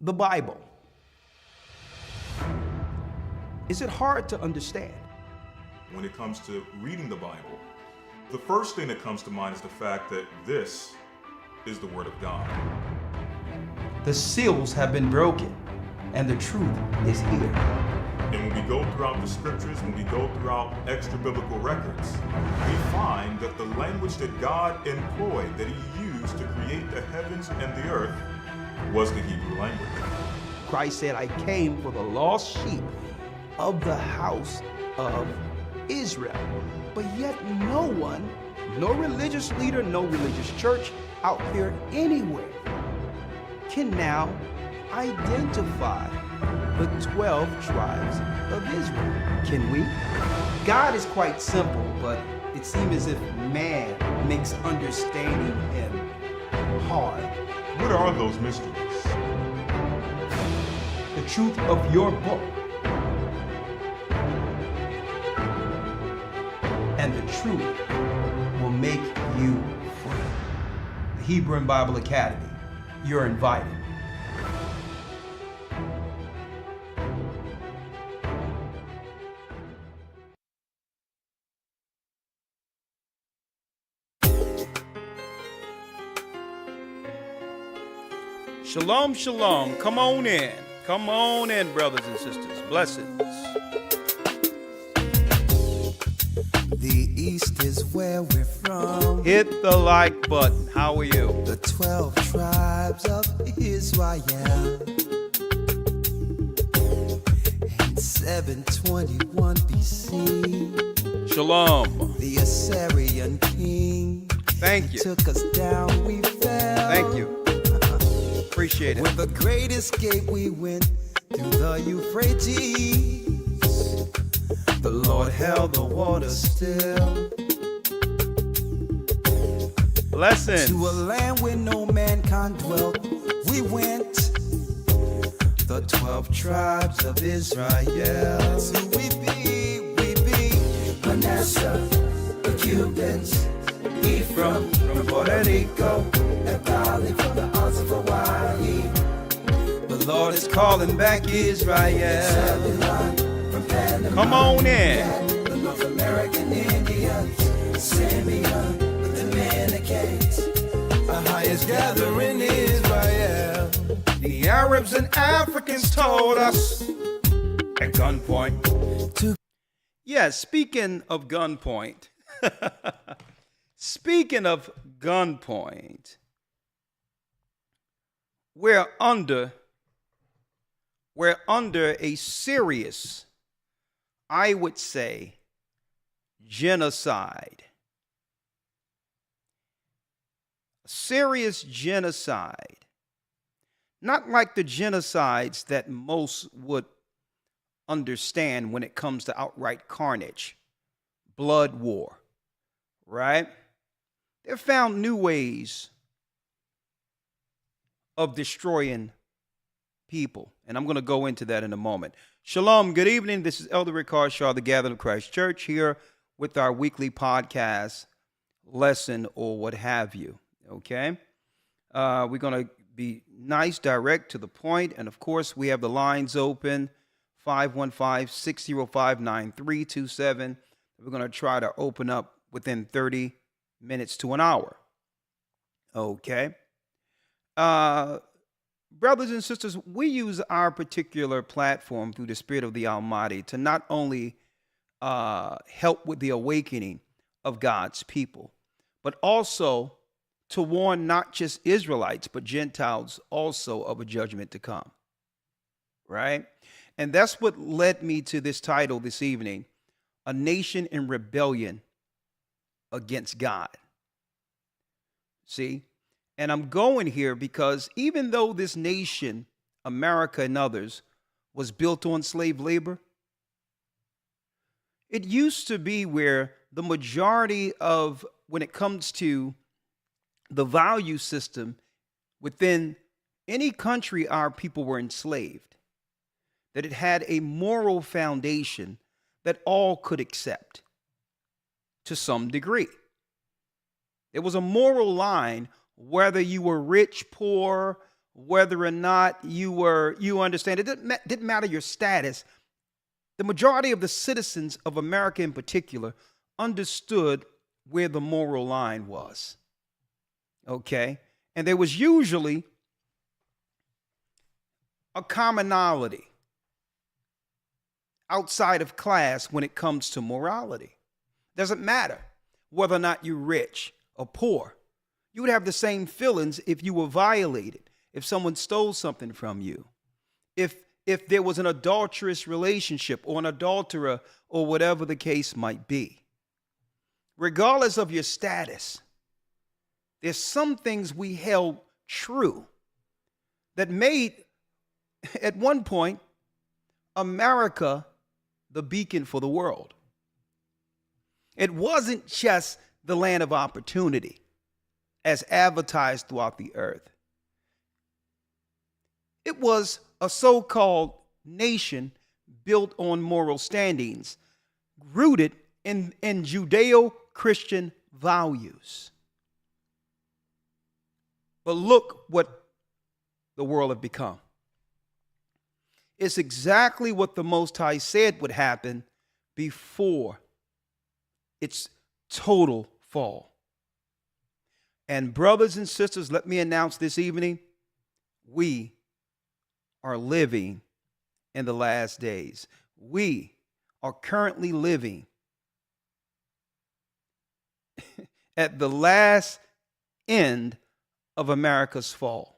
The Bible. Is it hard to understand? When it comes to reading the Bible, the first thing that comes to mind is the fact that this is the Word of God. The seals have been broken, and the truth is here. And when we go throughout the scriptures, when we go throughout extra biblical records, we find that the language that God employed, that He used to create the heavens and the earth, was the Hebrew language. Christ said, I came for the lost sheep of the house of Israel. But yet no one, no religious leader, no religious church out there anywhere can now identify the 12 tribes of Israel. Can we? God is quite simple, but it seems as if man makes understanding Him hard. What are those mysteries? The truth of your book and the truth will make you free. The Hebrew and Bible Academy. You're invited. Shalom, shalom. Come on in. Come on in, brothers and sisters. Blessings. The East is where we're from. Hit the like button. How are you? The 12 tribes of Israel. In 721 BC, Shalom. the Assyrian king Thank you. took us down, we fell. Thank you. Appreciate it. With the great escape we went through the Euphrates. The Lord held the water still. Blessings. To a land where no mankind dwelt, we went. The 12 tribes of Israel. That's who we be. Manasseh, the Cubans, Ephraim from Puerto Rico, and Valley from the Isles of Hawaii. The Lord is calling back Israel. Zebulun from Panama. Come on in. The North American Indians, Simeon, the Dominicans, our highest gathering Israel. The Arabs and Africans told us at gunpoint. Yeah, speaking of gunpoint. Speaking of gunpoint, we're under a serious, I would say, genocide. A serious genocide. Not like the genocides that most would understand when it comes to outright carnage, blood war, right? They've found new ways of destroying people, and I'm going to go into that in a moment. Shalom, good evening. This is Elder Rick Harshaw, the Gathered of Christ Church, here with our weekly podcast, lesson, or what have you, okay? We're going to be nice, direct, to the point, and of course, we have the lines open, 515-605-9327. We're going to try to open up within 30 minutes to an hour. Okay. Brothers and sisters, we use our particular platform through the Spirit of the Almighty to not only help with the awakening of God's people, but also to warn not just Israelites, but Gentiles also of a judgment to come. Right? And that's what led me to this title this evening, A Nation in Rebellion Against God. See? And I'm going here because even though this nation, America and others, was built on slave labor, it used to be where the majority of, when it comes to the value system within any country our people were enslaved, that it had a moral foundation that all could accept to some degree. There was a moral line, whether you were rich, poor, whether or not you understand. It didn't matter your status. The majority of the citizens of America in particular understood where the moral line was. Okay? And there was usually a commonality outside of class when it comes to morality. Doesn't matter whether or not you're rich or poor. You would have the same feelings if you were violated, if someone stole something from you, if there was an adulterous relationship or an adulterer or whatever the case might be. Regardless of your status, there's some things we held true that made, at one point, America the beacon for the world. It wasn't just the land of opportunity as advertised throughout the earth. It was a so-called nation built on moral standings, rooted in Judeo-Christian values. But look what the world had become. It's exactly what the Most High said would happen before its total fall. And brothers and sisters, let me announce this evening, we are living in the last days. We are currently living at the last end of America's fall.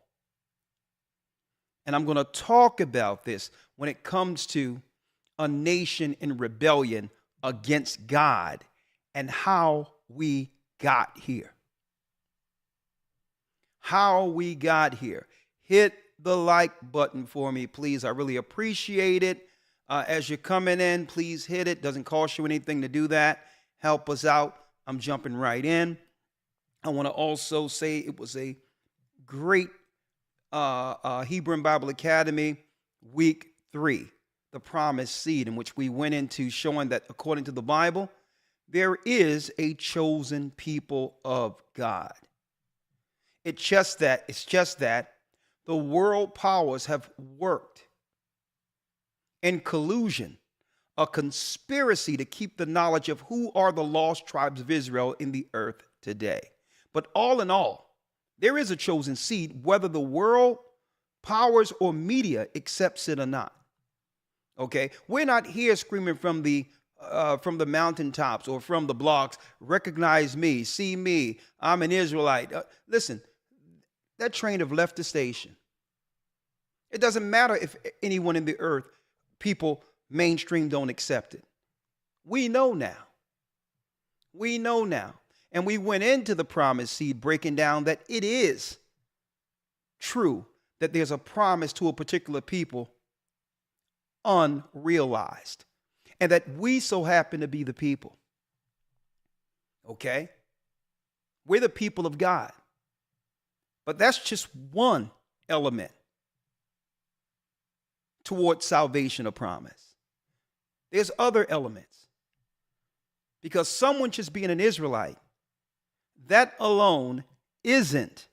And I'm going to talk about this when it comes to a nation in rebellion against God and how we got here. How we got here. Hit the like button for me, please. I really appreciate it. As you're coming in, please hit it. Doesn't cost you anything to do that. Help us out. I'm jumping right in. I want to also say it was a great Hebrew and Bible Academy week 3, the promised seed, in which we went into showing that according to the Bible, there is a chosen people of God. It's just that the world powers have worked in collusion, a conspiracy to keep the knowledge of who are the lost tribes of Israel in the earth today. But all in all, there is a chosen seed, whether the world powers or media accepts it or not. Okay, we're not here screaming from the mountaintops or from the blocks, recognize me, see me, I'm an Israelite. Listen, that train have left the station. It doesn't matter if anyone in the earth, people mainstream don't accept it. We know now. We know now. And we went into the promised seed breaking down that it is true that there's a promise to a particular people unrealized, and that we so happen to be the people. Okay? We're the people of God. But that's just one element towards salvation or promise. There's other elements. Because someone just being an Israelite, that alone isn't,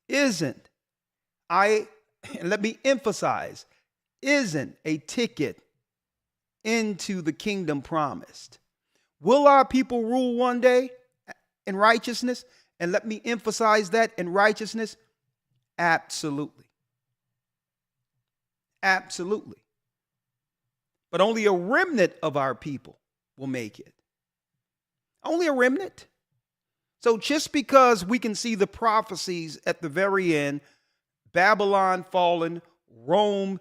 let me emphasize, isn't a ticket into the kingdom promised. Will our people rule one day in righteousness? And let me emphasize that, in righteousness, absolutely. Absolutely. But only a remnant of our people will make it. Only a remnant. So just because we can see the prophecies at the very end, Babylon fallen, Rome,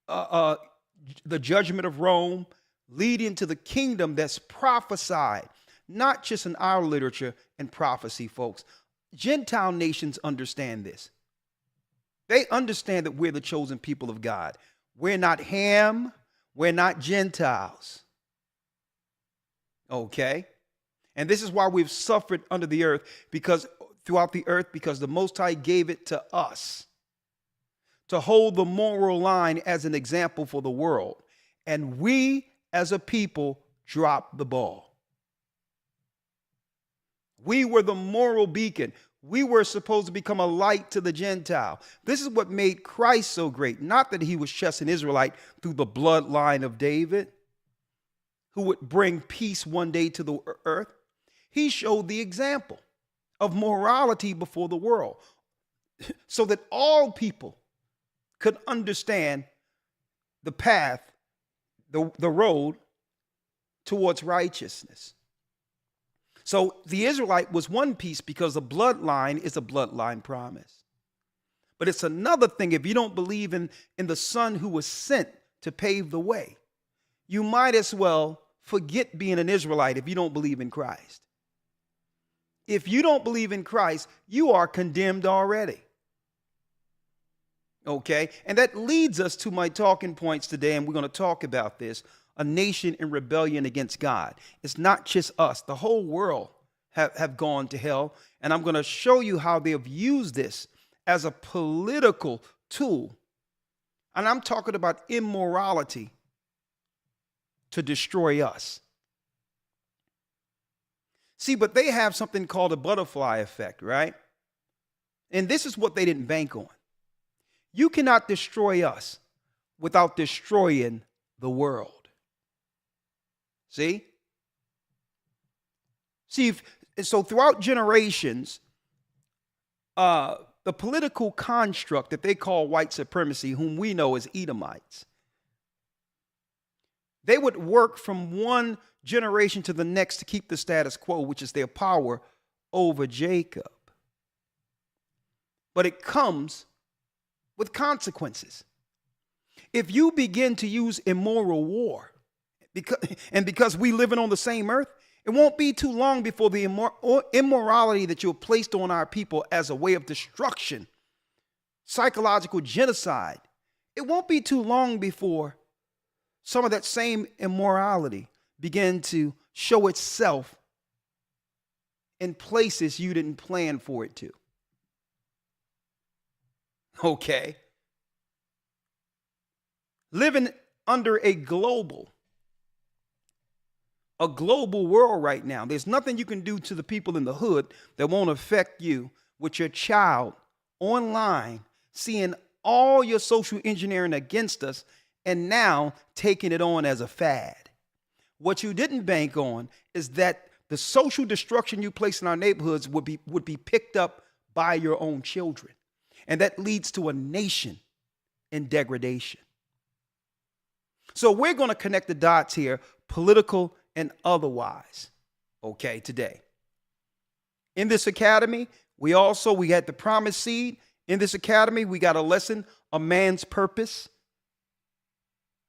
the judgment of Rome, leading to the kingdom that's prophesied, not just in our literature and prophecy, folks. Gentile nations understand this. They understand that we're the chosen people of God. We're not Ham. We're not Gentiles. Okay? And this is why we've suffered under the earth, because throughout the earth, because the Most High gave it to us to hold the moral line as an example for the world. And we as a people dropped the ball. We were the moral beacon. We were supposed to become a light to the Gentile. This is what made Christ so great. Not that he was just an Israelite through the bloodline of David, who would bring peace one day to the earth. He showed the example of morality before the world so that all people could understand the path, the road towards righteousness. So the Israelite was one piece because the bloodline is a bloodline promise. But it's another thing if you don't believe in the Son who was sent to pave the way. You might as well forget being an Israelite if you don't believe in Christ. If you don't believe in Christ, you are condemned already. Okay? And that leads us to my talking points today, and we're going to talk about this. A nation in rebellion against God. It's not just us. The whole world have gone to hell. And I'm going to show you how they have used this as a political tool. And I'm talking about immorality to destroy us. See, but they have something called a butterfly effect, right? And this is what they didn't bank on. You cannot destroy us without destroying the world. See? So throughout generations, the political construct that they call white supremacy, whom we know as Edomites, they would work from one generation to the next to keep the status quo, which is their power over Jacob. But it comes with consequences. If you begin to use immoral war, because we living on the same earth, it won't be too long before the immorality that you have placed on our people as a way of destruction, psychological genocide, it won't be too long before some of that same immorality begin to show itself in places you didn't plan for it to. Okay? Living under a global world right now. There's nothing you can do to the people in the hood that won't affect you with your child online, seeing all your social engineering against us, and now taking it on as a fad. What you didn't bank on is that the social destruction you place in our neighborhoods would be picked up by your own children. And that leads to a nation in degradation. So we're going to connect the dots here, political and otherwise, okay, today. In this academy, we had the promised seed. In this academy, we got a lesson, a man's purpose.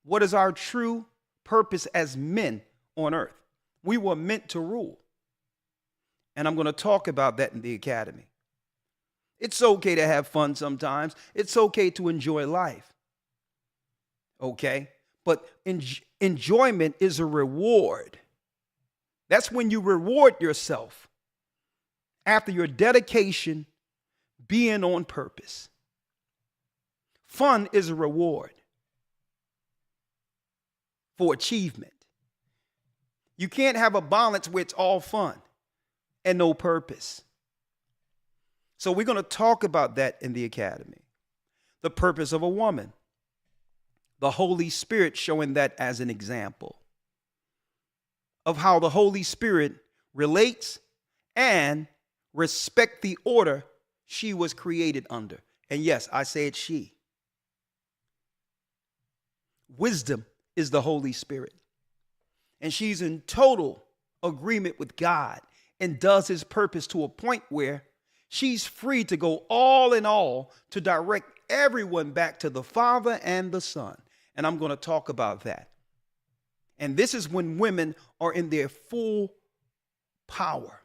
What is our true purpose as men on earth? We were meant to rule. And I'm going to talk about that in the academy. It's okay to have fun sometimes. It's okay to enjoy life. Okay? But enjoyment is a reward. That's when you reward yourself after your dedication being on purpose. Fun is a reward for achievement. You can't have a balance where it's all fun and no purpose. So we're going to talk about that in the academy. The purpose of a woman. The Holy Spirit showing that as an example of how the Holy Spirit relates and respect the order she was created under. And yes, I said she. Wisdom is the Holy Spirit. And she's in total agreement with God and does his purpose to a point where she's free to go all in all to direct everyone back to the Father and the Son. And I'm going to talk about that. And this is when women are in their full power.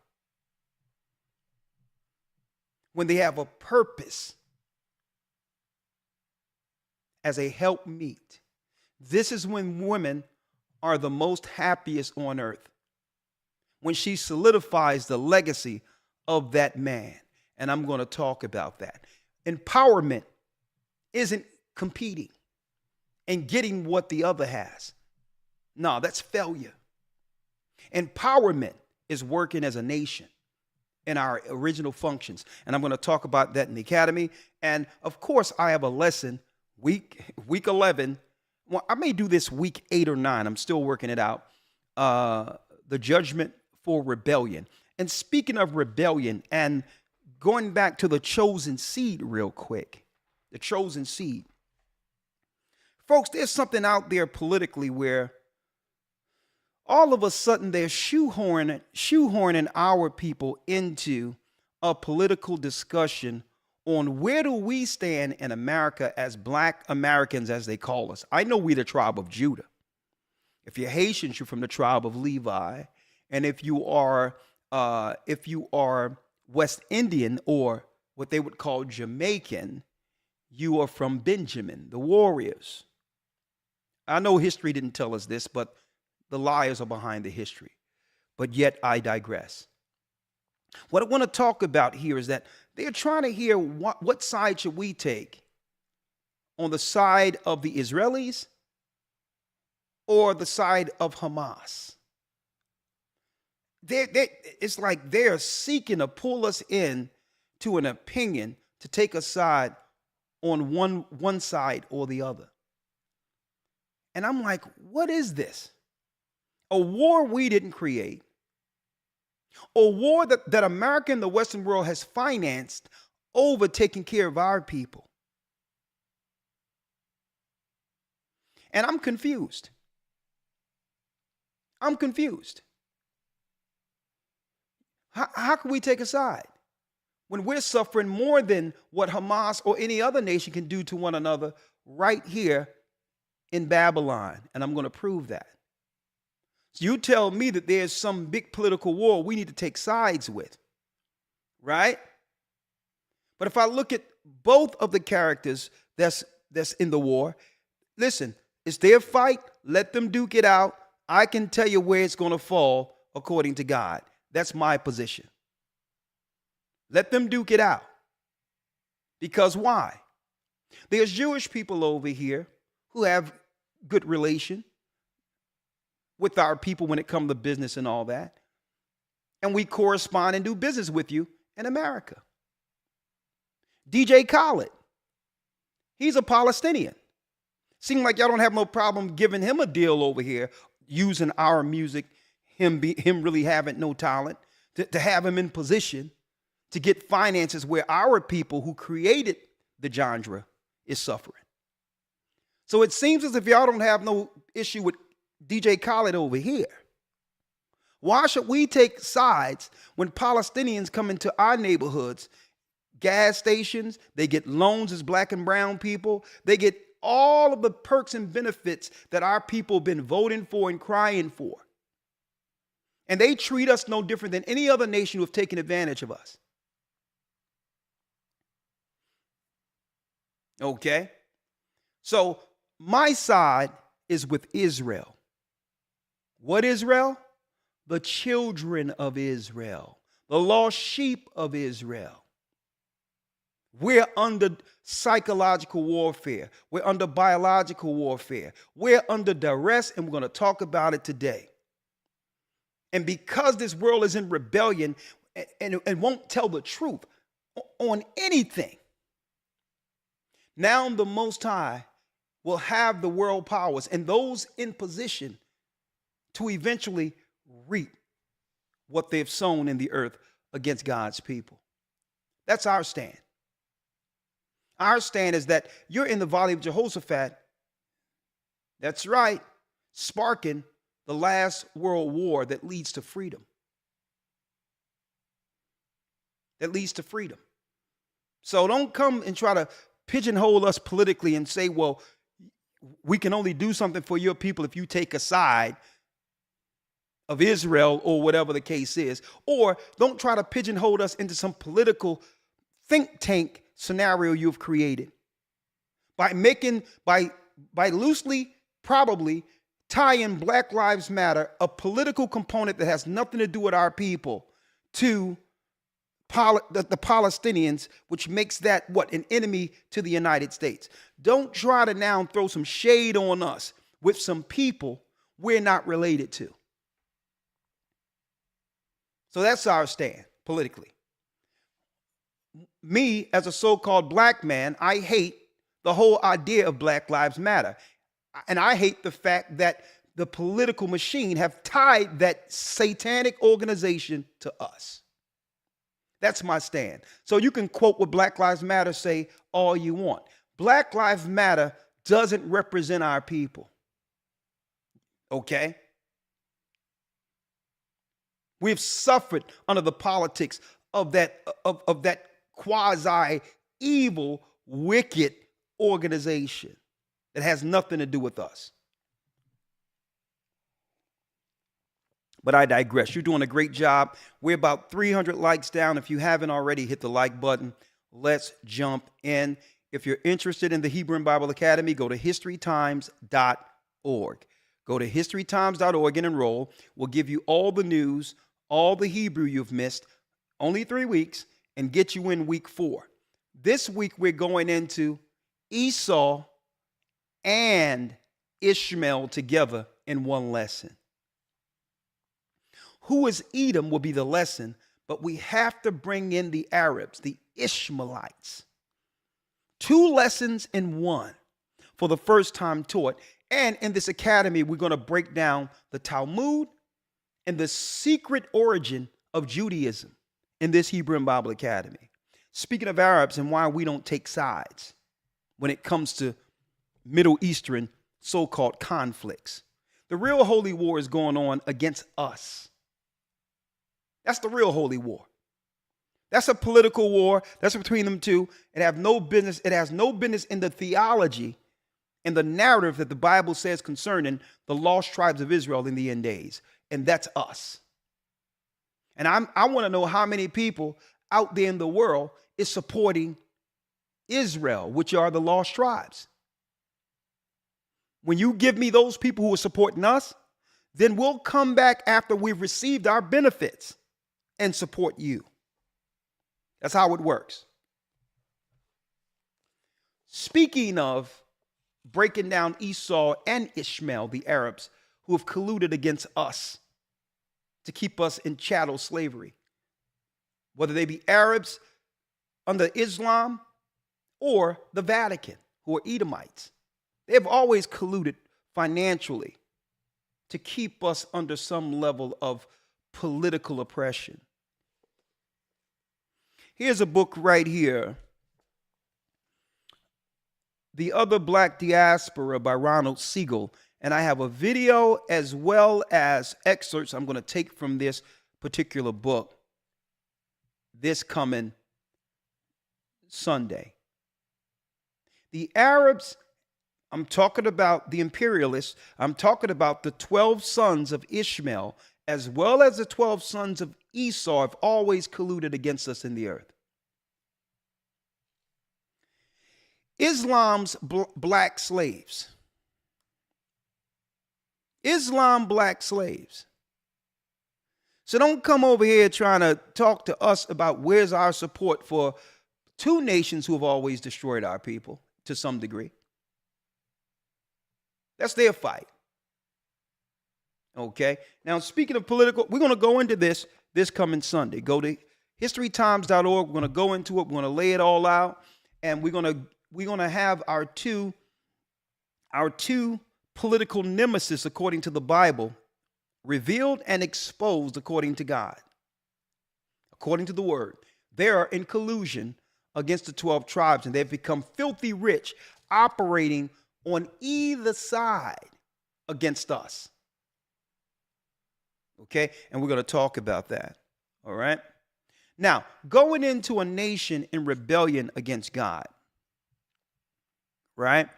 When they have a purpose as a helpmeet. This is when women are the most happiest on earth. When she solidifies the legacy of that man. And I'm going to talk about that. Empowerment isn't competing and getting what the other has. No, that's failure. Empowerment is working as a nation in our original functions. And I'm going to talk about that in the academy. And of course, I have a lesson week 11. Well, I may do this week 8 or 9. I'm still working it out. The judgment for rebellion. And speaking of rebellion and going back to the chosen seed real quick, the chosen seed. Folks, there's something out there politically where all of a sudden they're shoehorning our people into a political discussion on where do we stand in America as Black Americans, as they call us. I know we're the tribe of Judah. If you're Haitians, you're from the tribe of Levi. And if you are West Indian, or what they would call Jamaican, you are from Benjamin, the warriors. I know history didn't tell us this, but the liars are behind the history. But yet I digress. What I want to talk about here is that they're trying to hear what side should we take? On the side of the Israelis or the side of Hamas? It's like they're seeking to pull us in to an opinion to take a side on one side or the other. And I'm like, what is this? A war we didn't create. A war that America and the Western world has financed over taking care of our people. And I'm confused. I'm confused. How can we take a side when we're suffering more than what Hamas or any other nation can do to one another right here in Babylon? And I'm going to prove that. So you tell me that there's some big political war we need to take sides with, right? But if I look at both of the characters that's in the war, listen, it's their fight. Let them duke it out. I can tell you where it's going to fall according to God. That's my position. Let them duke it out. Because why? There's Jewish people over here who have good relation with our people when it comes to business and all that. And we correspond and do business with you in America. DJ Khaled, he's a Palestinian. Seems like y'all don't have no problem giving him a deal over here, using our music, him really having no talent, to have him in position to get finances where our people who created the genre is suffering. So it seems as if y'all don't have no issue with DJ Khaled over here. Why should we take sides when Palestinians come into our neighborhoods, gas stations, they get loans as Black and brown people, they get all of the perks and benefits that our people have been voting for and crying for. And they treat us no different than any other nation who have taken advantage of us. Okay? So my side is with Israel. What Israel? The children of Israel, the lost sheep of Israel. We're under psychological warfare. We're under biological warfare. We're under duress, and we're going to talk about it today. And because this world is in rebellion and won't tell the truth on anything, now the Most High will have the world powers and those in position to eventually reap what they've sown in the earth against God's people. That's our stand. Our stand is that you're in the Valley of Jehoshaphat. That's right, sparking the last world war that leads to freedom. That leads to freedom. So don't come and try to pigeonhole us politically and say, well, we can only do something for your people if you take a side of Israel or whatever the case is. Or don't try to pigeonhole us into some political think tank scenario you've created by loosely probably tying Black Lives Matter, a political component that has nothing to do with our people, to the Palestinians, which makes that an enemy to the United States. Don't try to now throw some shade on us with some people we're not related to. So that's our stand politically. me as a so-called black man, I hate the whole idea of Black Lives Matter. And I hate the fact that the political machine have tied that satanic organization to us. That's my stand. So you can quote what Black Lives Matter say all you want. Black Lives Matter doesn't represent our people. Okay? We've suffered under the politics of that quasi evil, wicked organization that has nothing to do with us. But I digress. You're doing a great job. We're about 300 likes down. If you haven't already, hit the like button. Let's jump in. If you're interested in the Hebrew Bible Academy, go to historytimes.org. Go to historytimes.org and enroll. We'll give you all the news, all the Hebrew you've missed, only 3 weeks, and get you in week 4. This week, we're going into Esau and Ishmael together in one lesson. Who is Edom will be the lesson, but we have to bring in the Arabs, the Ishmaelites. 2 lessons in one for the first time taught. And in this academy, we're going to break down the Talmud and the secret origin of Judaism in this Hebrew and Bible Academy. Speaking of Arabs and why we don't take sides when it comes to Middle Eastern so-called conflicts. The real holy war is going on against us. That's the real holy war. That's a political war. That's between them two. It has no business in the theology and the narrative that the Bible says concerning the lost tribes of Israel in the end days. And that's us. And I want to know how many people out there in the world is supporting Israel, which are the lost tribes. When you give me those people who are supporting us, then we'll come back after we've received our benefits and support you. That's how it works. Speaking of breaking down Esau and Ishmael, the Arabs, who have colluded against us to keep us in chattel slavery, whether they be Arabs under Islam or the Vatican, who are Edomites. They have always colluded financially to keep us under some level of political oppression. Here's a book right here, The Other Black Diaspora by Ronald Siegel. And I have a video as well as excerpts I'm going to take from this particular book this coming Sunday. The Arabs, I'm talking about the imperialists, I'm talking about the 12 sons of Ishmael, as well as the 12 sons of Esau, have always colluded against us in the earth. Islam's black slaves. Islam black slaves. So don't come over here trying to talk to us about where's our support for 2 nations who have always destroyed our people to some degree. That's their fight. Okay. Now, speaking of political, we're going to go into this coming Sunday. Go to historytimes.org. We're going to go into it. We're going to lay it all out. And we're going to have our two political nemesis, according to the Bible, revealed and exposed according to God. According to the word, they are in collusion against the 12 tribes, and they've become filthy rich, operating on either side against us. Okay? And we're going to talk about that. All right? Now, going into a nation in rebellion against God. Right?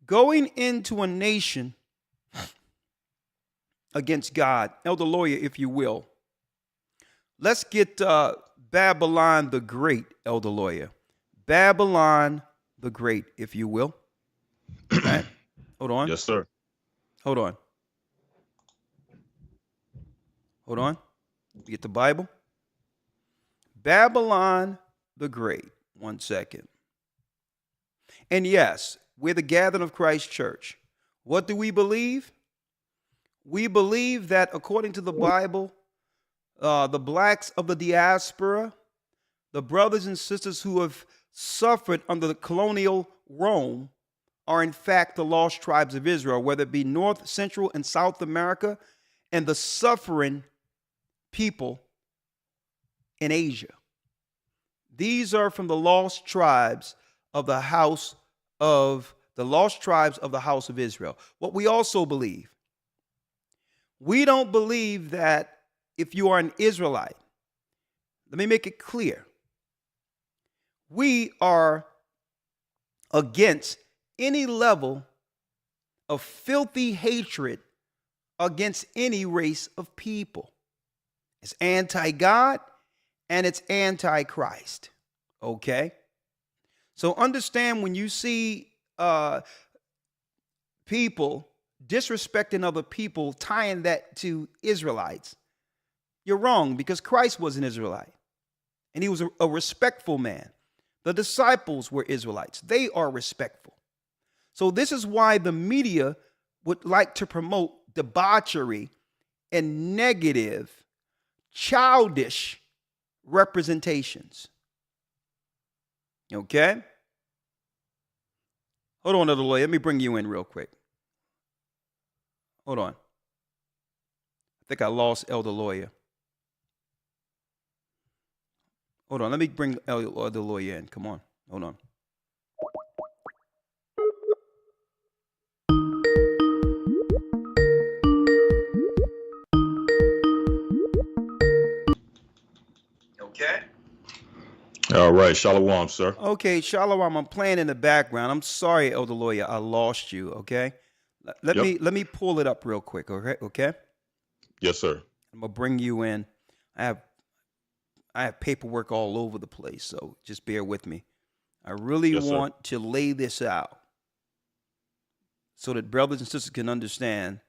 Going into a nation against God, Elder Lawyer, if you will. Let's get Babylon the Great, Elder Lawyer. Babylon the Great, if you will. Right? Hold on. Yes, sir. Hold on. Hold on. Get the Bible. Babylon the Great. 1 second. And yes, we're the gathering of Christ Church. What do we believe? We believe that according to the Bible, the blacks of the diaspora, the brothers and sisters who have suffered under the colonial Rome are in fact the lost tribes of Israel, whether it be North, Central, and South America, and the suffering people in Asia. These are from the lost tribes of the house of Israel. What we also believe, we don't believe that if you are an Israelite, let me make it clear, we are against any level of filthy hatred against any race of people. It's anti-God and it's anti-Christ. Okay? So understand, when you see people disrespecting other people, tying that to Israelites, you're wrong, because Christ was an Israelite and he was a respectful man. The disciples were Israelites. They are respectful. So this is why the media would like to promote debauchery and negative, childish representations. Okay? Hold on, Elder Lawyer. Let me bring you in real quick. Hold on. I think I lost Elder Lawyer. Hold on. Let me bring Elder Lawyer in. Come on. Hold on. Okay. All right. Shalom, sir. Okay, Shalom. I'm playing in the background. I'm sorry, Elder Lawyer. I lost you. Okay. Let me pull it up real quick. Okay. Yes, sir. I'm gonna bring you in. I have paperwork all over the place, so just bear with me. I really want to lay this out so that brothers and sisters can understand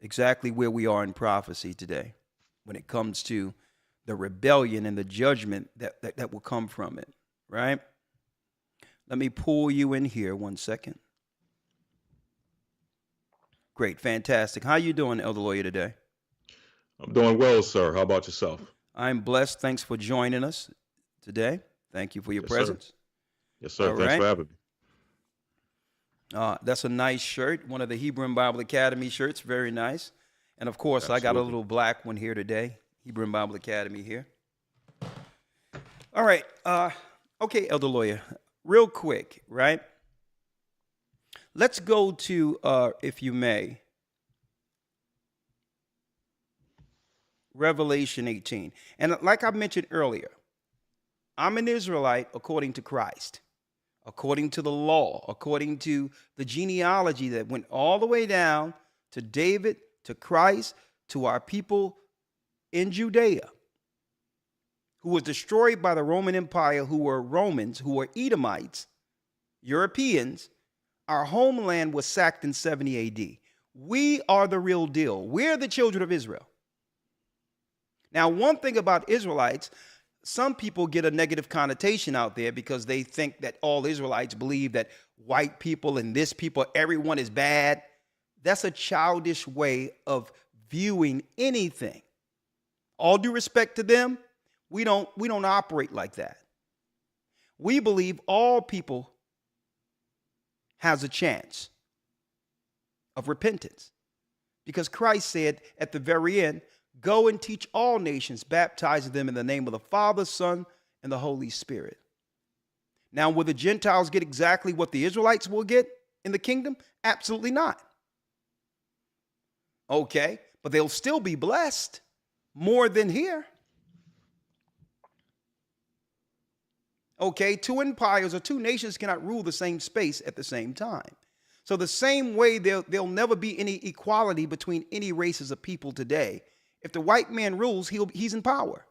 exactly where we are in prophecy today when it comes to the rebellion and the judgment that will come from it, right? Let me pull you in here 1 second. Great, fantastic. How you doing, Elder Lawyer, today? I'm doing well, sir. How about yourself? I'm blessed. Thanks for joining us today. Thank you for your presence. Sir. Yes, sir. All Thanks for having me. That's a nice shirt, one of the Hebrew Bible Academy shirts. Very nice. And, of course, Absolutely. I got a little black one here today, Hebrew Bible Academy here. All right. Okay, Elder Lawyer, real quick, right? Let's go to, if you may, Revelation 18. And like I mentioned earlier, I'm an Israelite according to Christ, according to the law, according to the genealogy that went all the way down to David, to Christ, to our people in Judea, who was destroyed by the Roman Empire, who were Romans, who were Edomites, Europeans. Our homeland was sacked in 70 AD. We are the real deal. We're the children of Israel. Now, one thing about Israelites, some people get a negative connotation out there because they think that all Israelites believe that white people and this people, everyone is bad. That's a childish way of viewing anything. All due respect to them, we don't operate like that. We believe all people has a chance of repentance, because Christ said at the very end, go and teach all nations, baptizing them in the name of the Father, Son, and the Holy Spirit. Now, will the Gentiles get exactly what the Israelites will get in the kingdom? Absolutely not. Okay, but they'll still be blessed more than here. Okay, two empires or two nations cannot rule the same space at the same time. So the same way there'll never be any equality between any races of people today. If the white man rules, he's in power.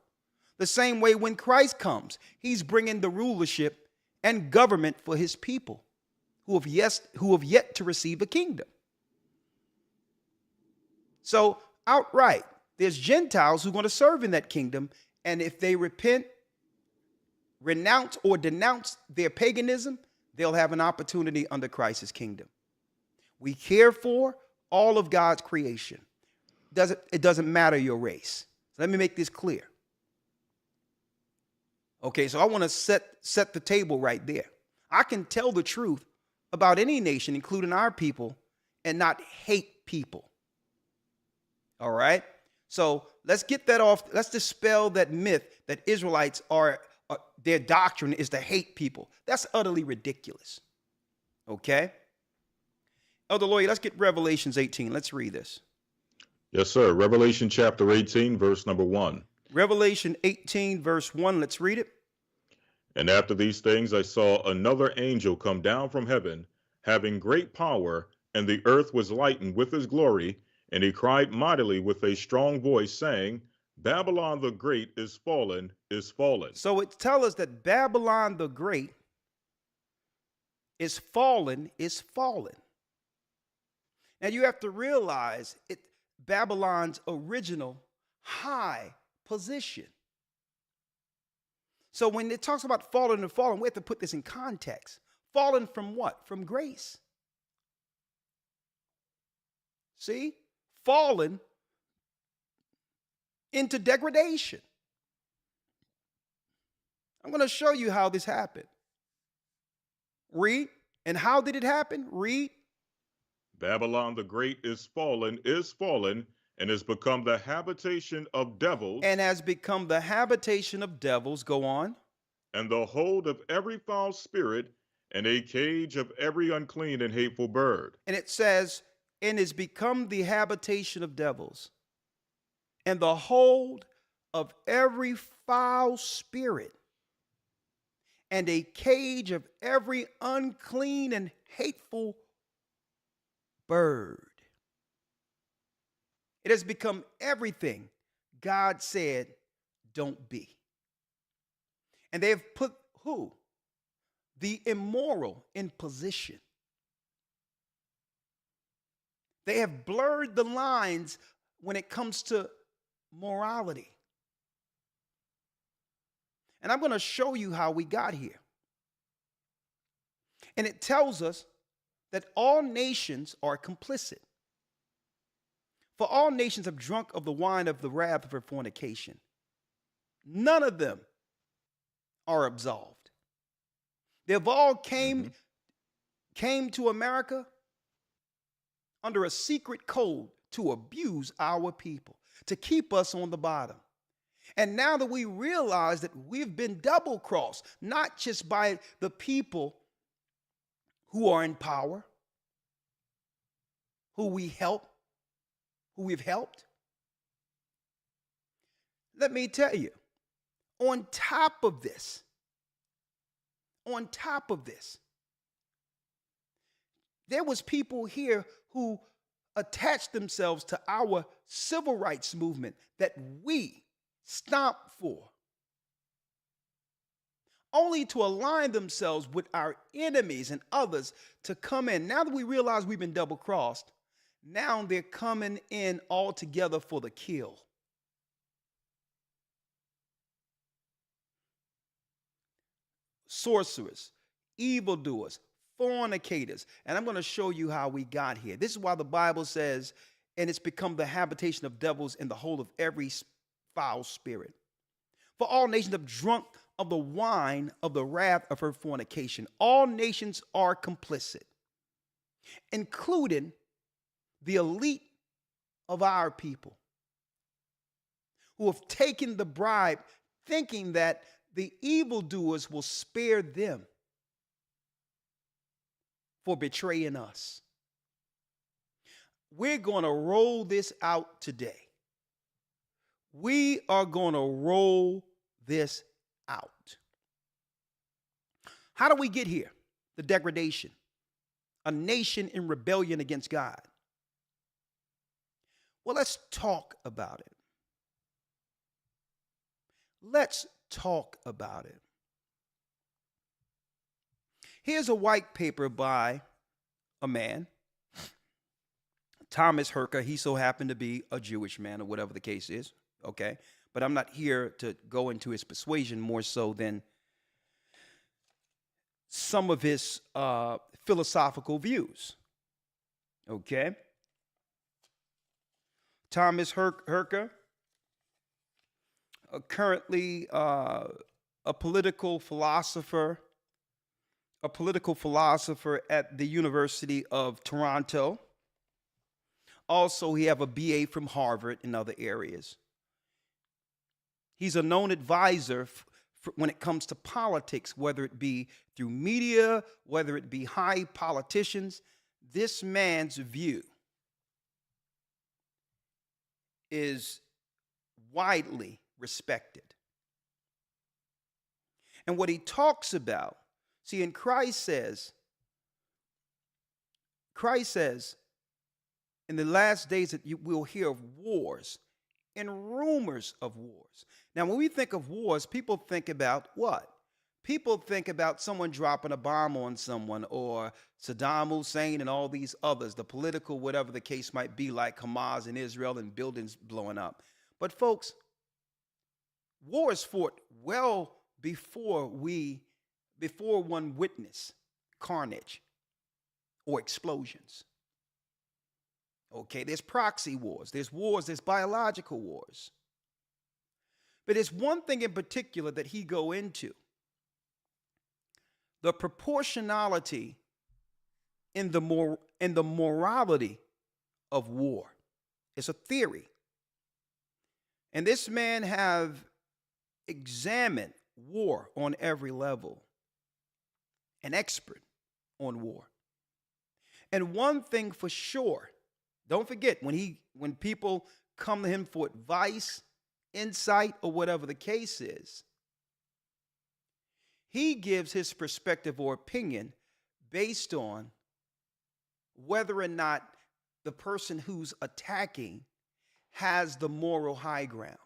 The same way when Christ comes, he's bringing the rulership and government for his people who have yet to receive a kingdom. So outright, there's Gentiles who are going to serve in that kingdom. And if they repent, renounce or denounce their paganism, they'll have an opportunity under Christ's kingdom. We care for all of God's creation. It doesn't matter your race. Let me make this clear. Okay, so I want to set the table right there. I can tell the truth about any nation, including our people, and not hate people. All right? So let's get that off. Let's dispel that myth that Israelites their doctrine is to hate people. That's utterly ridiculous. Okay? Elder Lawyer, let's get Revelations 18. Let's read this. Yes, sir. Revelation chapter 18, verse number 1. Revelation 18, verse 1. Let's read it. And after these things I saw another angel come down from heaven, having great power, and the earth was lightened with his glory. And he cried mightily with a strong voice, saying, Babylon the Great is fallen, is fallen. So it tells us that Babylon the Great is fallen, is fallen. Now you have to realize Babylon's original high position. So when it talks about fallen and fallen, we have to put this in context. Fallen from what? From grace. See? Fallen into degradation. I'm going to show you how this happened. Read. And how did it happen? Read. Babylon the Great is fallen, and has become the habitation of devils. And has become the habitation of devils. Go on. And the hold of every foul spirit, and a cage of every unclean and hateful bird. And it says, and is become the habitation of devils, and the hold of every foul spirit, and a cage of every unclean and hateful bird. It has become everything God said don't be. And they have put who? The immoral in position. They have blurred the lines when it comes to morality. And I'm going to show you how we got here. And it tells us that all nations are complicit. For all nations have drunk of the wine of the wrath of her fornication. None of them are absolved. They've all came to America under a secret code to abuse our people, to keep us on the bottom. And now that we realize that we've been double-crossed, not just by the people who are in power, who we've helped, let me tell you, on top of this, there was people here who attached themselves to our civil rights movement that we stomped for, only to align themselves with our enemies and others to come in. Now that we realize we've been double-crossed, now they're coming in all together for the kill. Sorcerers, evildoers, fornicators. And I'm going to show you how we got here. This is why the Bible says, and it's become the habitation of devils and the hold of every foul spirit. For all nations have drunk of the wine of the wrath of her fornication. All nations are complicit, including the elite of our people, who have taken the bribe, thinking that the evildoers will spare them for betraying us. We're going to roll this out today. We are going to roll this out. How do we get here? The degradation. A nation in rebellion against God. Well, let's talk about it. Let's talk about it. Here's a white paper by a man, Thomas Herker. He so happened to be a Jewish man, or whatever the case is, okay? But I'm not here to go into his persuasion more so than some of his philosophical views, okay? Thomas Herker, currently a political philosopher at the University of Toronto. Also, he have a BA from Harvard and other areas. He's a known advisor when it comes to politics, whether it be through media, whether it be high politicians. This man's view is widely respected. And what he talks about, see, and Christ says, in the last days that you will hear of wars and rumors of wars. Now, when we think of wars, people think about what? People think about someone dropping a bomb on someone, or Saddam Hussein and all these others, the political, whatever the case might be, like Hamas in Israel and buildings blowing up. But folks, war is fought well before one witness carnage or explosions. Okay, there's proxy wars, there's biological wars. But there's one thing in particular that he go into: the proportionality in the morality of war. It's a theory. And this man have examined war on every level, an expert on war. And one thing for sure, don't forget, when people come to him for advice, insight, or whatever the case is, he gives his perspective or opinion based on whether or not the person who's attacking has the moral high ground.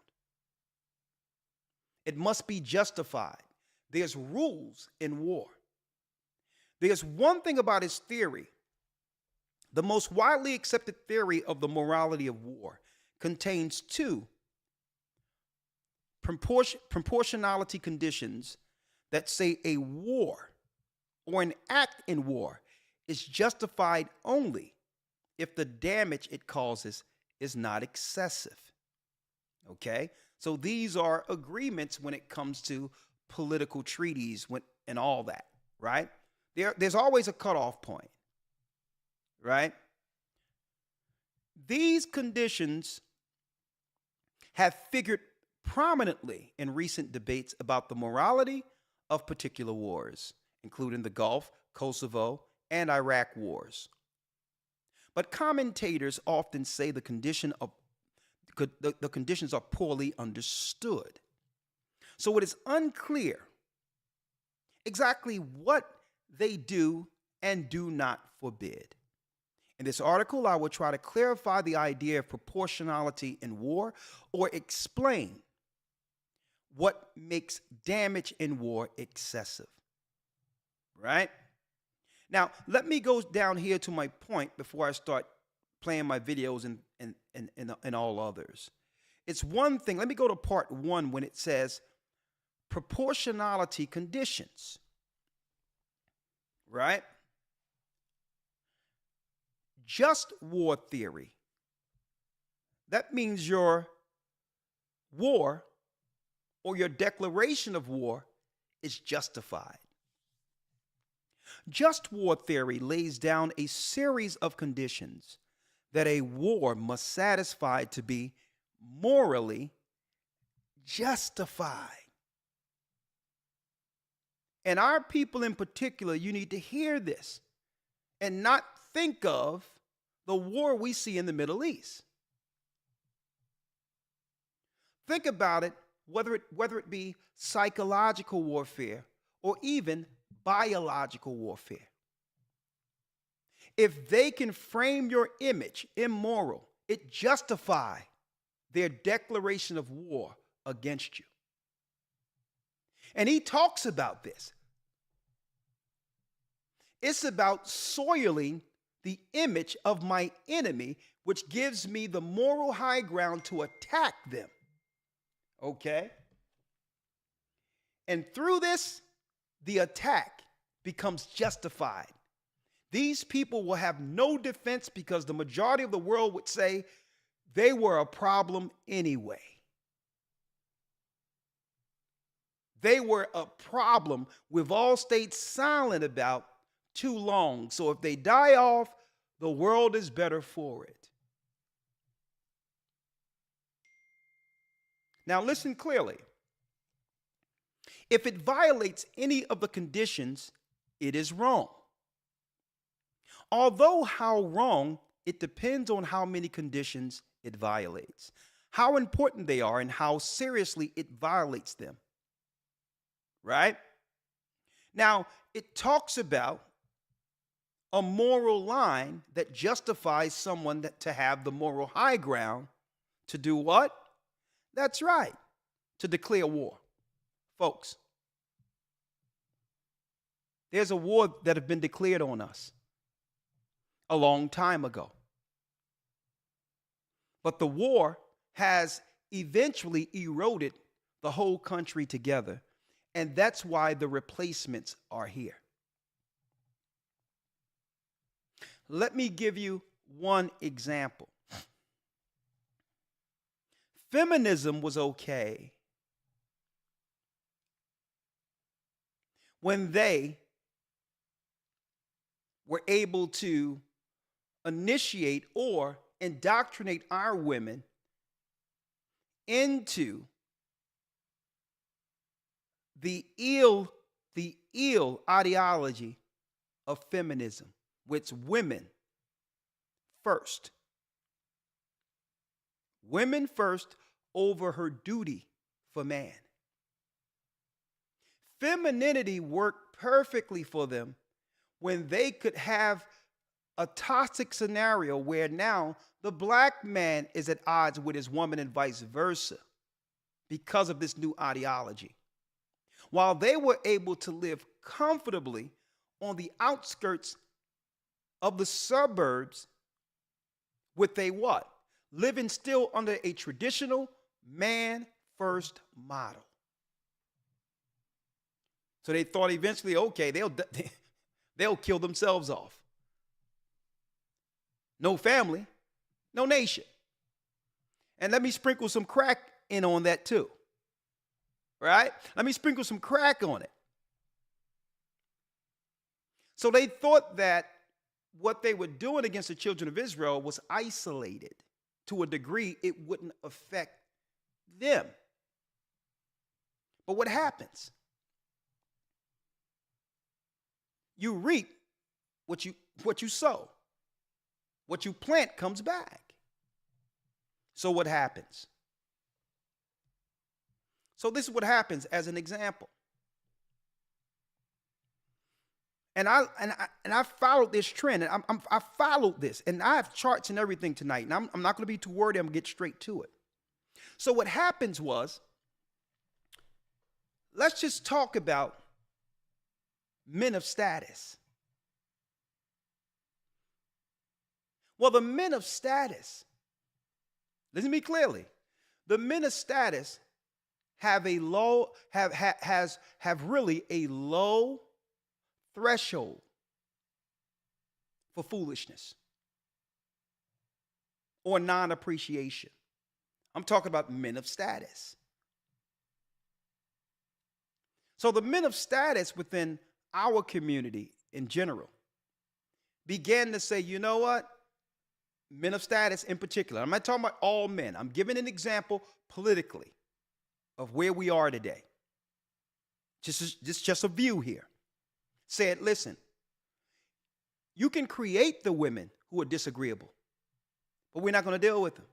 It must be justified. There's rules in war. There's one thing about his theory. The most widely accepted theory of the morality of war contains two proportionality conditions that say a war or an act in war is justified only if the damage it causes is not excessive. Okay? So these are agreements when it comes to political treaties and all that, right? There's always a cutoff point, right? These conditions have figured prominently in recent debates about the morality of particular wars, including the Gulf, Kosovo, and Iraq wars. But commentators often say the conditions are poorly understood. So it is unclear exactly what they do and do not forbid. In this article, I will try to clarify the idea of proportionality in war, or explain what makes damage in war excessive. Right? Now, let me go down here to my point before I start playing my videos and all others. It's one thing. Let me go to part 1 when it says proportionality conditions. Right? Just war theory. That means your war or your declaration of war is justified. Just war theory lays down a series of conditions that a war must satisfy to be morally justified. And our people in particular, you need to hear this and not think of the war we see in the Middle East. Think about it, whether it be psychological warfare or even biological warfare. If they can frame your image immoral, it justifies their declaration of war against you. And he talks about this. It's about soiling the image of my enemy, which gives me the moral high ground to attack them. Okay? And through this, the attack becomes justified. These people will have no defense because the majority of the world would say they were a problem anyway. they were a problem we've all stayed silent about too long. So if they die off, the world is better for it. Now listen clearly. If it violates any of the conditions, it is wrong. Although how wrong, it depends on how many conditions it violates, how important they are, and how seriously it violates them. Right? Now, it talks about a moral line that justifies someone to have the moral high ground to do what? That's right, to declare war. Folks, there's a war that has been declared on us a long time ago. But the war has eventually eroded the whole country together. And that's why the replacements are here. Let me give you one example. Feminism was okay when they were able to initiate or indoctrinate our women into the ill ideology of feminism, which women first. Women first over her duty for man. Femininity worked perfectly for them when they could have a toxic scenario where now the black man is at odds with his woman and vice versa because of this new ideology. While they were able to live comfortably on the outskirts of the suburbs with a what? Living still under a traditional man-first model. So they thought eventually, okay, they'll kill themselves off. No family, no nation. And let me sprinkle some crack in on that too. Right? Let me sprinkle some crack on it. So they thought that what they were doing against the children of Israel was isolated to a degree it wouldn't affect them. But what happens? You reap what you sow. What you plant comes back. So what happens? So this is what happens as an example. And I followed this trend, and I followed this, and I have charts and everything tonight, and I'm not going to be too wordy. I'm going to get straight to it. So what happens was, let's just talk about men of status. Well, the men of status, listen to me clearly, the men of status have a low, have really a low threshold for foolishness or non-appreciation. I'm talking about men of status. So the men of status within our community in general began to say, you know what? Men of status in particular. I'm not talking about all men. I'm giving an example politically of where we are today. Just a view here. Said, listen, you can create the women who are disagreeable, but we're not going to deal with them.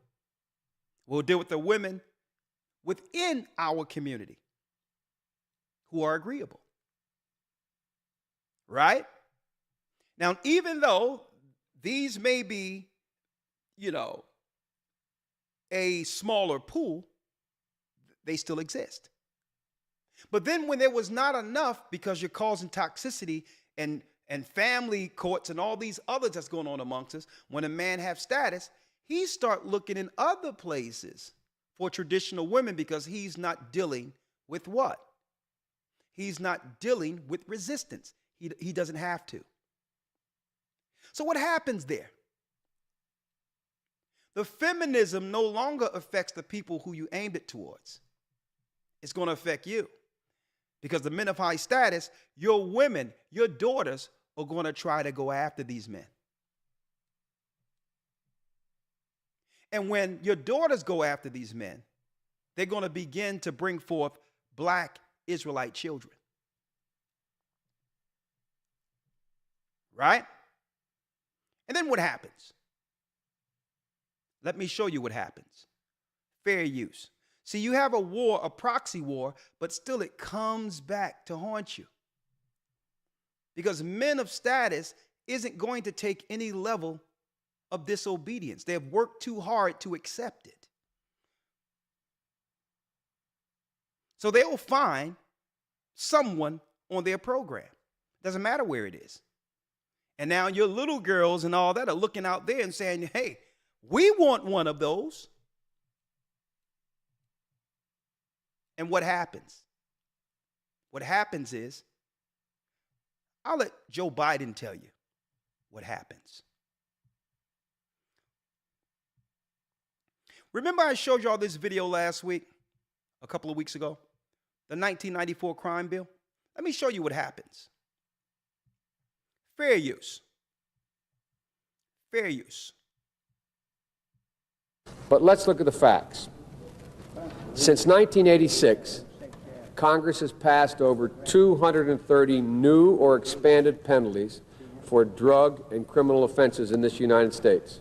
We'll deal with the women within our community who are agreeable. Right? Now, even though these may be, a smaller pool, they still exist. But then when there was not enough, because you're causing toxicity and family courts and all these others that's going on amongst us, when a man have status, he start looking in other places for traditional women because he's not dealing with what? He's not dealing with resistance. He doesn't have to. So what happens there? The feminism no longer affects the people who you aimed it towards. It's going to affect you. Because the men of high status, your women, your daughters are going to try to go after these men. And when your daughters go after these men, they're going to begin to bring forth black Israelite children. Right? And then what happens? Let me show you what happens. Fair use. See, you have a war, a proxy war, but still it comes back to haunt you. Because men of status isn't going to take any level of disobedience. They have worked too hard to accept it. So they will find someone on their program. Doesn't matter where it is. And now your little girls and all that are looking out there and saying, hey, we want one of those. And what happens? What happens is, I'll let Joe Biden tell you what happens. Remember I showed y'all this video last week, a couple of weeks ago, the 1994 crime bill? Let me show you what happens. Fair use. Fair use. But let's look at the facts. Since 1986, Congress has passed over 230 new or expanded penalties for drug and criminal offenses in this United States.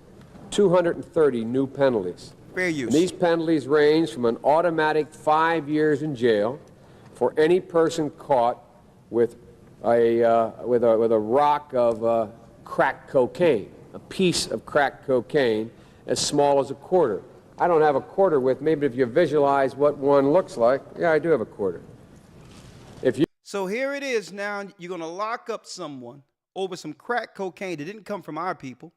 230 new penalties. Fair use. And these penalties range from an automatic 5 years in jail for any person caught with a rock of crack cocaine, a piece of crack cocaine as small as a quarter. I don't have a quarter with me, but if you visualize what one looks like, yeah, I do have a quarter. So here it is now, you're going to lock up someone over some crack cocaine that didn't come from our people.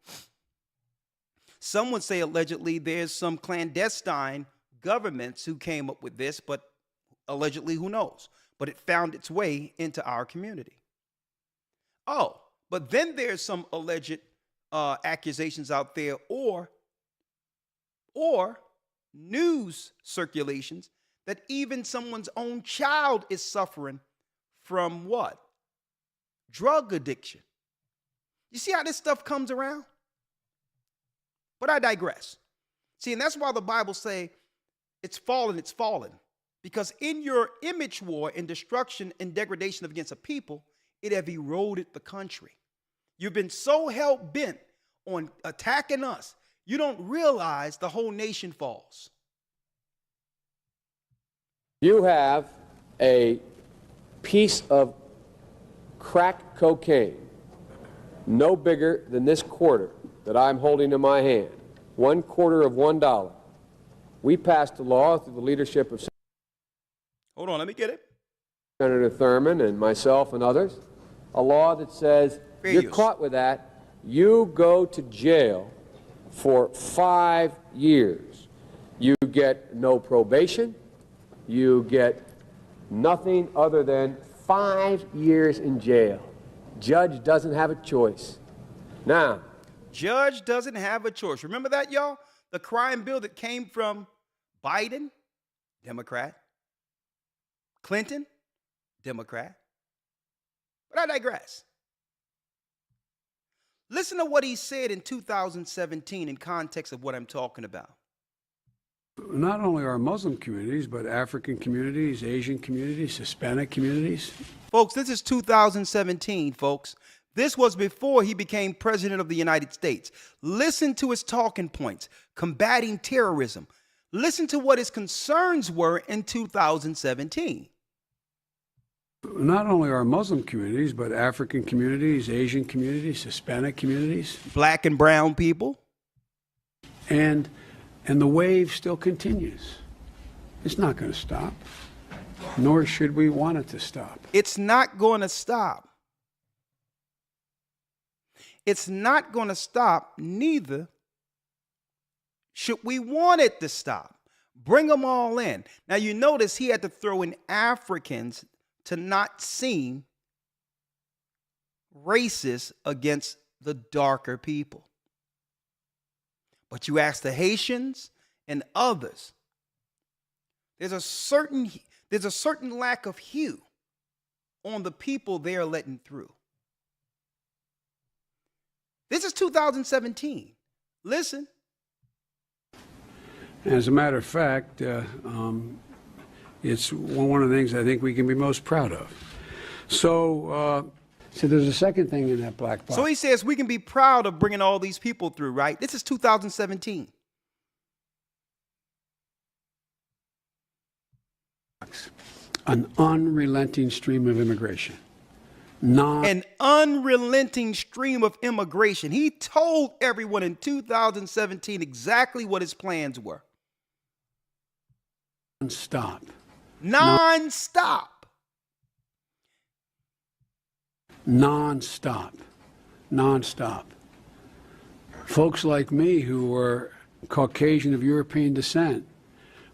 Some would say allegedly there's some clandestine governments who came up with this, but allegedly, who knows? But it found its way into our community. Oh, but then there's some alleged accusations out there or news circulations that even someone's own child is suffering from what? Drug addiction. You see how this stuff comes around? But I digress. See, and that's why the Bible say it's fallen, because in your image war and destruction and degradation against a people, it have eroded the country. You've been so hell-bent on attacking us, you don't realize the whole nation falls. You have a piece of crack cocaine, no bigger than this quarter that I'm holding in my hand, 1/4 of $1. We passed a law through the leadership of Hold on, let me get it. Senator Thurmond and myself and others, a law that says you're caught with that, you go to jail for 5 years. You get no probation. You get nothing other than 5 years in jail. Judge doesn't have a choice. Now, Judge doesn't have a choice. Remember that, y'all? The crime bill that came from Biden, Democrat. Clinton, Democrat. But I digress. Listen to what he said in 2017 in context of what I'm talking about. Not only our Muslim communities, but African communities, Asian communities, Hispanic communities. Folks, this is 2017, folks. This was before he became president of the United States. Listen to his talking points, combating terrorism. Listen to what his concerns were in 2017. Not only our Muslim communities, but African communities, Asian communities, Hispanic communities. Black and brown people. And the wave still continues. It's not going to stop, nor should we want it to stop. It's not going to stop. It's not going to stop, neither should we want it to stop. Bring them all in. Now, you notice he had to throw in Africans to not seem racist against the darker people. But you ask the Haitians and others, there's a certain lack of hue on the people they're letting through. This is 2017. Listen. As a matter of fact, it's one of the things I think we can be most proud of. So there's a second thing in that black box. So he says we can be proud of bringing all these people through, right? This is 2017. An unrelenting stream of immigration. An unrelenting stream of immigration. He told everyone in 2017 exactly what his plans were. Non-stop. Non-stop. Non-stop. Non-stop. Folks like me who were Caucasian of European descent,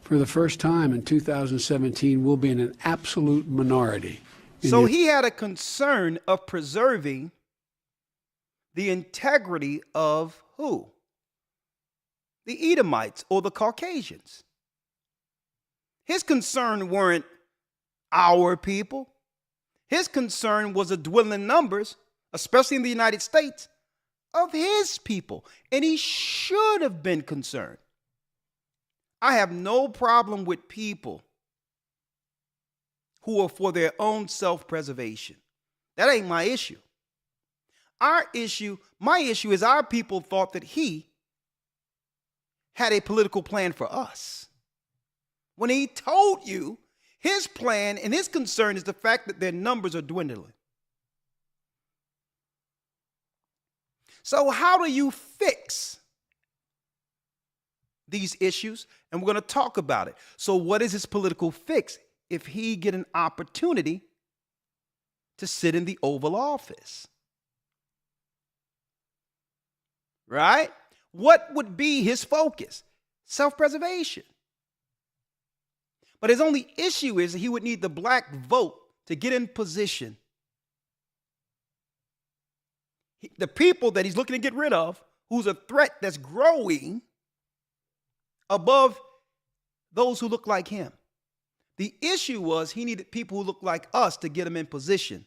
for the first time in 2017, will be in an absolute minority. So he had a concern of preserving the integrity of who? The Edomites or the Caucasians. His concern weren't our people. His concern was the dwindling numbers, especially in the United States, of his people. And he should have been concerned. I have no problem with people who are for their own self-preservation. That ain't my issue. My issue is our people thought that he had a political plan for us. When he told you his plan and his concern is the fact that their numbers are dwindling. So how do you fix these issues? And we're going to talk about it. So what is his political fix if he get an opportunity to sit in the Oval Office? Right? What would be his focus? Self-preservation. But his only issue is that he would need the black vote to get in position. The people that he's looking to get rid of, who's a threat that's growing above those who look like him. The issue was he needed people who look like us to get him in position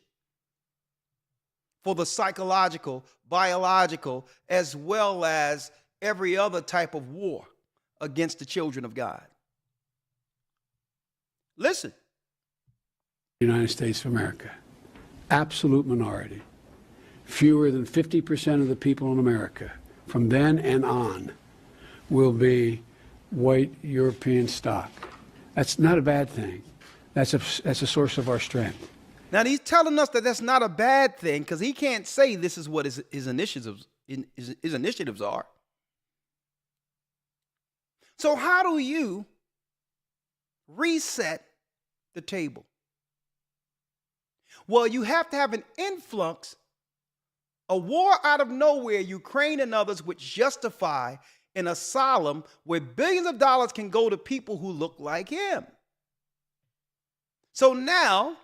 for the psychological, biological, as well as every other type of war against the children of God. Listen. United States of America, absolute minority. Fewer than 50% of the people in America from then and on will be white European stock. That's not a bad thing. That's a source of our strength. Now he's telling us that that's not a bad thing because he can't say this is what his initiatives are. So how do you reset the table? Well, you have to have an influx, a war out of nowhere, Ukraine and others, which justify an asylum where billions of dollars can go to people who look like him. So now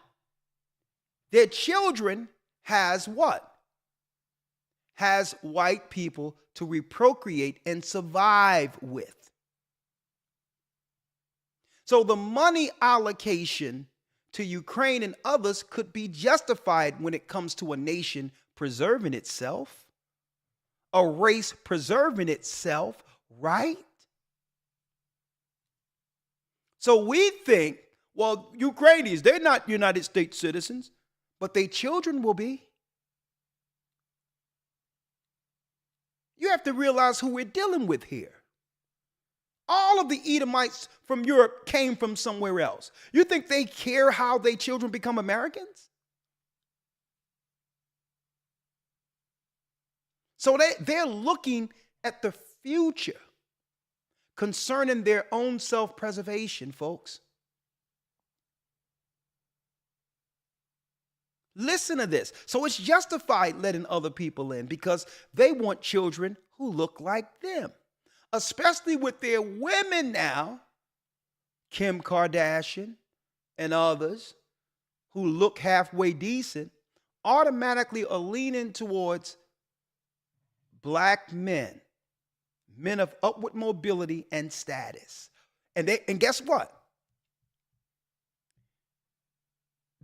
their children has what? Has white people to reprocreate and survive with. So the money allocation to Ukraine and others could be justified when it comes to a nation preserving itself, a race preserving itself, right? So we think, well, Ukrainians, they're not United States citizens, but their children will be. You have to realize who we're dealing with here. All of the Edomites from Europe came from somewhere else. You think they care how their children become Americans? So they're looking at the future concerning their own self-preservation, folks. Listen to this. So it's justified letting other people in because they want children who look like them. Especially with their women now, Kim Kardashian and others who look halfway decent, automatically are leaning towards black men, men of upward mobility and status. And guess what?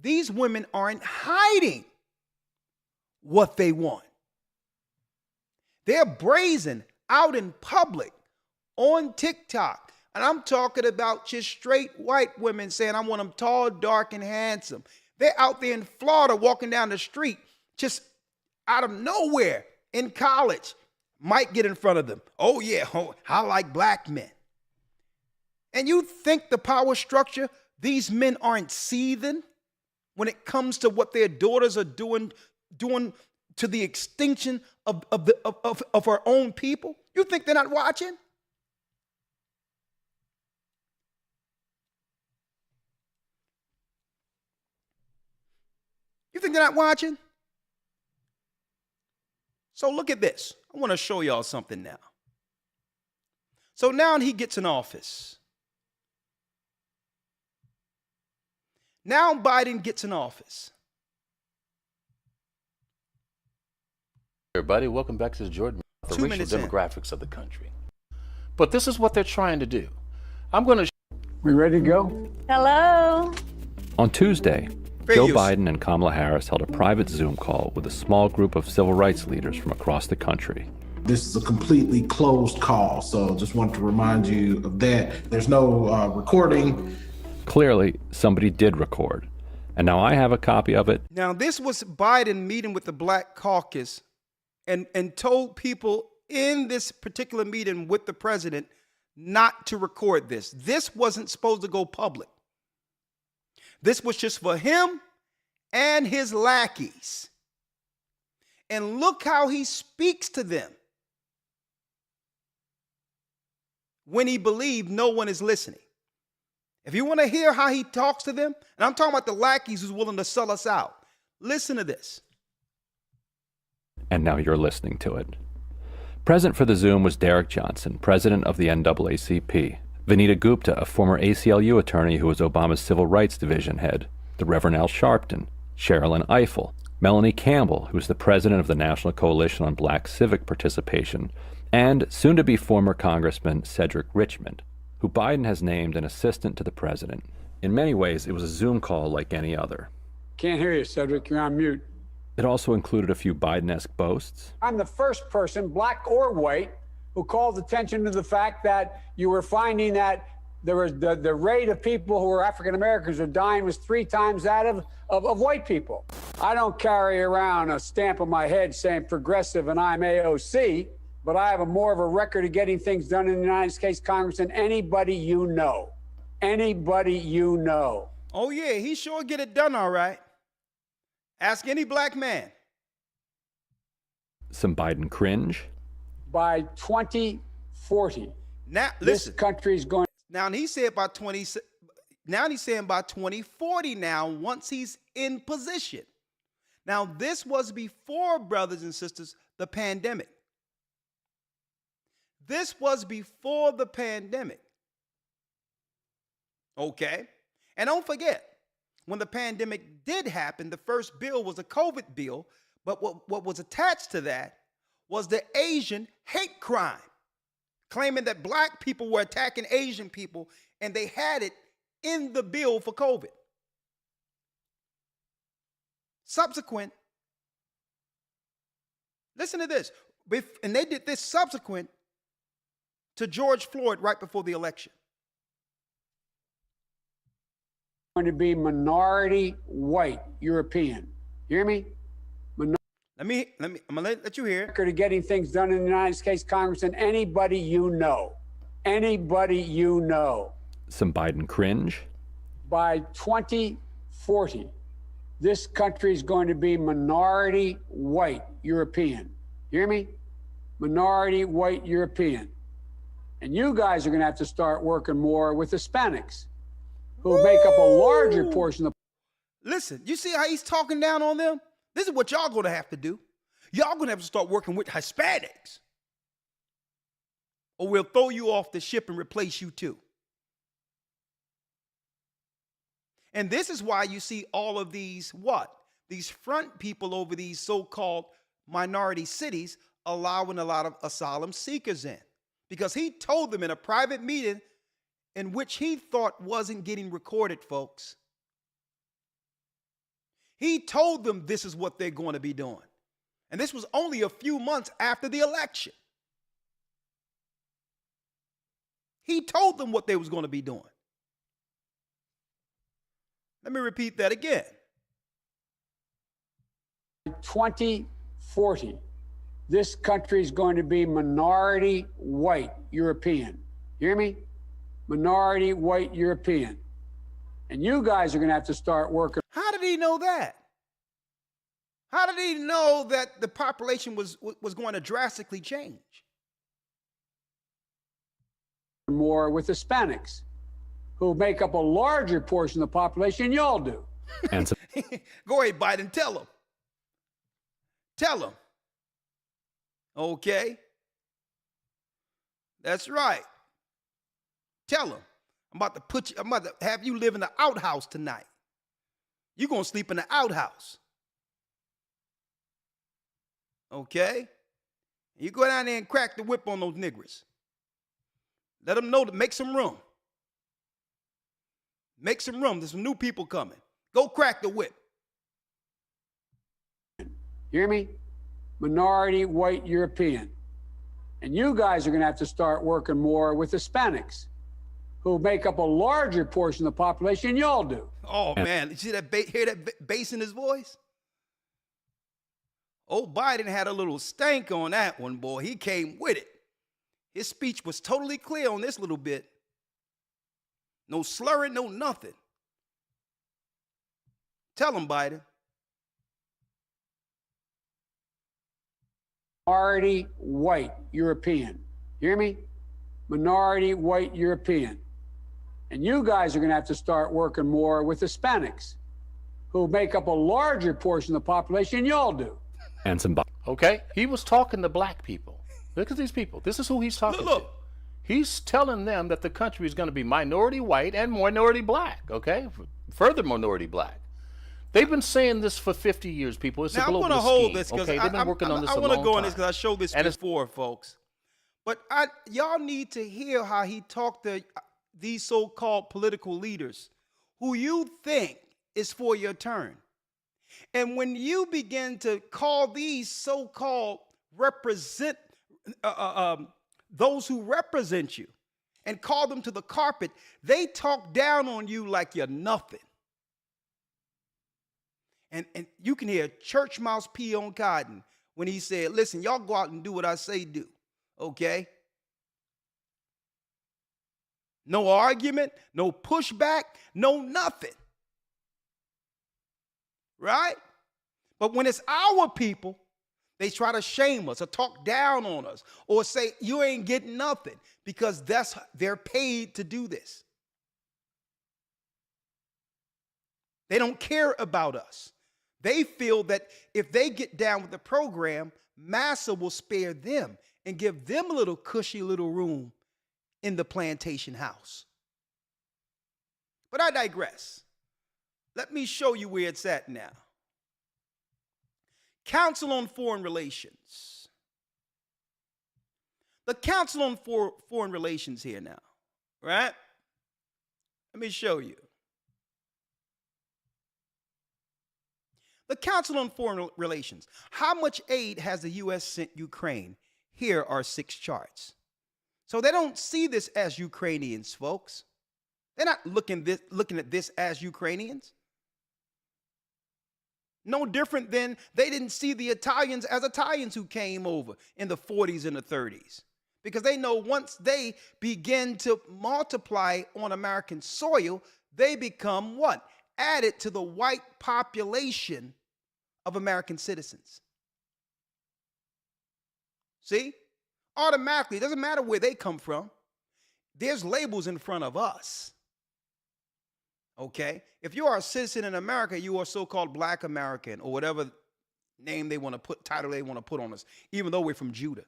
these women aren't hiding what they want. They're brazen out in public on TikTok. And I'm talking about just straight white women saying, I want them tall, dark, and handsome. They're out there in Florida walking down the street, just out of nowhere in college. Might get in front of them. Oh, yeah, I like black men. And you think the power structure, these men aren't seething when it comes to what their daughters are doing to the extinction of our own people? You think they're not watching? You think they're not watching? So look at this. I want to show y'all something now. So now he gets in office. Now Biden gets in office. Everybody, welcome back to the Jordan for 2 racial minutes demographics of the country. But this is what they're trying to do. I'm going to. We ready to go? Hello. On Tuesday, Fair Joe use. Biden and Kamala Harris held a private Zoom call with a small group of civil rights leaders from across the country. This is a completely closed call, so just wanted to remind you of that. There's no recording. Clearly, somebody did record, and now I have a copy of it. Now, this was Biden meeting with the Black Caucus and told people in this particular meeting with the president not to record this. This wasn't supposed to go public. This was just for him and his lackeys. And look how he speaks to them when he believed no one is listening. If you want to hear how he talks to them, and I'm talking about the lackeys who's willing to sell us out, listen to this. And now you're listening to it. Present for the Zoom was Derek Johnson, president of the NAACP, Vanita Gupta, a former ACLU attorney who was Obama's Civil Rights Division head, the Reverend Al Sharpton, Sherilyn Ifill, Melanie Campbell, who was the president of the National Coalition on Black Civic Participation, and soon-to-be former Congressman Cedric Richmond, who Biden has named an assistant to the president. In many ways, it was a Zoom call like any other. Can't hear you, Cedric. You're on mute. It also included a few Biden-esque boasts. I'm the first person, black or white, who called attention to the fact that you were finding that there was the rate of people who were African Americans who are dying was 3 times that of white people. I don't carry around a stamp on my head saying progressive and I'm AOC, but I have more of a record of getting things done in the United States Congress than anybody you know. Anybody you know. Oh, yeah, he sure get it done all right. Ask any black man. Some Biden cringe. By 2040, Now, this listen. country is going. Now he said by 20. Now he's saying by 2040. Now, once he's in position. Now this was before, brothers and sisters, the pandemic. This was before the pandemic. Okay, and don't forget, when the pandemic did happen, the first bill was a COVID bill, but what was attached to that was the Asian hate crime, claiming that black people were attacking Asian people, and they had it in the bill for COVID. Subsequent, listen to this, and they did this subsequent to George Floyd right before the election. Going to be minority white European. You hear me? I'm gonna let you hear. Record of getting things done in the United States Congress than anybody you know. Anybody you know. Some Biden cringe. By 2040, this country is going to be minority white European. You hear me? Minority white European. And you guys are going to have to start working more with Hispanics, who make up a larger portion of. Listen, you see how he's talking down on them? This is what y'all gonna have to do. Y'all gonna have to start working with Hispanics, or we'll throw you off the ship and replace you too. And this is why you see all of these these front people over these so-called minority cities allowing a lot of asylum seekers in, because he told them in a private meeting, in which he thought wasn't getting recorded, folks. He told them this is what they're going to be doing. And this was only a few months after the election. He told them what they was going to be doing. Let me repeat that again. 2040, this country is going to be minority white European. You hear me? Minority white European. And you guys are going to have to start working. How did he know that? How did he know that the population was going to drastically change? More with Hispanics, who make up a larger portion of the population than y'all do. And so, Go ahead, Biden, tell them. Tell them. Okay? That's right. Tell them. I'm about to have you live in the outhouse tonight. You're going to sleep in the outhouse. Okay? You go down there and crack the whip on those niggers. Let them know to make some room. Make some room. There's some new people coming. Go crack the whip. You hear me? Minority white European. And you guys are going to have to start working more with Hispanics, who make up a larger portion of the population than y'all do. Oh, man. You see that hear that bass in his voice? Old Biden had a little stank on that one, boy. He came with it. His speech was totally clear on this little bit. No slurring, no nothing. Tell him, Biden. Minority white European. You hear me? Minority white European. And you guys are going to have to start working more with Hispanics, who make up a larger portion of the population than y'all do. and some. Okay? He was talking to black people. Look at these people. This is who he's talking to. He's telling them that the country is going to be minority white and minority black, okay? Further minority black. They've been saying this for 50 years, people. It's now, a global I'm going to hold this because okay? They've been working on this a long time. I want to go on this because I showed this before, folks. But y'all need to hear how he talked to these so-called political leaders who you think is for your turn. And when you begin to call these so-called those who represent you and call them to the carpet, they talk down on you like you're nothing. And you can hear church mouse pee on cotton when he said, listen, y'all go out and do what I say do, okay? No argument, no pushback, no nothing. Right? But when it's our people, they try to shame us or talk down on us or say, you ain't getting nothing because they're paid to do this. They don't care about us. They feel that if they get down with the program, Massa will spare them and give them a little cushy little room in the plantation house. But I digress. Let me show you where it's at now. Council on Foreign Relations. The Council on Foreign Relations here now, right? Let me show you. The Council on Foreign Relations. How much aid has the U.S. sent Ukraine? Here are 6 charts. So they don't see this as Ukrainians, folks. They're not looking at this as Ukrainians. No different than they didn't see the Italians as Italians who came over in the 40s and the 30s. Because they know once they begin to multiply on American soil, they become what? Added to the white population of American citizens. See? Automatically, it doesn't matter where they come from. There's labels in front of us. Okay? If you are a citizen in America, you are so-called Black American or whatever name they want to put, title they want to put on us, even though we're from Judah.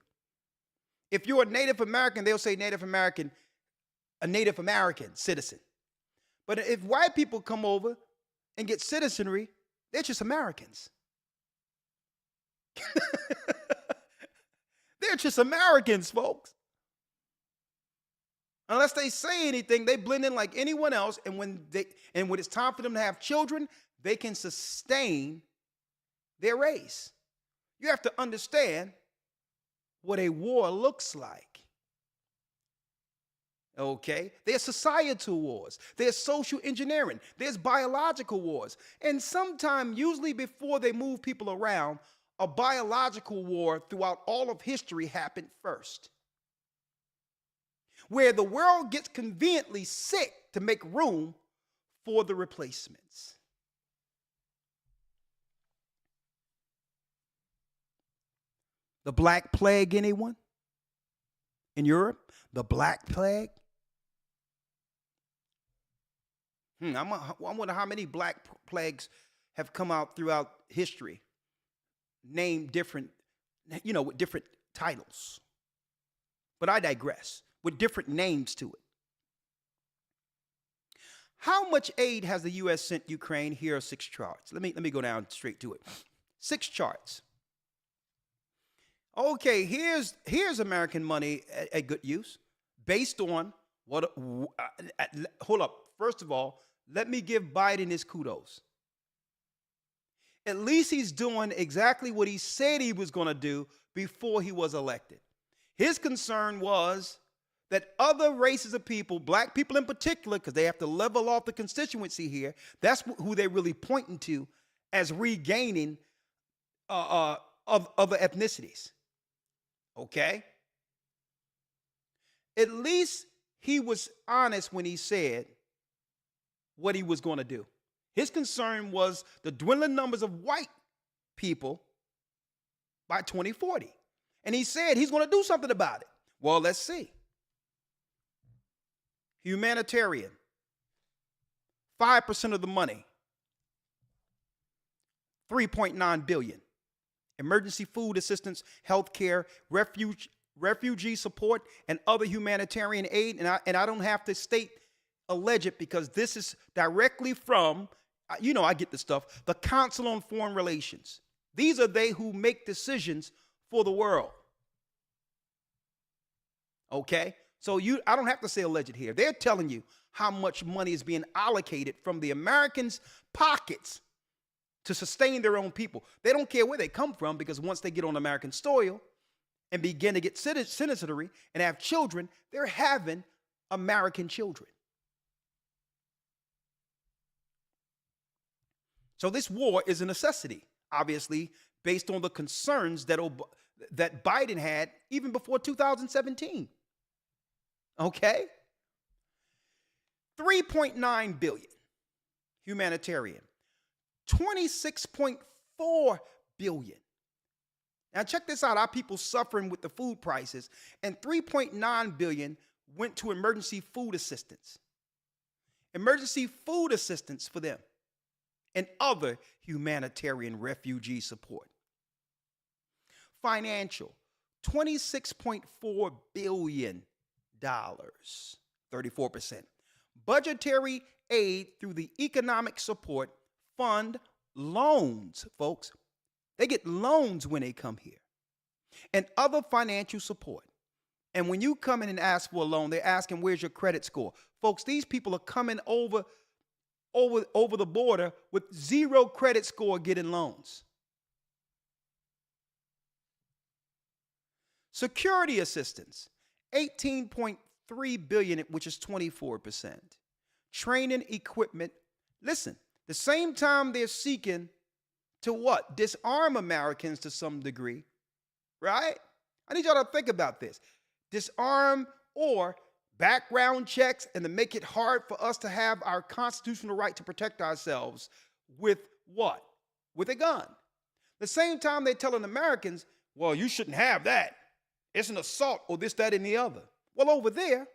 If you're a Native American, they'll say Native American, a Native American citizen. But if white people come over and get citizenry, they're just Americans. They're just Americans, folks. Unless they say anything, they blend in like anyone else. And when it's time for them to have children, they can sustain their race. You have to understand what a war looks like. Okay? There's societal wars. There's social engineering. There's biological wars. And sometime, usually before they move people around, a biological war throughout all of history happened first, where the world gets conveniently sick to make room for the replacements. The Black Plague, anyone? In Europe? The Black Plague? I wonder how many Black Plagues have come out throughout history, named different, with different titles. But I digress, with different names to it. How much aid has the U.S. sent Ukraine? Here are 6 charts. Let me go down straight to it. 6 charts. Okay, here's American money at good use, based on what. Hold up. First of all, let me give Biden his kudos. At least he's doing exactly what he said he was going to do before he was elected. His concern was that other races of people, black people in particular, because they have to level off the constituency here, that's who they're really pointing to as regaining of other ethnicities. Okay? At least he was honest when he said what he was going to do. His concern was the dwindling numbers of white people by 2040. And he said he's going to do something about it. Well, let's see. Humanitarian, 5% of the money, $3.9 billion. Emergency food assistance, healthcare, refugee support, and other humanitarian aid. And I don't have to state alleged because this is directly from, I get the stuff, the Council on Foreign Relations. These are they who make decisions for the world. Okay? So I don't have to say alleged here. They're telling you how much money is being allocated from the Americans' pockets to sustain their own people. They don't care where they come from, because once they get on American soil and begin to get citizenry and have children, they're having American children. So this war is a necessity, obviously, based on the concerns that Biden had even before 2017. Okay? $3.9 billion humanitarian. $26.4 billion. Now check this out, our people suffering with the food prices, and $3.9 billion went to emergency food assistance. Emergency food assistance for them and other humanitarian refugee support. Financial, $26.4 billion, 34%. Budgetary aid through the Economic Support Fund, loans, folks. They get loans when they come here, and other financial support. And when you come in and ask for a loan, they're asking, where's your credit score? Folks, these people are coming over the border with 0 credit score getting loans. Security assistance, $18.3 billion, which is 24%. Training equipment. Listen, the same time they're seeking to what? Disarm Americans to some degree, right? I need y'all to think about this. Disarm or background checks, and to make it hard for us to have our constitutional right to protect ourselves with what? With a gun. The same time they're telling Americans, well, you shouldn't have that. It's an assault or this, that, and the other. Well, over there,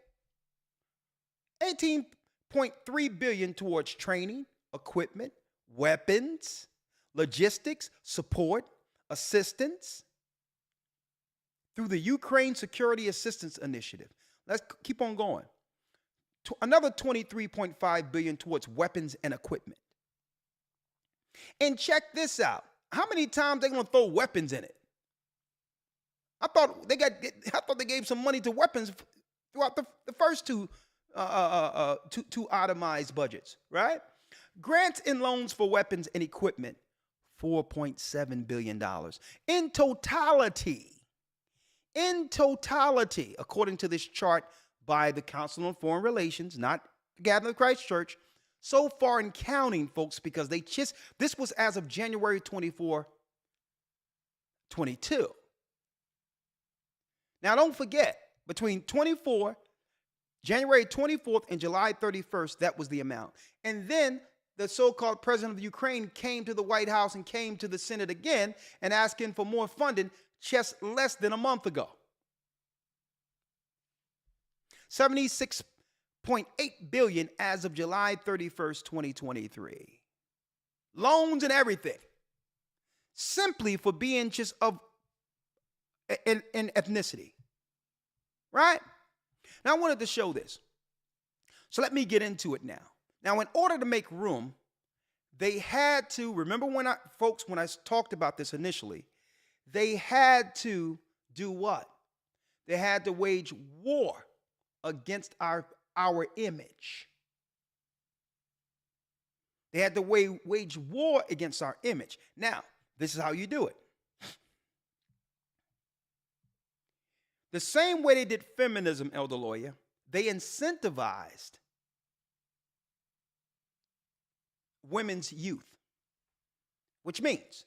$18.3 billion towards training, equipment, weapons, logistics, support, assistance through the Ukraine Security Assistance Initiative. Let's keep on going. Another $23.5 billion towards weapons and equipment. And check this out. How many times they going to throw weapons in it? I thought they gave some money to weapons throughout the first two itemized budgets, right? Grants and loans for weapons and equipment, $4.7 billion. In totality, according to this chart by the Council on Foreign Relations, not the Gathering of Christ Church, so far and counting, folks, because this was as of January 24, 22. Now, don't forget, between January 24th and July 31st, that was the amount. And then the so-called president of Ukraine came to the White House and came to the Senate again and asking for more funding just less than a month ago. $76.8 billion as of July 31st, 2023. Loans and everything. Simply for being just of in ethnicity. Right? Now I wanted to show this. So let me get into it now. Now, in order to make room, they had to, remember when I talked about this initially, they had to do what? They had to wage war against our image. They had to wage war against our image. Now, this is how you do it. The same way they did feminism, Elder Lawyer, they incentivized women's youth, which means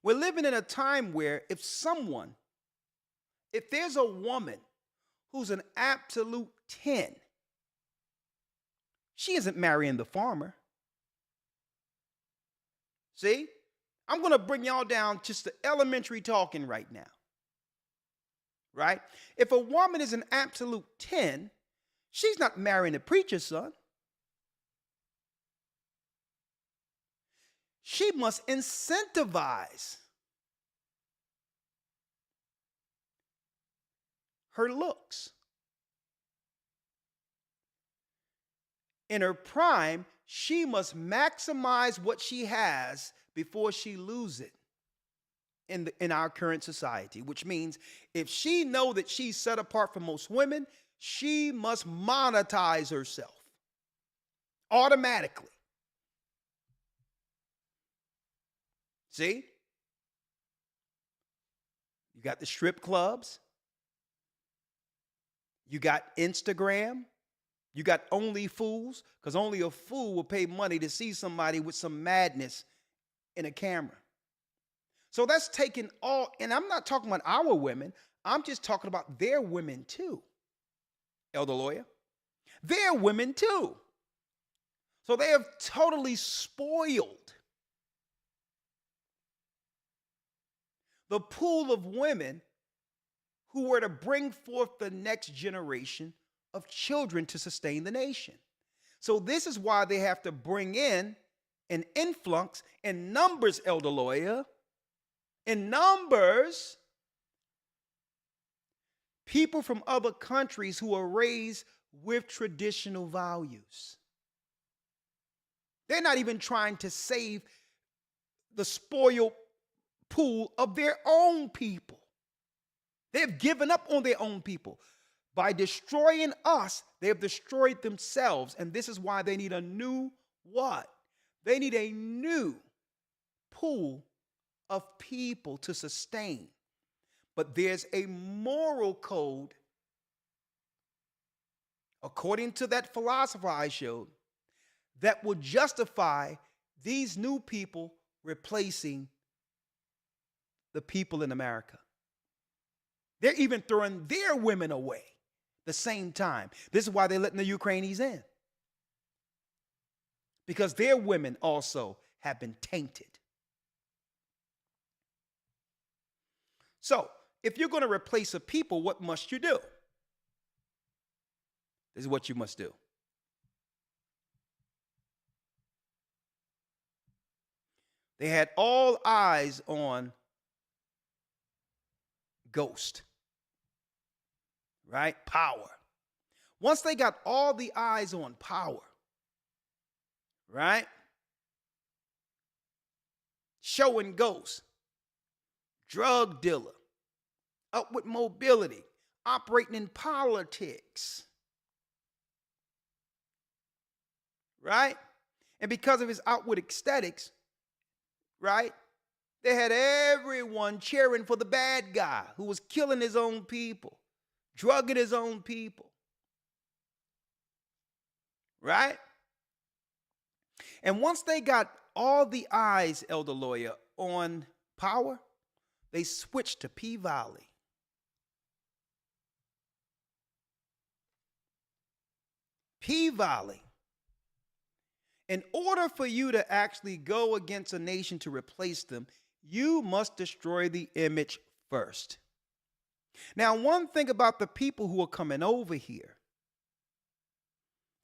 we're living in a time where if there's a woman who's an absolute 10, she isn't marrying the farmer. See, I'm going to bring y'all down just to elementary talking right now. Right? If a woman is an absolute 10, she's not marrying the preacher's son. She must incentivize her looks. In her prime, she must maximize what she has before she loses it in our current society, which means if she know that she's set apart from most women, she must monetize herself automatically. See? You got the strip clubs. You got Instagram. You got Only Fools, because only a fool will pay money to see somebody with some madness in a camera. So that's taken all, and I'm not talking about our women. I'm just talking about their women too, Elder Lawyer. Their women too. So they have totally spoiled the pool of women who were to bring forth the next generation of children to sustain the nation. So this is why they have to bring in an influx in numbers, Elder Lawyer. In numbers, people from other countries who are raised with traditional values. They're not even trying to save the spoiled pool of their own people. They've given up on their own people. By destroying us, they have destroyed themselves. And this is why they need a new what? They need a new pool of people to sustain. But there's a moral code, according to that philosopher I showed, that will justify these new people replacing the people in America. They're even throwing their women away the same time. This is why they're letting the Ukrainians in. Because their women also have been tainted. So, if you're going to replace a people, what must you do? This is what you must do. They had all eyes on Ghost, right? Power. Once they got all the eyes on Power, right? Showing Ghost, drug dealer, upward mobility, operating in politics, right? And because of his outward aesthetics, right, they had everyone cheering for the bad guy who was killing his own people, drugging his own people. Right? And once they got all the eyes, Elder Lawyer, on power, they switched to P-Valley. P-Valley. In order for you to actually go against a nation to replace them, you must destroy the image first. Now, one thing about the people who are coming over here,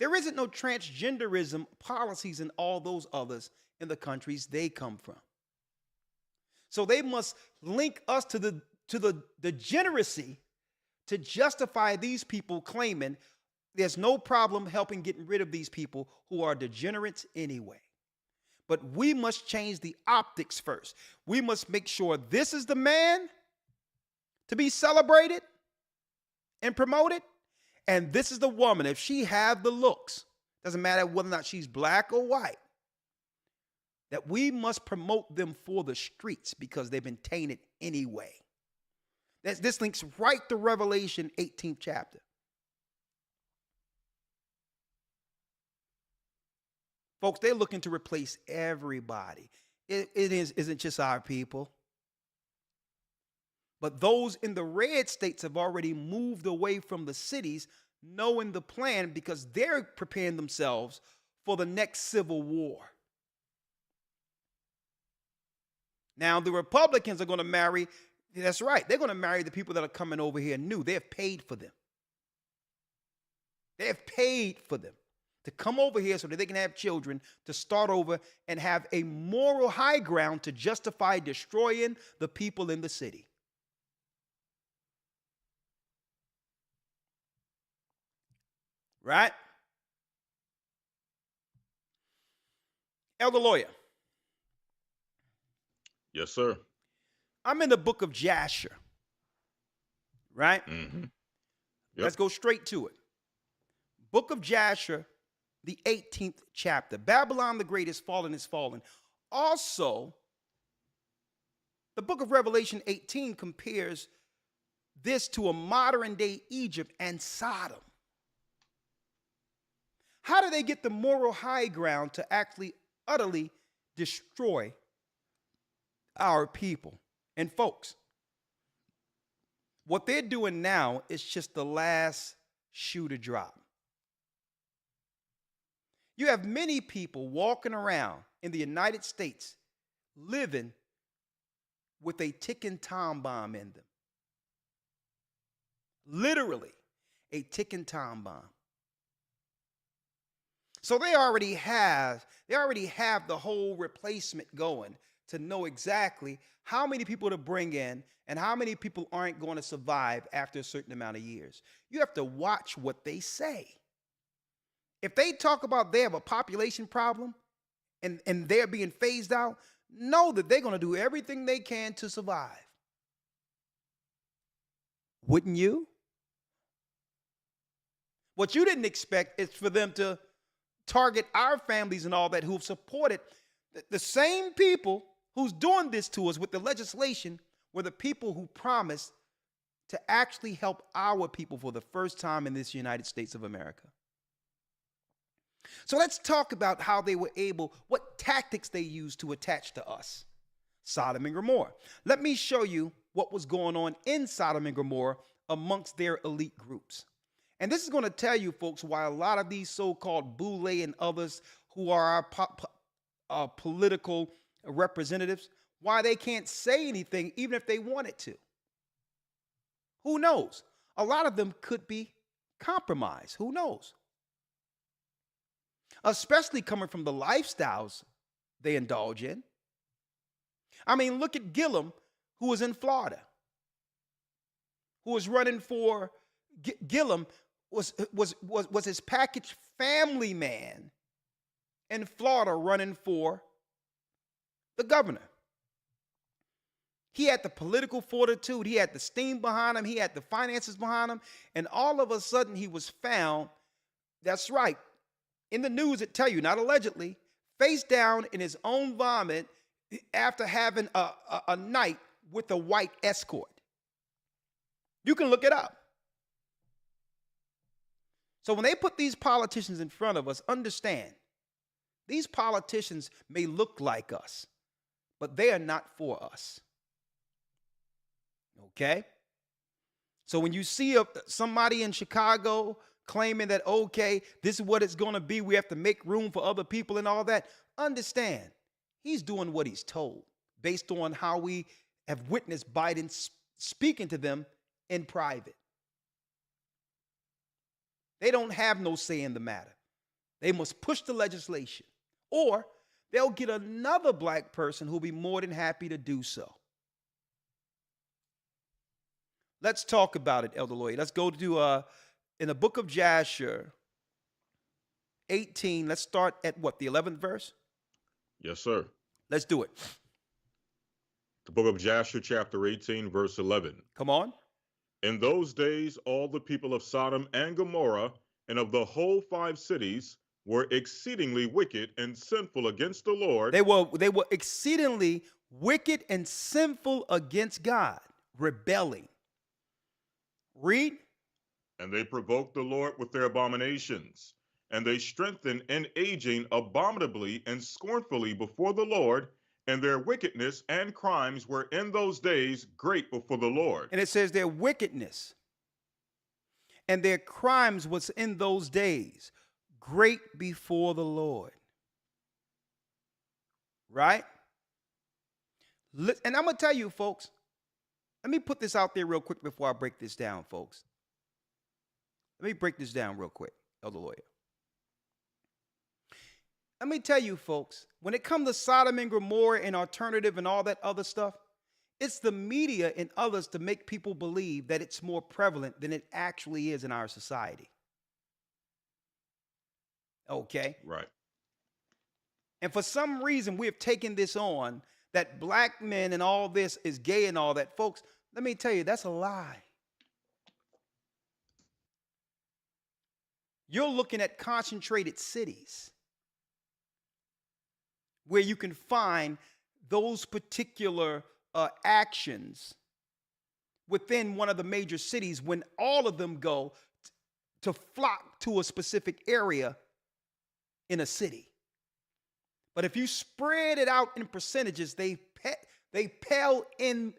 there isn't no transgenderism policies and all those others in the countries they come from. So they must link us to the degeneracy to justify these people claiming there's no problem helping getting rid of these people who are degenerates anyway. But we must change the optics first. We must make sure this is the man to be celebrated and promoted, and this is the woman. If she have the looks, doesn't matter whether or not she's black or white, that we must promote them for the streets because they've been tainted anyway. This links right to Revelation 18th chapter. Folks, they're looking to replace everybody. It isn't just our people. But those in the red states have already moved away from the cities, knowing the plan because they're preparing themselves for the next civil war. Now, the Republicans are going to marry, that's right, they're going to marry the people that are coming over here new. They have paid for them. They have paid for them to come over here so that they can have children, to start over and have a moral high ground to justify destroying the people in the city. Right? Elder Lawyer. Yes, sir. I'm in the book of Jasher. Right? Mm-hmm. Yep. Let's go straight to it. Book of Jasher, the 18th chapter. Babylon the Great is fallen. Also, the book of Revelation 18 compares this to a modern day Egypt and Sodom. How do they get the moral high ground to actually utterly destroy our people? And folks, what they're doing now is just the last shoe to drop. You have many people walking around in the United States living with a ticking time bomb in them. Literally, a ticking time bomb. So they already have the whole replacement going to know exactly how many people to bring in and how many people aren't going to survive after a certain amount of years. You have to watch what they say. If they talk about they have a population problem and they're being phased out, know that they're going to do everything they can to survive. Wouldn't you? What you didn't expect is for them to target our families and all that who've supported the same people who's doing this to us with the legislation were the people who promised to actually help our people for the first time in this United States of America. So let's talk about how they were able, what tactics they used to attach to us. Sodom and Gomorrah. Let me show you what was going on in Sodom and Gomorrah amongst their elite groups. And this is going to tell you, folks, why a lot of these so-called Boule and others who are our political representatives, why they can't say anything even if they wanted to. Who knows? A lot of them could be compromised. Who knows? Especially coming from the lifestyles they indulge in. I mean, look at Gillum, who was in Florida, who was running for Gillum was his package family man in Florida running for the governor. He had the political fortitude, he had the steam behind him, he had the finances behind him, and all of a sudden he was found, that's right, in the news it tell you, not allegedly, face down in his own vomit after having a night with a white escort. You can look it up. So when they put these politicians in front of us, understand, these politicians may look like us, but they are not for us. Okay? So when you see somebody in Chicago claiming that, okay, this is what it's going to be, we have to make room for other people and all that, understand, he's doing what he's told based on how we have witnessed Biden speaking to them in private. They don't have no say in the matter. They must push the legislation, or they'll get another black person who'll be more than happy to do so. Let's talk about it, Elder Lloyd. Let's go to, in the book of Jasher, 18. Let's start at what, the 11th verse? Yes, sir. Let's do it. The book of Jasher, chapter 18, verse 11. Come on. In those days, all the people of Sodom and Gomorrah and of the whole 5 cities were exceedingly wicked and sinful against the Lord. They were exceedingly wicked and sinful against God, rebelling. Read. And they provoked the Lord with their abominations, and they strengthened in aging abominably and scornfully before the Lord, and their wickedness and crimes were in those days great before the Lord. And it says their wickedness and their crimes was in those days great before the Lord. Right? And I'm going to tell you, folks, let me put this out there real quick before I break this down, folks. Let me break this down real quick, Elder Lawyer. Let me tell you, folks, when it comes to Sodom and Gomorrah and alternative and all that other stuff, it's the media and others to make people believe that it's more prevalent than it actually is in our society. Okay? Right. And for some reason, we have taken this on, that black men and all this is gay and all that. Folks, let me tell you, that's a lie. You're looking at concentrated cities where you can find those particular actions within one of the major cities when all of them go to flock to a specific area in a city. But if you spread it out in percentages, they pale in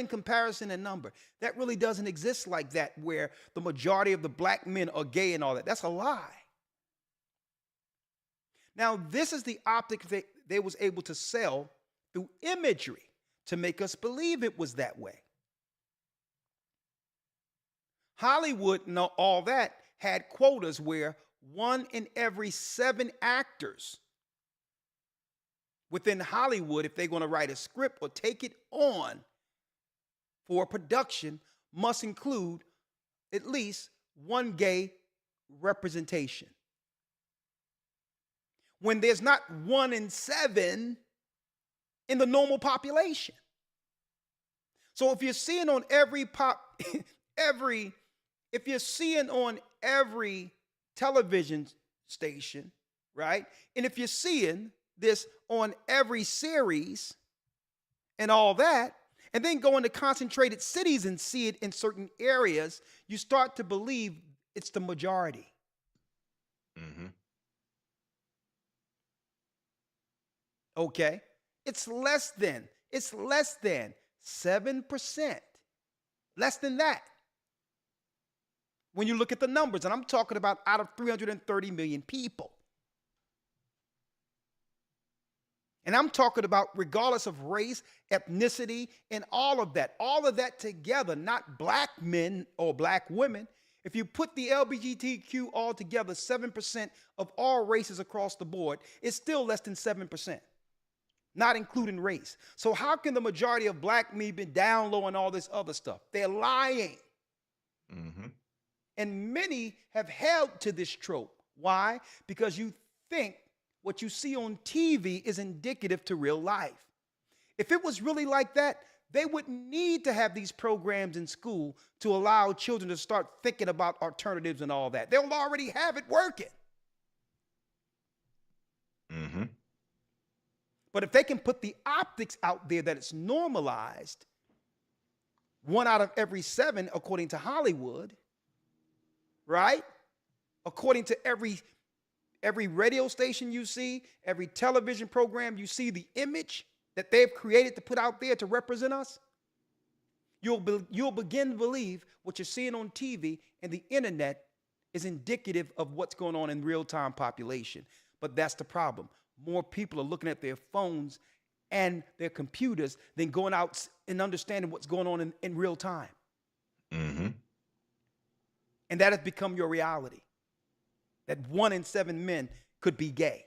comparison in number. That really doesn't exist like that, where the majority of the black men are gay and all that. That's a lie. Now, this is the optic they was able to sell through imagery to make us believe it was that way. Hollywood and all that had quotas where 1 in every 7 actors within Hollywood, if they're going to write a script or take it on for a production, must include at least 1 gay representation. When there's not 1 in 7 in the normal population. So if you're seeing on every television station, right? And if you're seeing this on every series and all that, and then go into concentrated cities and see it in certain areas, you start to believe it's the majority. Mm-hmm. Okay? It's less than 7%. Less than that. When you look at the numbers, and I'm talking about out of 330 million people. And I'm talking about regardless of race, ethnicity, and all of that together, not black men or black women. If you put the LGBTQ all together, 7% of all races across the board, it's still less than 7%, not including race. So how can the majority of black men be down low and all this other stuff? They're lying. Mm-hmm. And many have held to this trope. Why? Because you think what you see on TV is indicative to real life. If it was really like that, they wouldn't need to have these programs in school to allow children to start thinking about alternatives and all that. They'll already have it working. Mm-hmm. But if they can put the optics out there that it's normalized, 1 out of every 7, according to Hollywood, right? According to every radio station you see, every television program you see, the image that they've created to put out there to represent us, you'll begin to believe what you're seeing on TV and the internet is indicative of what's going on in real-time population. But that's the problem. More people are looking at their phones and their computers than going out and understanding what's going on in real time. Mm-hmm. And that has become your reality. That 1 in 7 men could be gay.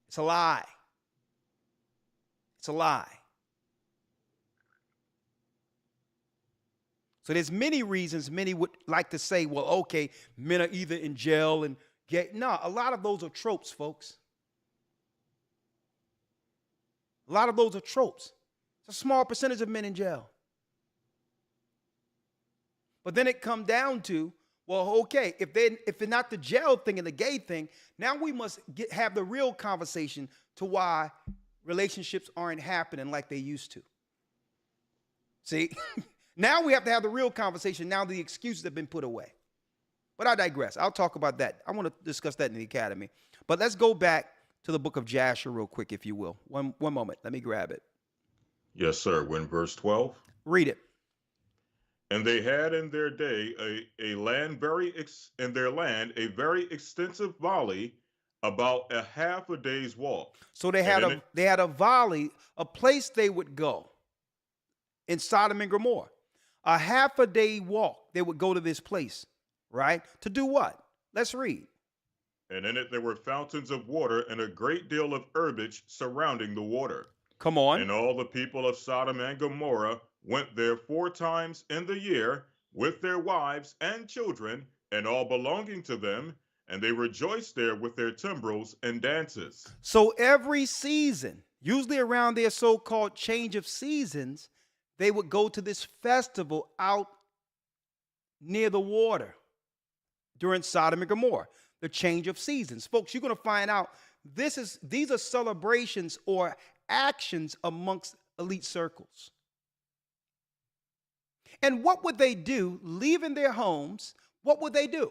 It's a lie. It's a lie. So there's many reasons many would like to say, well, okay, men are either in jail and gay. No, a lot of those are tropes, folks. A lot of those are tropes. It's a small percentage of men in jail. But then it comes down to, well, okay, if it's not the jail thing and the gay thing, now we must have the real conversation to why relationships aren't happening like they used to. See? Now we have to have the real conversation. Now the excuses have been put away. But I digress. I'll talk about that. I want to discuss that in the academy. But let's go back to the book of Jasher real quick, if you will. One moment. Let me grab it. Yes, sir. When verse 12. Read it. And they had in their day a very extensive valley, about a half a day's walk. So they had a valley, a place they would go in Sodom and Gomorrah. A half a day walk, they would go to this place, right? To do what? Let's read. And in it there were fountains of water and a great deal of herbage surrounding the water. Come on. And all the people of Sodom and Gomorrah went there 4 times in the year with their wives and children and all belonging to them, and they rejoiced there with their timbrels and dances. So every season, usually around their so-called change of seasons, they would go to this festival out near the water during Sodom and Gomorrah, the change of seasons. Folks, you're going to find out these are celebrations or actions amongst elite circles. And what would they do leaving their homes? What would they do?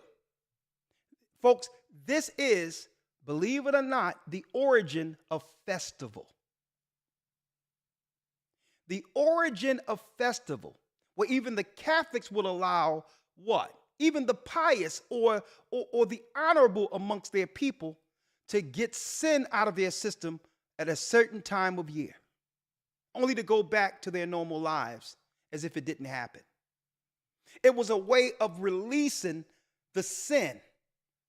Folks, this is, believe it or not, the origin of festival. The origin of festival, where even the Catholics will allow what? Even the pious or the honorable amongst their people to get sin out of their system at a certain time of year, only to go back to their normal lives as if it didn't happen. It was a way of releasing the sin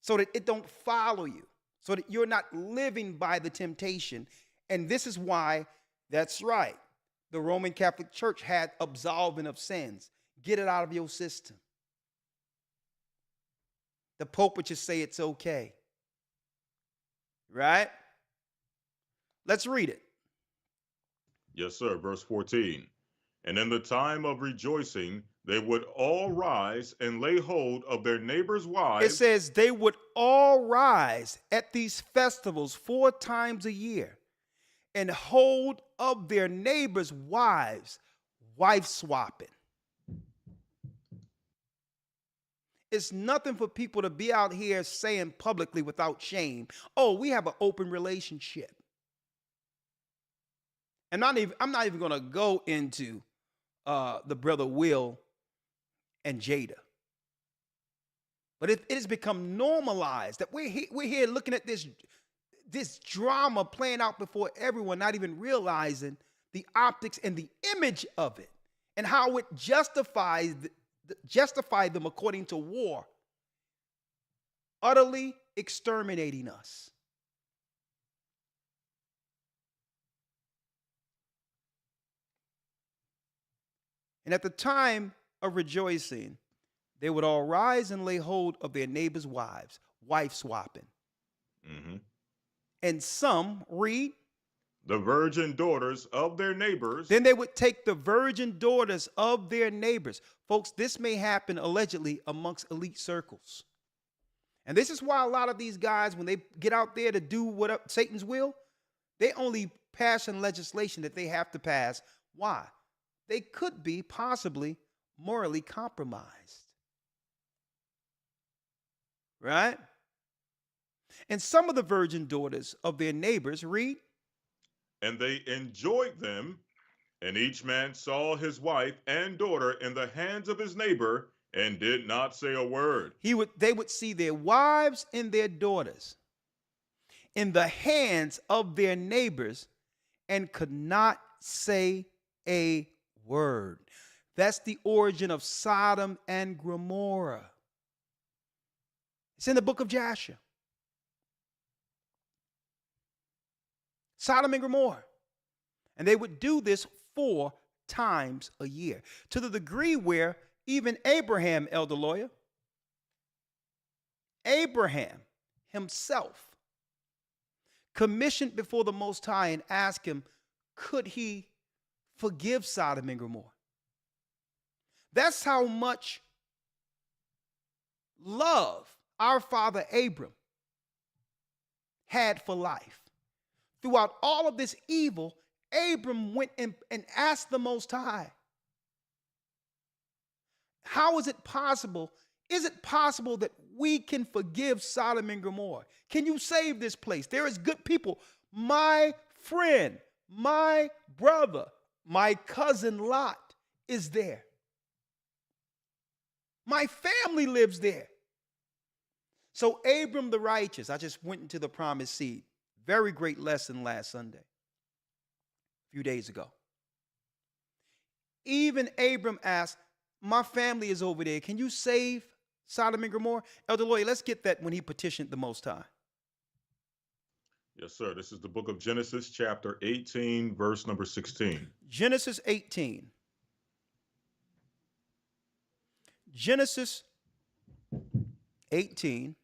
so that it don't follow you, so that you're not living by the temptation. And this is why, that's right, the Roman Catholic Church had absolving of sins. Get it out of your system. The Pope would just say it's okay. Right? Let's read it. Yes, sir. Verse 14. And in the time of rejoicing, they would all rise and lay hold of their neighbors' wives. It says they would all rise at these festivals 4 times a year and hold of their neighbors' wives, wife swapping. It's nothing for people to be out here saying publicly without shame, oh, we have an open relationship. And I'm not even going to go into the brother Will and Jada. But it has become normalized that we're here looking at this drama playing out before everyone, not even realizing the optics and the image of it and how it justified them according to war, utterly exterminating us. And at the time of rejoicing, they would all rise and lay hold of their neighbors' wives, wife swapping. Mm-hmm. And some read the virgin daughters of their neighbors. Then they would take the virgin daughters of their neighbors. Folks, this may happen allegedly amongst elite circles. And this is why a lot of these guys, when they get out there to do Satan's will, They only passing legislation that they have to pass. Why? They could be possibly morally compromised. Right? And some of the virgin daughters of their neighbors, read. And they enjoyed them, and each man saw his wife and daughter in the hands of his neighbor, and did not say a word. They would see their wives and their daughters in the hands of their neighbors and could not say a word. That's the origin of Sodom and Gomorrah. It's in the book of Jasher. Sodom and Gomorrah. And they would do this 4 times a year, to the degree where even Abraham, elder lawyer, Abraham himself commissioned before the Most High and asked him, could he forgive Sodom and Gomorrah? That's how much love our father Abram had for life. Throughout all of this evil, Abram went and asked the Most High, how is it possible? Is it possible that we can forgive Sodom and Gomorrah? Can you save this place? There is good people. My friend, my brother, my cousin Lot is there. My family lives there. So Abram the righteous, I just went into the promised seed. Very great lesson last Sunday, a few days ago. Even Abram asked, my family is over there. Can you save Sodom and Gomorrah? Elder Lawyer, let's get that when he petitioned the Most High. Yes, sir. This is the book of Genesis, chapter 18, verse number 16. Genesis 18. Genesis 18.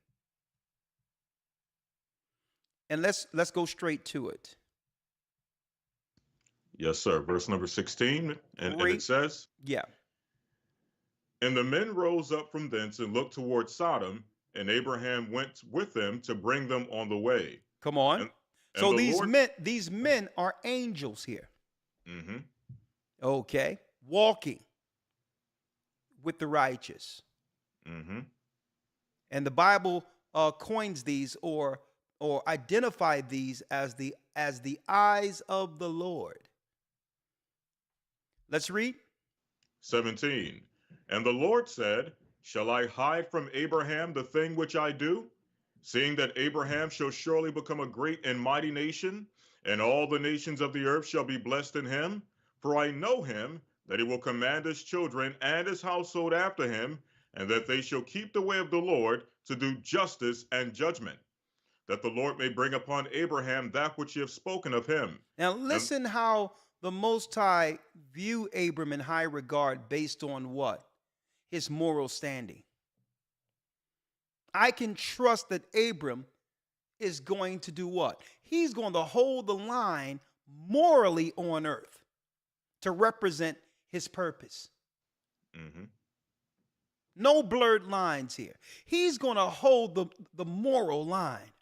And let's go straight to it. Yes, sir. Verse number 16. And it says, yeah. And the men rose up from thence and looked toward Sodom, and Abraham went with them to bring them on the way. Come on. And so these men are angels here. Mm-hmm. Okay. Walking with the righteous. Mm-hmm. And the Bible coins these or identify these as the eyes of the Lord. Let's read. 17. And the Lord said, shall I hide from Abraham the thing which I do? Seeing that Abraham shall surely become a great and mighty nation, and all the nations of the earth shall be blessed in him. For I know him, that he will command his children and his household after him, and that they shall keep the way of the Lord to do justice and judgment, that the Lord may bring upon Abraham that which he hath spoken of him. Now listen how the Most High view Abram in high regard based on what? His moral standing. I can trust that Abram is going to do what? He's going to hold the line morally on earth to represent his purpose. Mm-hmm. No blurred lines here. He's going to hold the moral line.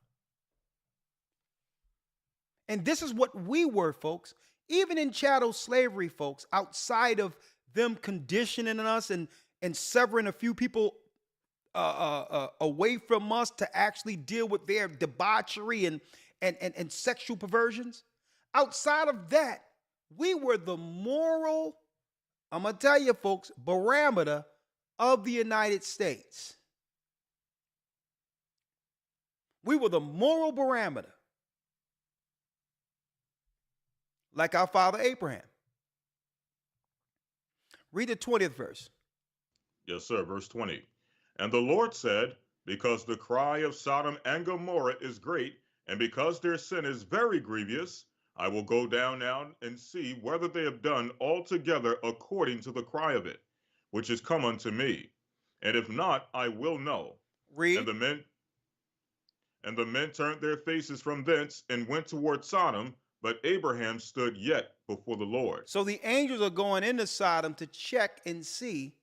And this is what we were, folks. Even in chattel slavery, folks, outside of them conditioning us and severing a few people away from us to actually deal with their debauchery and sexual perversions. Outside of that, we were the moral, I'm going to tell you, folks, barometer of the United States. We were the moral barometer. Like our father Abraham. Read the 20th verse. Yes, sir. Verse 20. And the Lord said, because the cry of Sodom and Gomorrah is great, and because their sin is very grievous, I will go down now and see whether they have done altogether according to the cry of it, which is come unto me. And if not, I will know. Read. And the men turned their faces from thence and went toward Sodom, but Abraham stood yet before the Lord. So the angels are going into Sodom to check and see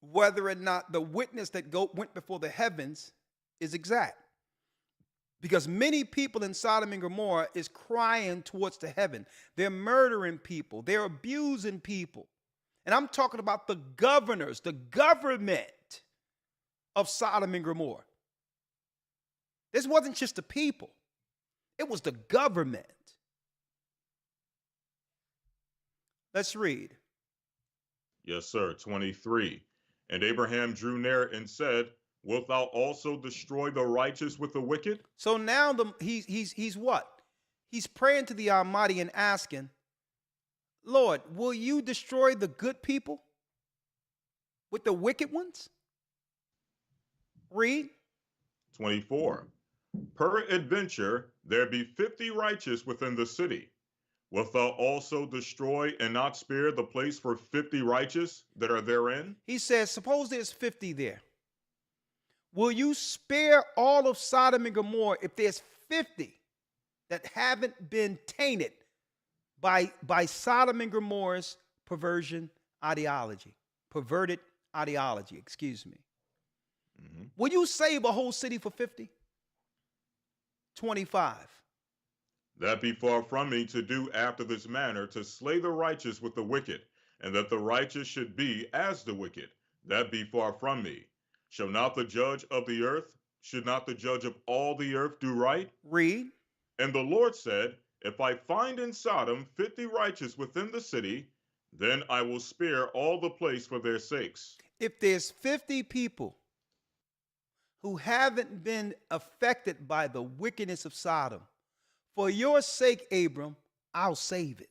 whether or not the witness that went before the heavens is exact. Because many people in Sodom and Gomorrah is crying towards the heaven. They're murdering people. They're abusing people. And I'm talking about the governors, the government of Sodom and Gomorrah. This wasn't just the people. It was the government. Let's read. Yes, sir. 23. And Abraham drew near and said, wilt thou also destroy the righteous with the wicked? So now he's what? He's praying to the Almighty and asking, Lord, will you destroy the good people with the wicked ones? Read. 24. Peradventure there be 50 righteous within the city. Wilt thou also destroy and not spare the place for 50 righteous that are therein? He says, suppose there's 50 there. Will you spare all of Sodom and Gomorrah if there's 50 that haven't been tainted by Sodom and Gomorrah's perverted ideology? Mm-hmm. Will you save a whole city for 50? 25. That be far from me to do after this manner, to slay the righteous with the wicked, and that the righteous should be as the wicked. That be far from me. Shall not the judge of the earth, should not the judge of all the earth do right? Read. And the Lord said, if I find in Sodom 50 righteous within the city, then I will spare all the place for their sakes. If there's 50 people who haven't been affected by the wickedness of Sodom, for your sake, Abram, I'll save it.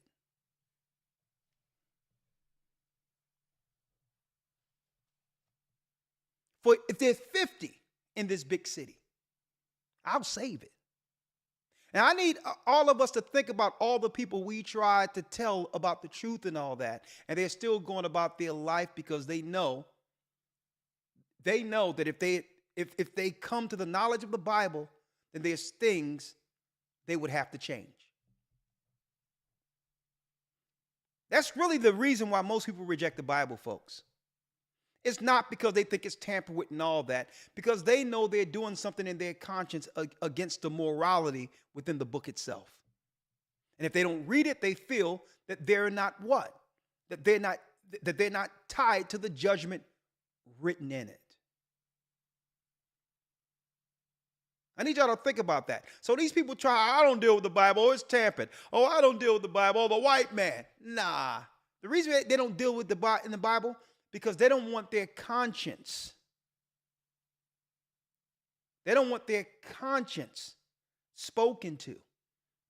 For if there's 50 in this big city, I'll save it. And I need all of us to think about all the people we tried to tell about the truth and all that, and they're still going about their life because they know that if they come to the knowledge of the Bible, then there's things they would have to change. That's really the reason why most people reject the Bible, folks. It's not because they think it's tampered with and all that, because they know they're doing something in their conscience against the morality within the book itself. And if they don't read it, they feel that they're not what? That they're not tied to the judgment written in it. I need y'all to think about that. So these people I don't deal with the Bible. Oh, it's tampered. Oh, I don't deal with the Bible. Oh, the white man. Nah. The reason they don't deal with in the Bible, because they don't want their conscience. They don't want their conscience spoken to.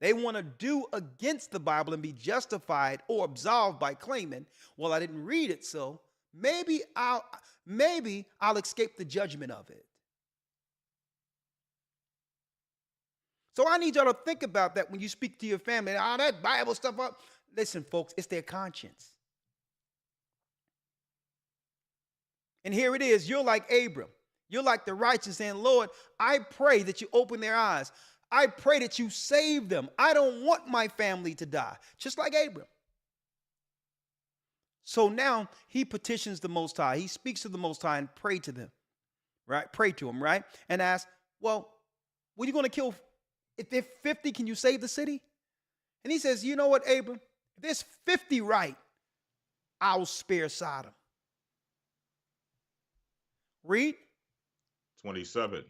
They want to do against the Bible and be justified or absolved by claiming, well, I didn't read it, so maybe I'll escape the judgment of it. So I need y'all to think about that when you speak to your family. All that Bible stuff up. Listen, folks, it's their conscience. And here it is. You're like Abram. You're like the righteous saying, Lord, I pray that you open their eyes. I pray that you save them. I don't want my family to die. Just like Abram. So now he petitions the Most High. He speaks to the Most High and pray to them. Right? Pray to him, right? And ask, well, what are you going to kill? If there's 50, can you save the city? And he says, you know what, Abram? If there's 50 right, I'll spare Sodom. Read. 27.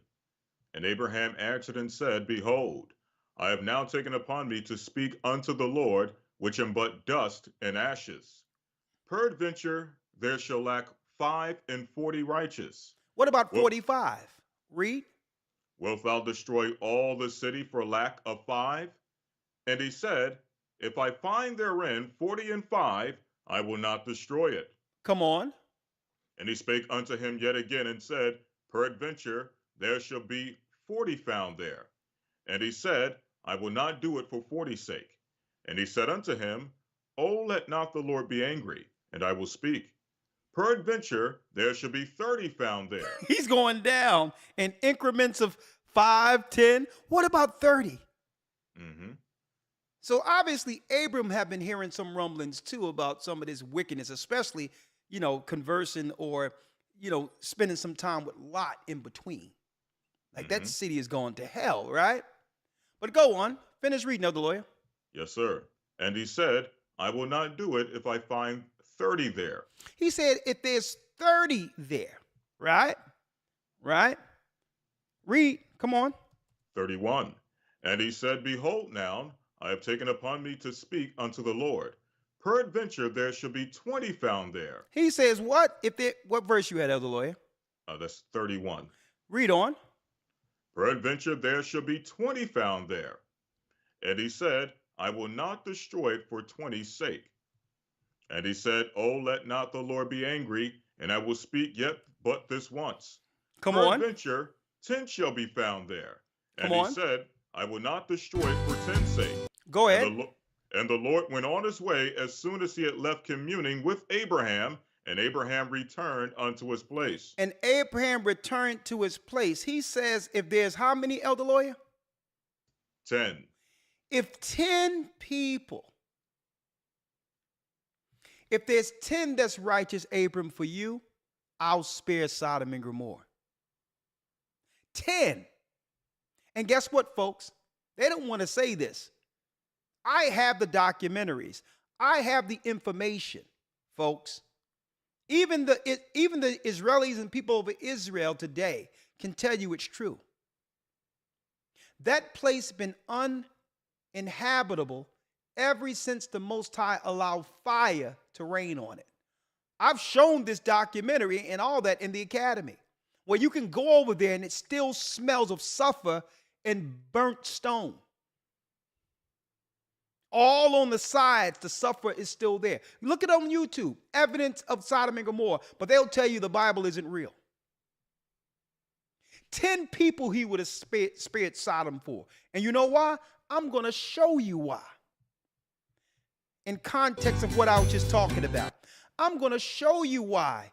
And Abraham answered and said, behold, I have now taken upon me to speak unto the Lord, which am but dust and ashes. Peradventure there shall lack 45 righteous. What about 45? Read. Wilt thou destroy all the city for lack of 5? And he said, if I find therein 45, I will not destroy it. Come on. And he spake unto him yet again and said, peradventure there shall be 40 found there. And he said, I will not do it for 40's sake. And he said unto him, O let not the Lord be angry, and I will speak. Peradventure there shall be 30 found there. He's going down in increments of 5, 10. What about 30? Mm-hmm. So obviously Abram had been hearing some rumblings too about some of this wickedness, especially, conversing or, spending some time with Lot in between. Like that city is going to hell, right? But go on. Finish reading, Elder Lawyer. Yes, sir. And he said, I will not do it if I find 30 there. He said, if there's 30 there, right? Right? Read. Come on. 31. And he said, Behold now, I have taken upon me to speak unto the Lord. Peradventure there shall be 20 found there. He says, what? What verse you had, Elder Lawyer? That's 31. Read on. Peradventure there shall be 20 found there. And he said, I will not destroy it for 20's sake. And he said, Oh, let not the Lord be angry, and I will speak yet but this once. Come on. Peradventure 10 shall be found there. And Come on. he said, I will not destroy it for 10's sake. Go ahead. And the Lord went on his way as soon as he had left communing with Abraham, and Abraham returned unto his place. And Abraham returned to his place. He says, if there's how many, Elder Lawyer? 10. If 10 people, if there's 10 that's righteous, Abram, for you, I'll spare Sodom and Gomorrah. 10. And guess what, folks? They don't want to say this. I have the documentaries. I have the information, folks. Even the Israelis and people over Israel today can tell you it's true. That place been uninhabitable ever since the Most High allowed fire to rain on it. I've shown this documentary and all that in the academy, where you can go over there and it still smells of sulfur and burnt stone. All on the sides, the sulfur is still there. Look it on YouTube, evidence of Sodom and Gomorrah, but they'll tell you the Bible isn't real. 10 people he would have spared Sodom for. And you know why? I'm going to show you why. In context of what I was just talking about, I'm going to show you why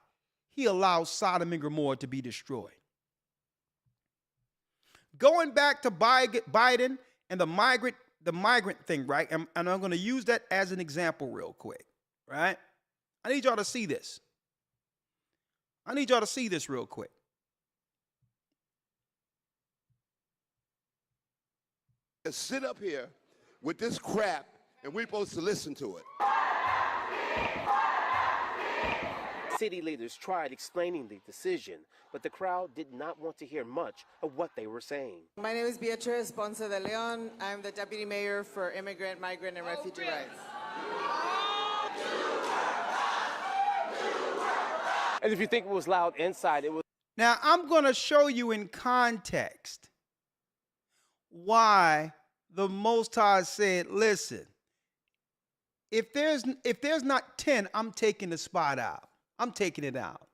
he allows Sodom and Gomorrah to be destroyed. Going back to Biden and the migrant thing, right? And I'm going to use that as an example real quick, right? I need y'all to see this. I need y'all to see this real quick. Sit up here with this crap and we're supposed to listen to it. City leaders tried explaining the decision, but the crowd did not want to hear much of what they were saying. My name is Beatriz Ponce de Leon. I'm the Deputy Mayor for Immigrant, Migrant, and Refugee Rights. And if you think it was loud inside, it was... Now, I'm going to show you in context why the Most High said, listen, if there's not 10, I'm taking the spot out. I'm taking it out.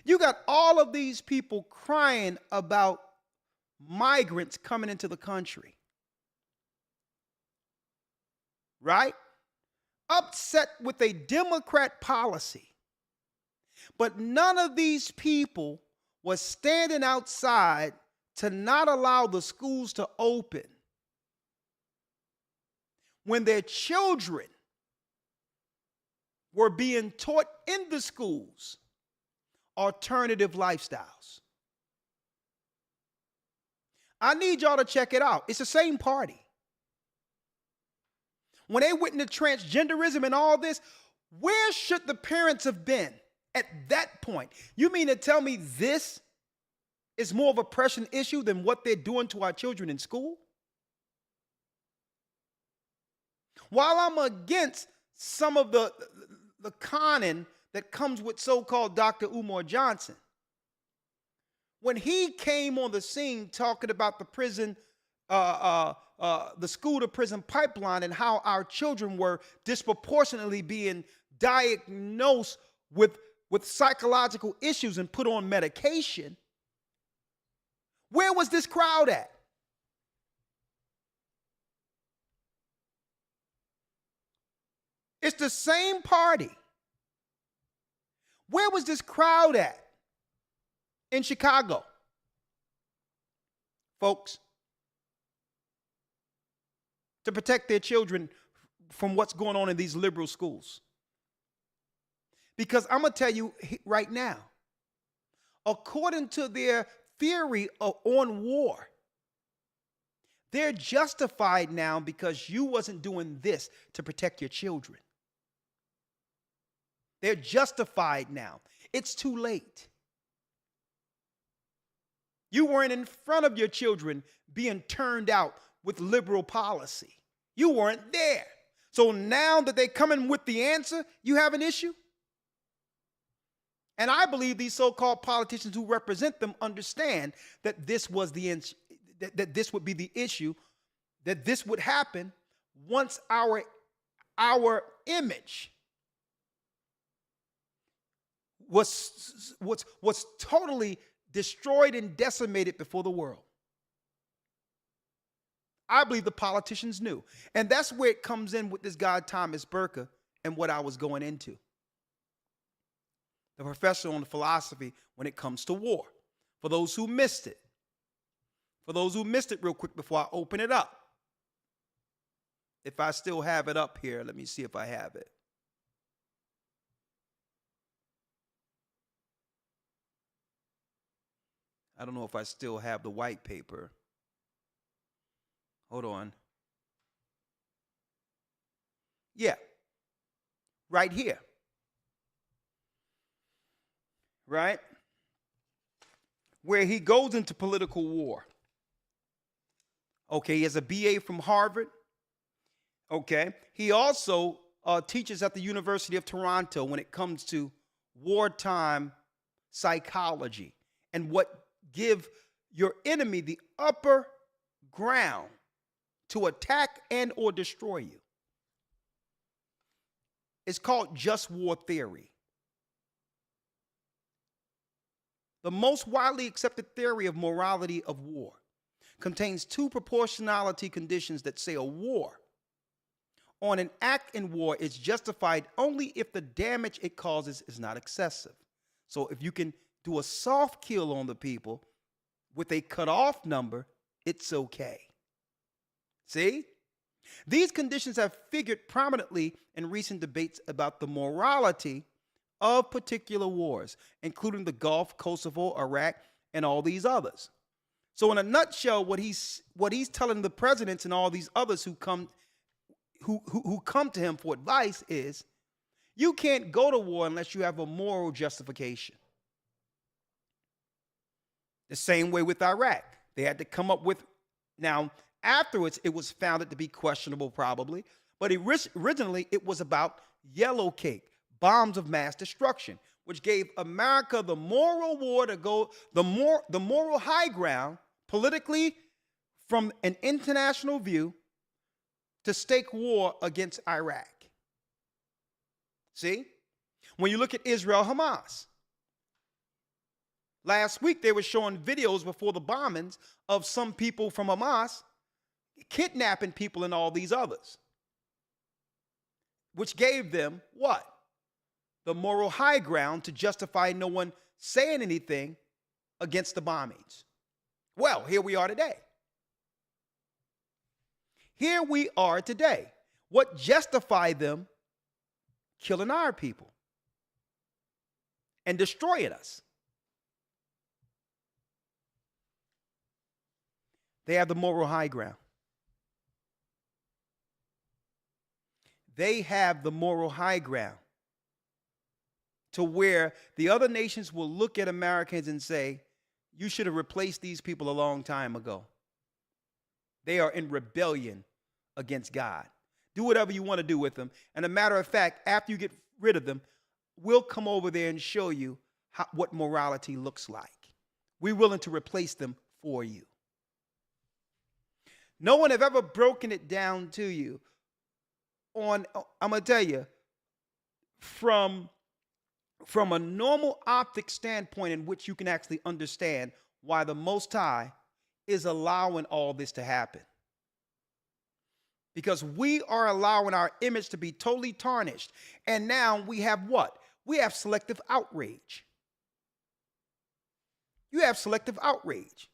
You got all of these people crying about migrants coming into the country. Right? Upset with a Democrat policy. But none of these people was standing outside to not allow the schools to open when their children were being taught in the schools alternative lifestyles. I need y'all to check it out. It's the same party. When they went into transgenderism and all this, where should the parents have been at that point? You mean to tell me this is more of a pressing issue than what they're doing to our children in school? While I'm against some of the conning that comes with so-called Dr. Umar Johnson, when he came on the scene talking about the prison, the school-to-prison pipeline and how our children were disproportionately being diagnosed with psychological issues and put on medication, where was this crowd at? It's the same party. Where was this crowd at in Chicago? Folks, to protect their children from what's going on in these liberal schools. Because I'm going to tell you right now, according to their theory on war. They're justified now because you wasn't doing this to protect your children. They're justified now. It's too late. You weren't in front of your children being turned out with liberal policy. You weren't there. So now that they're coming with the answer, you have an issue? And I believe these so-called politicians who represent them understand that this was that this would be the issue, that this would happen once our image was totally destroyed and decimated before the world. I believe the politicians knew. And that's where it comes in with this guy, Thomas Burka, and what I was going into. The professor on philosophy when it comes to war. For those who missed it. For those who missed it real quick before I open it up. If I still have it up here, let me see if I have it. I don't know if I still have the white paper. Hold on. Yeah. Right here. Right? Where he goes into political war. Okay, he has a BA from Harvard. Okay. He also teaches at the University of Toronto when it comes to wartime psychology and what give your enemy the upper ground to attack and or destroy you. It's called just war theory. The most widely accepted theory of morality of war contains two proportionality conditions that say a war on an act in war is justified only if the damage it causes is not excessive. So if you can do a soft kill on the people with a cutoff number, it's okay. See? These conditions have figured prominently in recent debates about the morality of particular wars, including the Gulf, Kosovo, Iraq, and all these others. So in a nutshell, what he's telling the presidents and all these others who come to him for advice is, you can't go to war unless you have a moral justification. The same way with Iraq. They had to come up with, now afterwards it was found to be questionable probably, but originally it was about yellow cake, bombs of mass destruction, which gave America the moral war to go, the moral high ground politically from an international view to stake war against Iraq. See? When you look at Israel, Hamas. Last week, they were showing videos before the bombings of some people from Hamas kidnapping people and all these others, which gave them what? The moral high ground to justify no one saying anything against the bombings. Well, here we are today. Here we are today. What justified them killing our people and destroying us? They have the moral high ground. They have the moral high ground to where the other nations will look at Americans and say, you should have replaced these people a long time ago. They are in rebellion against God. Do whatever you want to do with them. And a matter of fact, after you get rid of them, we'll come over there and show you what morality looks like. We're willing to replace them for you. No one have ever broken it down to you on, I'm going to tell you, from a normal optic standpoint in which you can actually understand why the Most High is allowing all this to happen. Because we are allowing our image to be totally tarnished. And now we have what? We have selective outrage. You have selective outrage.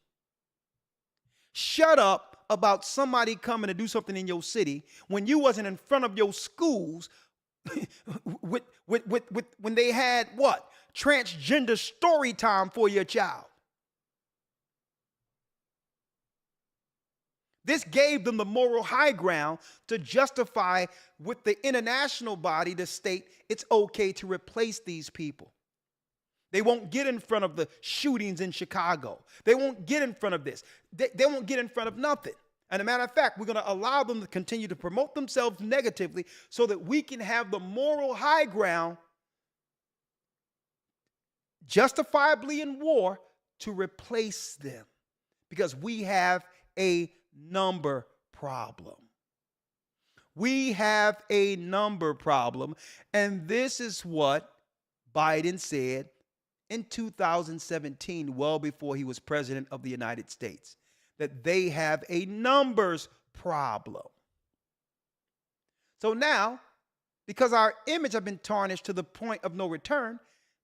Shut up about somebody coming to do something in your city when you wasn't in front of your schools when they had what? Transgender story time for your child. This gave them the moral high ground to justify with the international body to state it's okay to replace these people. They won't get in front of the shootings in Chicago. They won't get in front of this. They won't get in front of nothing. And a matter of fact, we're going to allow them to continue to promote themselves negatively so that we can have the moral high ground justifiably in war to replace them, because we have a number problem. We have a number problem, and this is what Biden said in 2017, well before he was president of the United States, that they have a numbers problem. So now, because our image has been tarnished to the point of no return,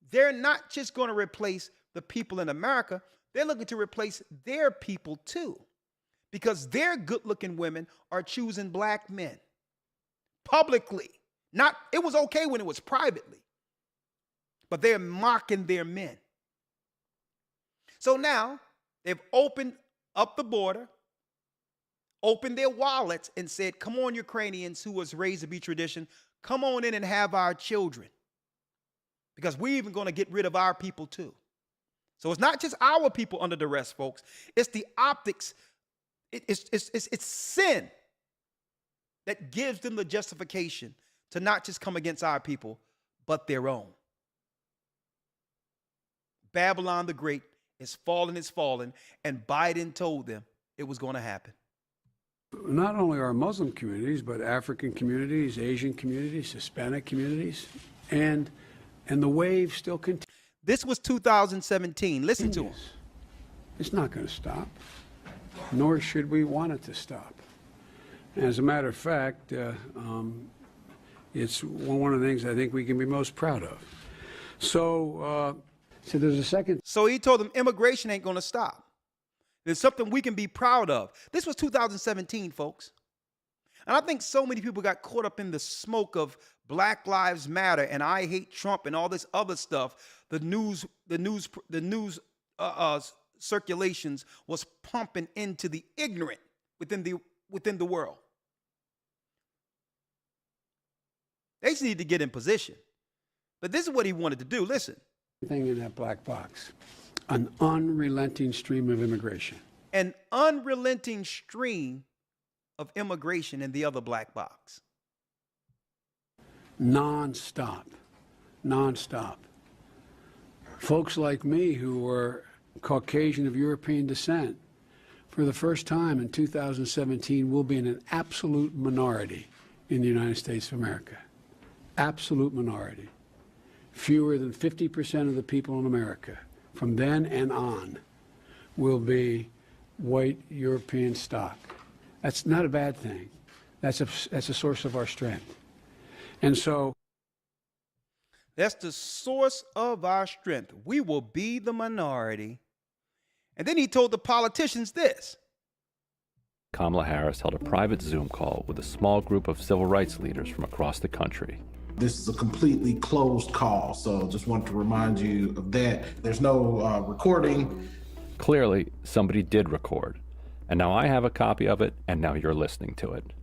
they're not just going to replace the people in America, they're looking to replace their people too, because their good-looking women are choosing black men publicly. It was okay when it was privately, but they're mocking their men. So now they've opened up the border, opened their wallets and said, come on, Ukrainians who was raised to be tradition, come on in and have our children, because we're even going to get rid of our people too. So it's not just our people under duress, folks. It's the optics. It's sin that gives them the justification to not just come against our people, but their own. Babylon the Great is fallen, and Biden told them it was going to happen. Not only our Muslim communities, but African communities, Asian communities, Hispanic communities, and the wave still continues. This was 2017. Listen to him. It's not going to stop, nor should we want it to stop. As a matter of fact, it's one of the things I think we can be most proud of. So there's a second. So he told them immigration ain't going to stop. There's something we can be proud of. This was 2017, folks. And I think so many people got caught up in the smoke of Black Lives Matter and I hate Trump and all this other stuff. The news circulations was pumping into the ignorant within the world. They just need to get in position. But this is what he wanted to do. Listen. Thing in that black box, an unrelenting stream of immigration. An unrelenting stream of immigration in the other black box. Non-stop. Folks like me who were Caucasian of European descent, for the first time in 2017, will be in an absolute minority in the United States of America. Absolute minority. Fewer than 50% of the people in America from then and on will be white European stock. That's not a bad thing. That's a source of our strength. And so that's the source of our strength. We will be the minority. And then he told the politicians this. Kamala Harris held a private Zoom call with a small group of civil rights leaders from across the country. This is a completely closed call, so just want to remind you of that. There's no recording. Clearly, somebody did record, and now I have a copy of it, and now you're listening to it.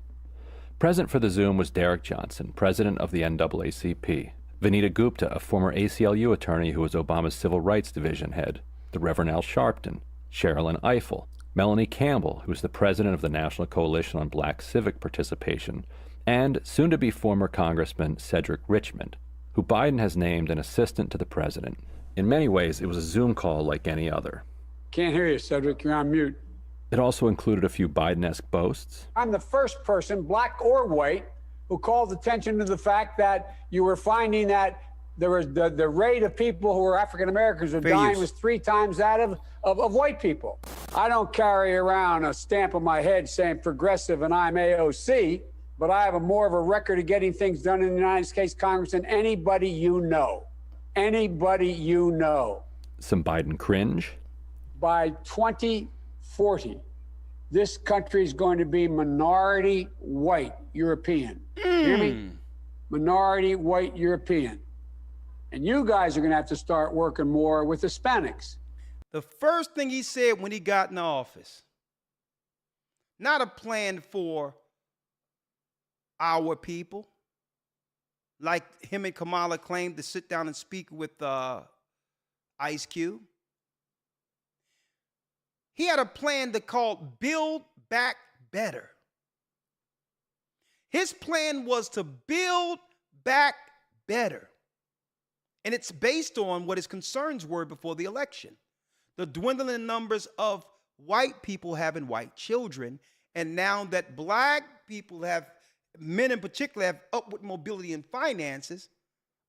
Present for the Zoom was Derek Johnson, president of the NAACP, Vanita Gupta, a former ACLU attorney who was Obama's Civil Rights Division head, the Reverend Al Sharpton, Sherilyn Ifill, Melanie Campbell, who is the president of the National Coalition on Black Civic Participation, and soon-to-be former Congressman Cedric Richmond, who Biden has named an assistant to the president. In many ways, it was a Zoom call like any other. Can't hear you, Cedric. You're on mute. It also included a few Biden-esque boasts. I'm the first person, black or white, who called attention to the fact that you were finding that there was the rate of people who were African Americans who dying was 3 times that of white people. I don't carry around a stamp on my head saying progressive and I'm AOC, but I have more of a record of getting things done in the United States Congress than anybody you know. Anybody you know. Some Biden cringe. By 2040, this country is going to be minority white European. Hear me? Minority white European. And you guys are going to have to start working more with Hispanics. The first thing he said when he got in office, not a plan for our people, like him and Kamala claimed to sit down and speak with Ice Cube. He had a plan to call Build Back Better. His plan was to build back better. And it's based on what his concerns were before the election. The dwindling numbers of white people having white children. And now that black people have, men in particular, have upward mobility in finances,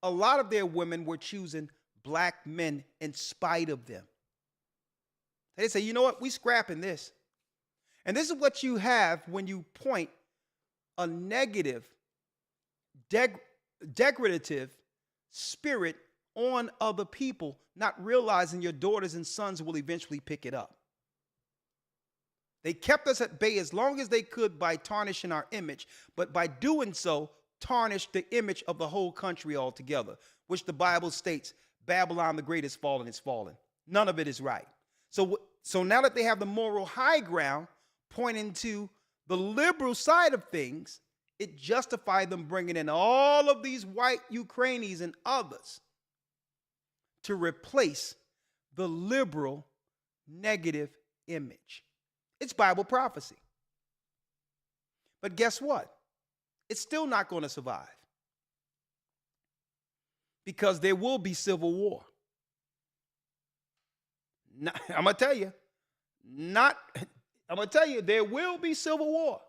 a lot of their women were choosing black men in spite of them. They say, you know what, we scrapping this. And this is what you have when you point a negative, degradative spirit on other people, not realizing your daughters and sons will eventually pick it up. They kept us at bay as long as they could by tarnishing our image, but by doing so, tarnished the image of the whole country altogether, which the Bible states, Babylon the Great is fallen, it's fallen. None of it is right. So now that they have the moral high ground pointing to the liberal side of things, it justified them bringing in all of these white Ukrainians and others to replace the liberal negative image. It's Bible prophecy. But guess what? It's still not going to survive. Because there will be civil war. I'm going to tell you, there will be civil war.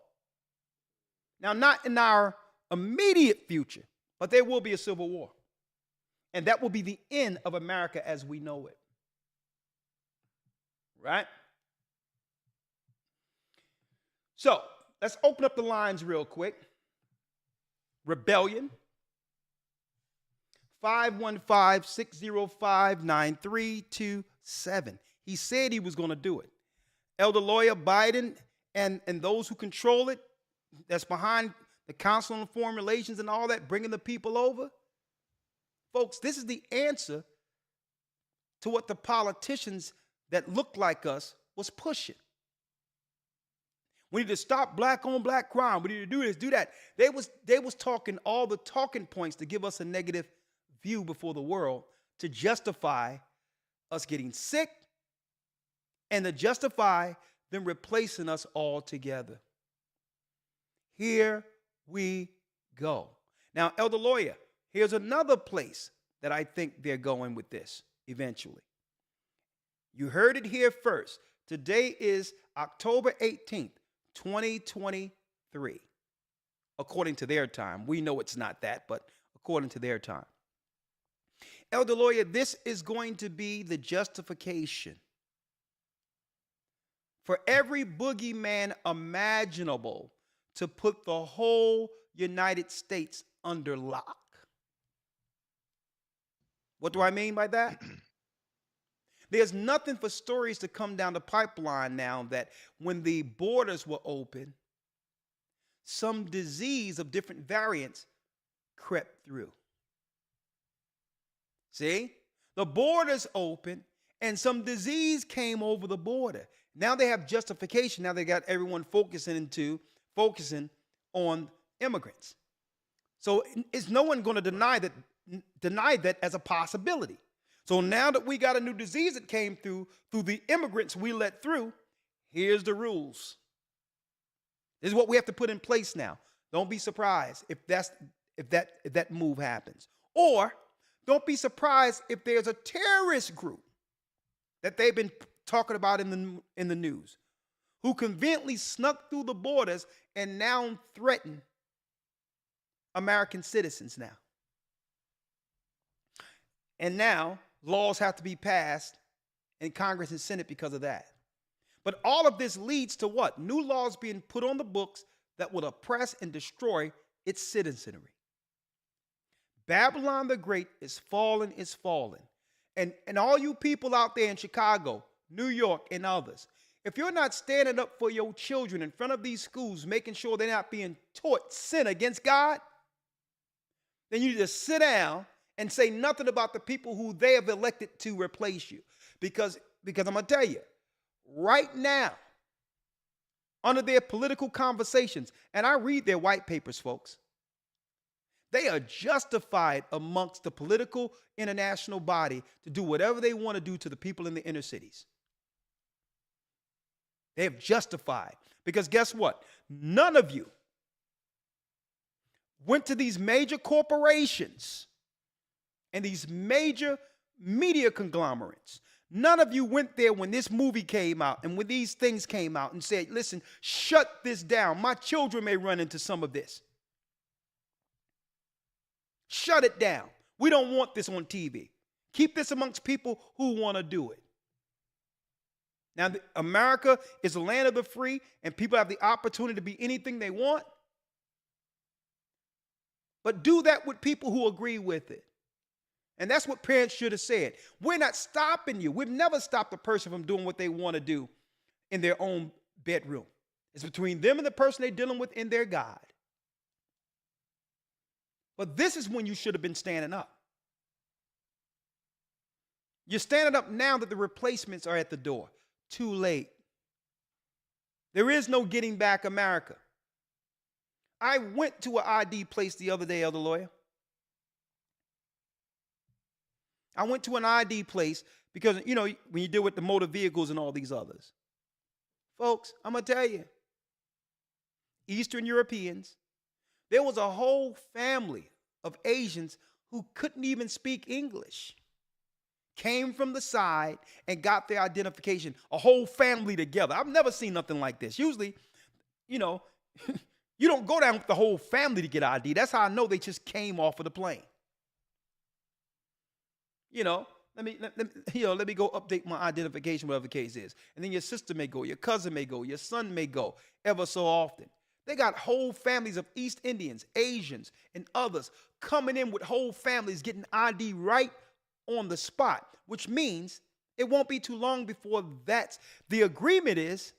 Now, not in our immediate future, but there will be a civil war. And that will be the end of America as we know it. Right? So, let's open up the lines real quick. Rebellion. 515-605-9327. He said he was going to do it. Elder Lawyer Biden and those who control it, that's behind the Council on Foreign Relations and all that, bringing the people over. Folks, this is the answer to what the politicians that look like us was pushing. We need to stop black on black crime. We need to do this, do that. They was talking all the talking points to give us a negative view before the world to justify us getting sick and to justify them replacing us altogether. Here we go. Now, Elder Lawyer, here's another place that I think they're going with this eventually. You heard it here first. Today is October 18th, 2023, according to their time. We know it's not that, but according to their time. Elder Lawyer, this is going to be the justification for every boogeyman imaginable to put the whole United States under lock. What do I mean by that? There's nothing for stories to come down the pipeline now that when the borders were open, some disease of different variants crept through. See? The borders open and some disease came over the border. Now they have justification. Now they got everyone focusing on immigrants. So is no one going to deny that as a possibility? So now that we got a new disease that came through the immigrants we let through, here's the rules. This is what we have to put in place now. Don't be surprised if that move happens. Or don't be surprised if there's a terrorist group that they've been talking about in the news who conveniently snuck through the borders and now threaten American citizens now. And now laws have to be passed in Congress and Senate because of that. But all of this leads to what? New laws being put on the books that will oppress and destroy its citizenry. Babylon the Great is fallen, is fallen. And all you people out there in Chicago, New York, and others, if you're not standing up for your children in front of these schools, making sure they're not being taught sin against God, then you just sit down and say nothing about the people who they have elected to replace you. Because I'm going to tell you, right now, under their political conversations, and I read their white papers, folks, they are justified amongst the political international body to do whatever they want to do to the people in the inner cities. They have justified. Because guess what? None of you went to these major corporations and these major media conglomerates. None of you went there when this movie came out and when these things came out and said, listen, shut this down. My children may run into some of this. Shut it down. We don't want this on TV. Keep this amongst people who want to do it. Now, America is the land of the free, and people have the opportunity to be anything they want. But do that with people who agree with it. And that's what parents should have said. We're not stopping you. We've never stopped a person from doing what they want to do in their own bedroom. It's between them and the person they're dealing with in their God. But this is when you should have been standing up. You're standing up now that the replacements are at the door. Too late. There is no getting back America. I went to an ID place the other day, Elder Lawyer. I went to an ID place because, you know, when you deal with the motor vehicles and all these others. Folks, I'm going to tell you, Eastern Europeans, there was a whole family of Asians who couldn't even speak English. Came from the side and got their identification, a whole family together. I've never seen nothing like this. Usually, you know, you don't go down with the whole family to get ID. That's how I know they just came off of the plane. You know, let me go update my identification, whatever the case is. And then your sister may go, your cousin may go, your son may go, ever so often. They got whole families of East Indians, Asians, and others coming in with whole families getting ID right on the spot, which means it won't be too long before that's the agreement is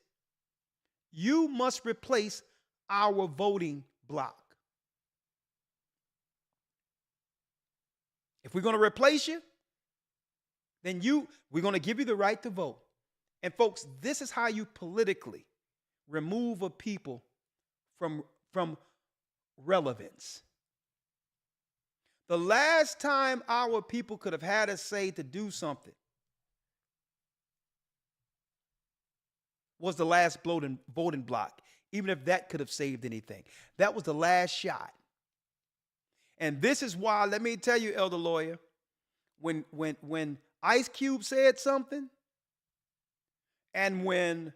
you must replace our voting block. If we're going to replace you, then we're going to give you the right to vote. And folks, this is how you politically remove a people from relevance. The last time our people could have had a say to do something was the last voting block, even if that could have saved anything. That was the last shot. And this is why, let me tell you, Elder Lawyer, when Ice Cube said something, and when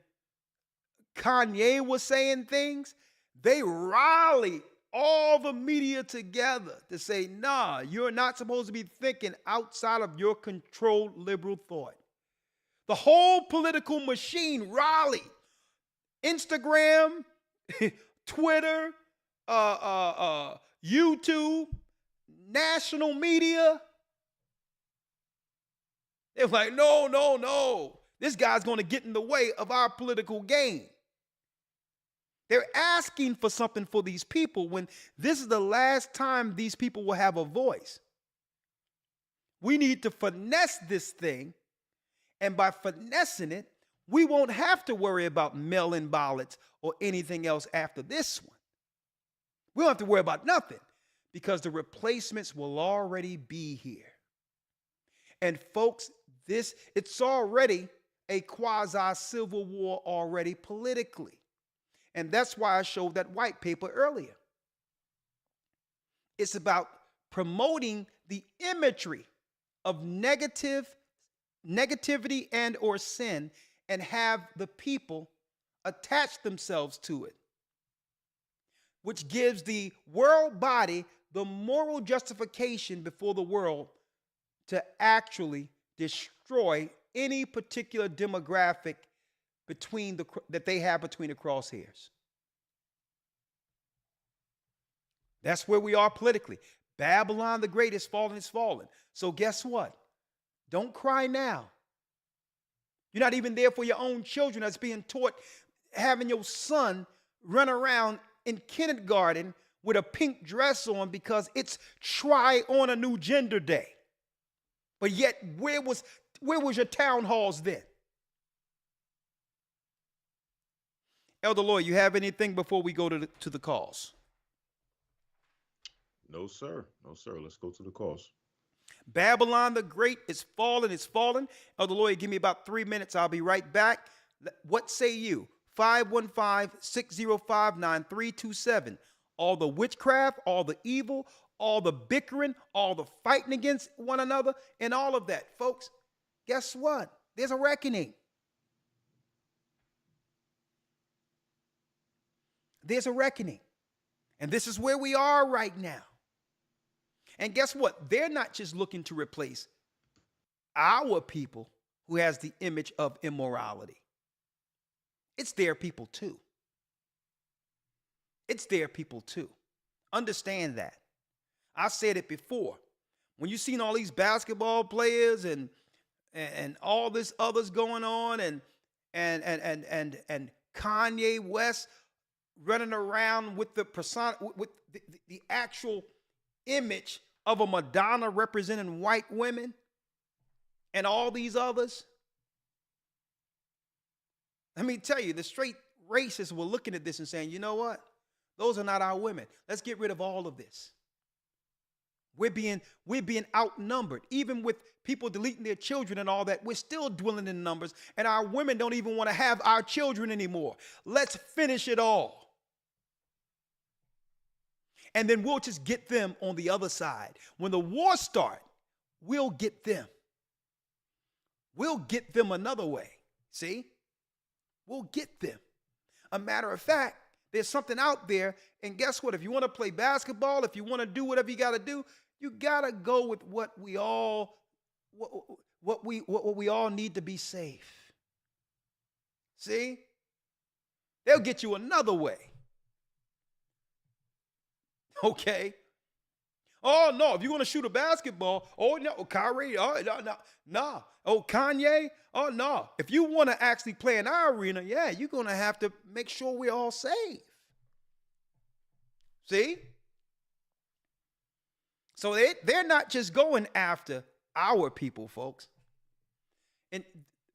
Kanye was saying things, they rallied all the media together to say, nah, you're not supposed to be thinking outside of your controlled liberal thought. The whole political machine rallied. Instagram, Twitter, YouTube, national media. They were like, no. This guy's going to get in the way of our political game. They're asking for something for these people when this is the last time these people will have a voice. We need to finesse this thing, and by finessing it, we won't have to worry about mail-in ballots or anything else after this one. We don't have to worry about nothing because the replacements will already be here. And folks, it's already a quasi-civil war already politically. And that's why I showed that white paper earlier. It's about promoting the imagery of negativity and or sin and have the people attach themselves to it, which gives the world body the moral justification before the world to actually destroy any particular demographic that they have between the crosshairs. That's where we are politically. Babylon the Great is fallen. So guess what? Don't cry now. You're not even there for your own children that's being taught, having your son run around in kindergarten with a pink dress on because it's try on a new gender day. But yet, where was your town halls then? Elder Lloyd, you have anything before we go to the calls? No, sir. No, sir. Let's go to the calls. Babylon the Great is fallen. It's fallen. Elder Lloyd, give me about 3 minutes. I'll be right back. What say you? 515-605-9327. All the witchcraft, all the evil, all the bickering, all the fighting against one another, and all of that. Folks, guess what? There's a reckoning. There's a reckoning. And this is where we are right now. And guess what? They're not just looking to replace our people who has the image of immorality. It's their people too. It's their people too. Understand that. I said it before. When you've seen all these basketball players and all this others going on and Kanye West running around with the persona, with the actual image of a Madonna representing white women and all these others. Let me tell you, the straight racists were looking at this and saying, you know what? Those are not our women. Let's get rid of all of this. We're being outnumbered. Even with people deleting their children and all that, we're still dwindling in numbers, and our women don't even want to have our children anymore. Let's finish it all. And then we'll just get them on the other side. When the war starts, we'll get them. We'll get them another way. See? We'll get them. A matter of fact, there's something out there, and guess what? If you want to play basketball, if you want to do whatever you got to do, you got to go with what we all need to be safe. See? They'll get you another way. Okay. Oh, no, if you're going to shoot a basketball, oh, no, Kyrie, oh, no. Oh, Kanye, oh, no. If you want to actually play in our arena, yeah, you're going to have to make sure we're all safe. See? So they're not just going after our people, folks. And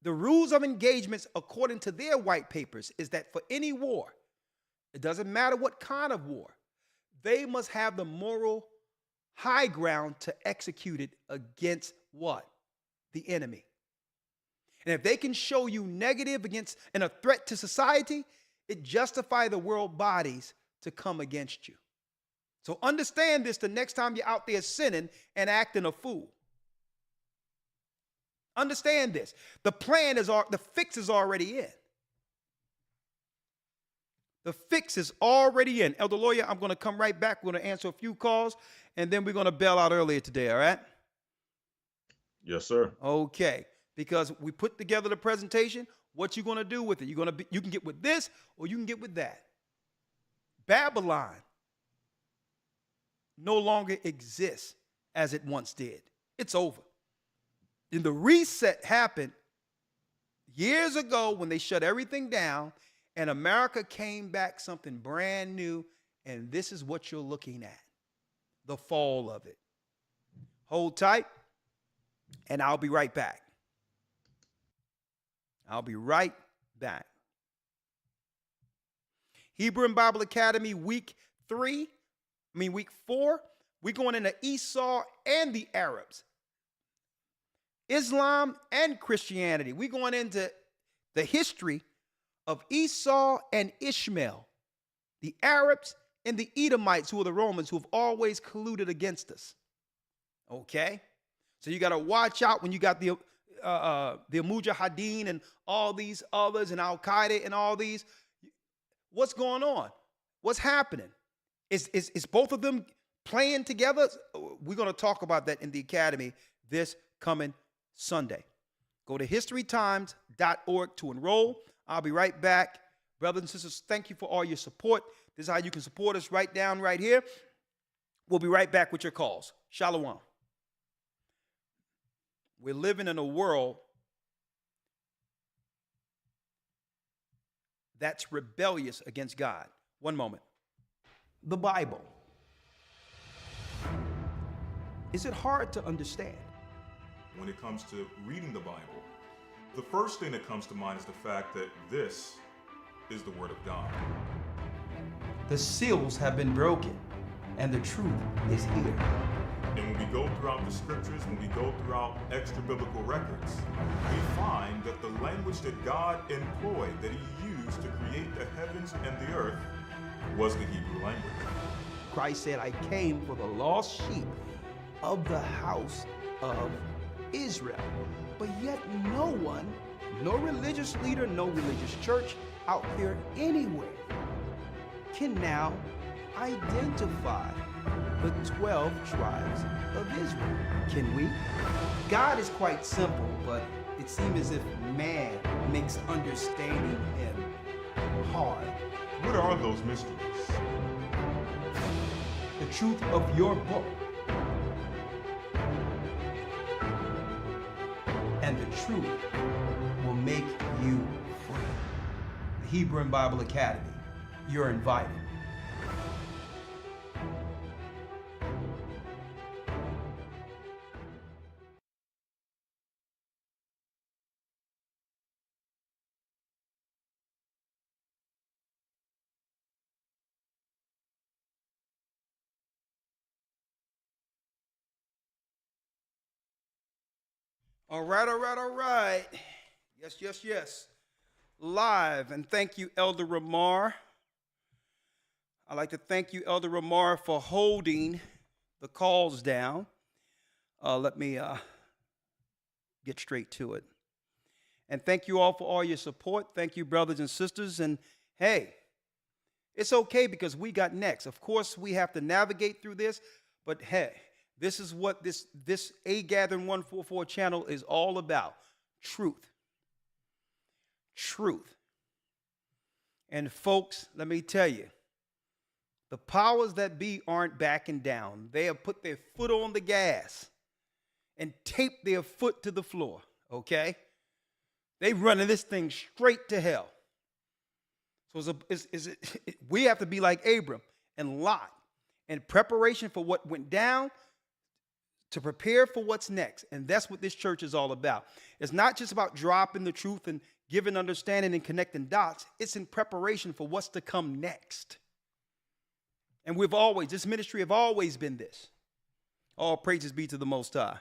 the rules of engagements, according to their white papers, is that for any war, it doesn't matter what kind of war, they must have the moral high ground to execute it against what? The enemy. And if they can show you negative against and a threat to society, it justifies the world bodies to come against you. So understand this the next time you're out there sinning and acting a fool. Understand this. The fix is already in. The fix is already in. Elder Lawyer, I'm going to come right back. We're going to answer a few calls, and then we're going to bail out earlier today, all right? Yes, sir. Okay. Because we put together the presentation, what you going to do with it? You can get with this or you can get with that. Babylon no longer exists as it once did. It's over. And the reset happened years ago when they shut everything down and America came back something brand new, and this is what you're looking at, the fall of it. Hold tight, and I'll be right back. I'll be right back. Hebrew and Bible Academy week 4, we're going into Esau and the Arabs, Islam and Christianity. We're going into the history of Esau and Ishmael, the Arabs and the Edomites, who are the Romans, who have always colluded against us. Okay? So you got to watch out when you got the Mujahideen and all these others and Al-Qaeda and all these. What's going on? What's happening? Is both of them playing together? We're going to talk about that in the Academy this coming Sunday. Go to historytimes.org to enroll. I'll be right back. Brothers and sisters, thank you for all your support. This is how you can support us right down right here. We'll be right back with your calls. Shalom. We're living in a world that's rebellious against God. One moment. The Bible. Is it hard to understand? When it comes to reading the Bible, the first thing that comes to mind is the fact that this is the Word of God. The seals have been broken, and the truth is here. And when we go throughout the scriptures, when we go throughout extra biblical records, we find that the language that God employed, that He used to create the heavens and the earth, was the Hebrew language. Christ said, I came for the lost sheep of the house of Israel. But yet no one, no religious leader, no religious church out there anywhere can now identify the 12 tribes of Israel. Can we? God is quite simple, but it seems as if man makes understanding Him hard. What are those mysteries? The truth of your book and the truth will make you free. The Hebrew and Bible Academy, you're invited. All right. Yes. Live, and thank you, Elder Ramar. I'd like to thank you, Elder Ramar, for holding the calls down. Let me get straight to it. And thank you all for all your support. Thank you, brothers and sisters. And hey, it's okay because we got next. Of course, we have to navigate through this, but hey, this is what this A Gathering 144 channel is all about. Truth. And folks, let me tell you, the powers that be aren't backing down. They have put their foot on the gas and taped their foot to the floor, okay? They running this thing straight to hell. So we have to be like Abram and Lot in preparation for what went down, to prepare for what's next. And that's what this church is all about. It's not just about dropping the truth and giving understanding and connecting dots. It's in preparation for what's to come next. And this ministry have always been this. All praises be to the Most High.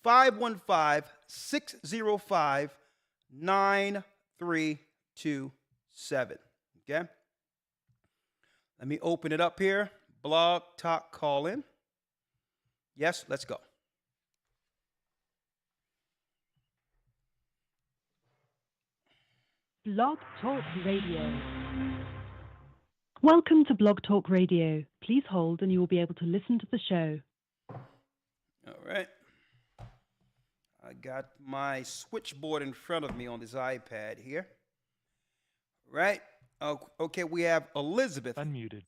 515-605-9327. Okay? Let me open it up here. Blog Talk Call In. Yes, let's go. Blog Talk Radio. Welcome to Blog Talk Radio. Please hold and you will be able to listen to the show. All right. I got my switchboard in front of me on this iPad here. Right. Okay, we have Elizabeth. Unmuted.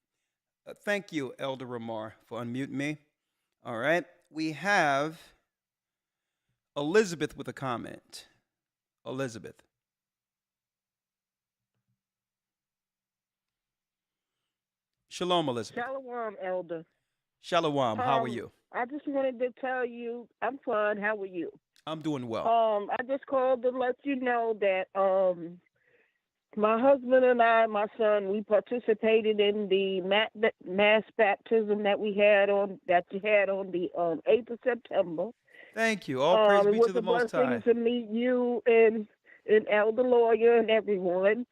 Thank you, Elder Ramar, for unmuting me. All right. We have Elizabeth with a comment. Elizabeth. Shalom, Elizabeth. Shalom, Elder. Shalom. How are you? I just wanted to tell you, I'm fine. How are you? I'm doing well. I just called to let you know that my husband and I, my son, we participated in the mass baptism that you had on the 8th of September. Thank you. All praise be to the Most High. It was a blessing to meet you and Elder Lawyer and everyone.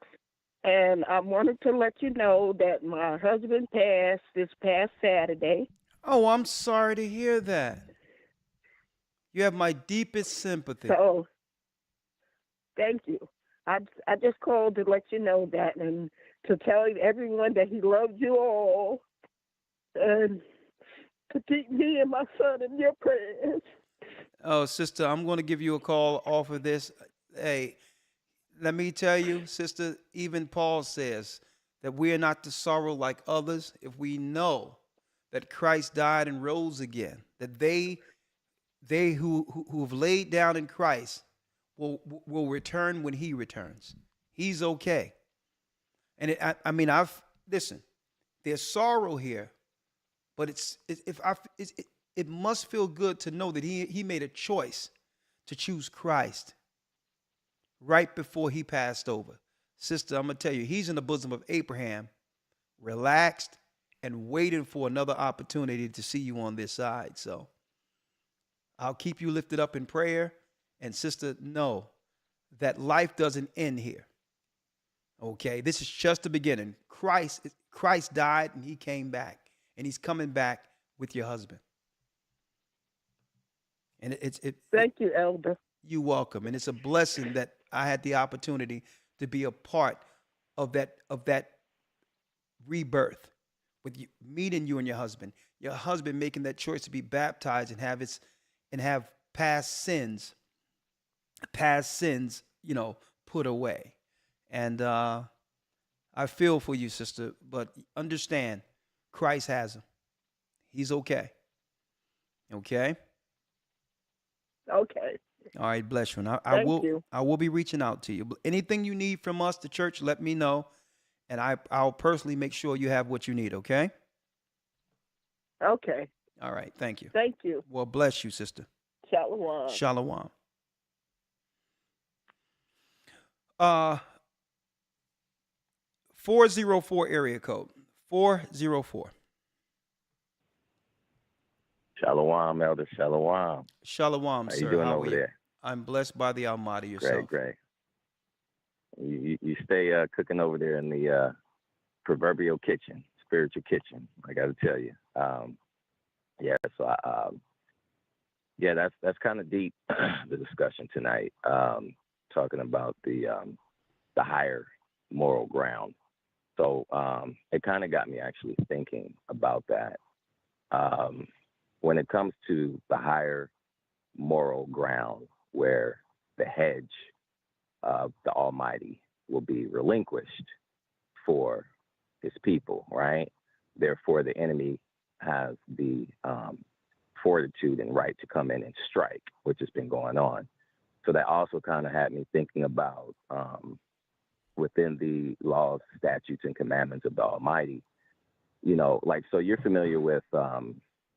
And I wanted to let you know that my husband passed this past Saturday. Oh, I'm sorry to hear that. You have my deepest sympathy. So, thank you. I just called to let you know that and to tell everyone that he loves you all and to keep me and my son in your prayers. Oh, sister, I'm going to give you a call off of this. Hey, let me tell you, sister, even Paul says that we are not to sorrow like others if we know that Christ died and rose again, that they who have laid down in Christ will return when he returns. He's okay. And listen, there's sorrow here, but it must feel good to know that he made a choice to choose Christ right before he passed over. Sister, I'm going to tell you, he's in the bosom of Abraham, relaxed and waiting for another opportunity to see you on this side. So I'll keep you lifted up in prayer. And sister, know that life doesn't end here. Okay, this is just the beginning. Christ died and he came back, and he's coming back with your husband. And Thank you, Elder. You're welcome. And it's a blessing that I had the opportunity to be a part of that rebirth, with you, meeting you and your husband making that choice to be baptized and have past sins, put away. And I feel for you, sister, but understand, Christ has him. He's okay. Okay? Okay. All right, bless you. And Thank you. I will be reaching out to you. Anything you need from us, the church, let me know. And I'll personally make sure you have what you need, okay? Okay. All right, thank you. Thank you. Well, bless you, sister. Shalom. Shalom. 404 area code. 404. Shalom, Elder. Shalom. Shalom, sir. How you doing over there? I'm blessed by the Almighty. Yourself. Great. You stay cooking over there in the proverbial kitchen, spiritual kitchen. I got to tell you. That's kind of deep. The discussion tonight, talking about the higher moral ground. So it kind of got me actually thinking about that. When it comes to the higher moral ground, where the hedge of the Almighty will be relinquished for his people, right? Therefore, the enemy has the fortitude and right to come in and strike, which has been going on. So that also kind of had me thinking about within the laws, statutes, and commandments of the Almighty, so you're familiar with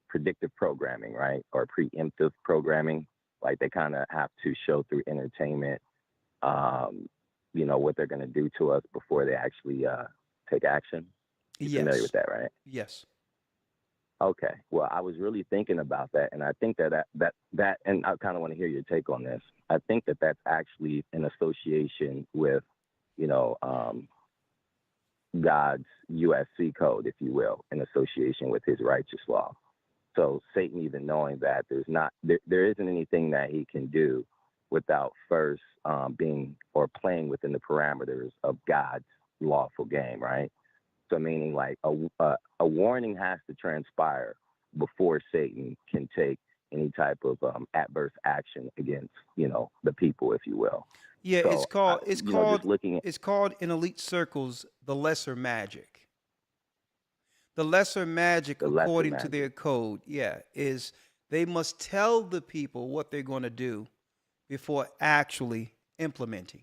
predictive programming, right? Or preemptive programming. Like they kind of have to show through entertainment, what they're going to do to us before they actually take action. You're familiar with that, right? Yes. Okay. Well, I was really thinking about that, and I think that, and I kind of want to hear your take on this. I think that that's actually an association with, God's USC code, if you will, in association with his righteous law. So Satan, even knowing that there isn't anything that he can do without first being or playing within the parameters of God's lawful game, right? So meaning like a warning has to transpire before Satan can take any type of adverse action against, the people, if you will. Yeah, so, it's called in elite circles the lesser magic. The lesser magic, according to their code, is they must tell the people what they're going to do before actually implementing.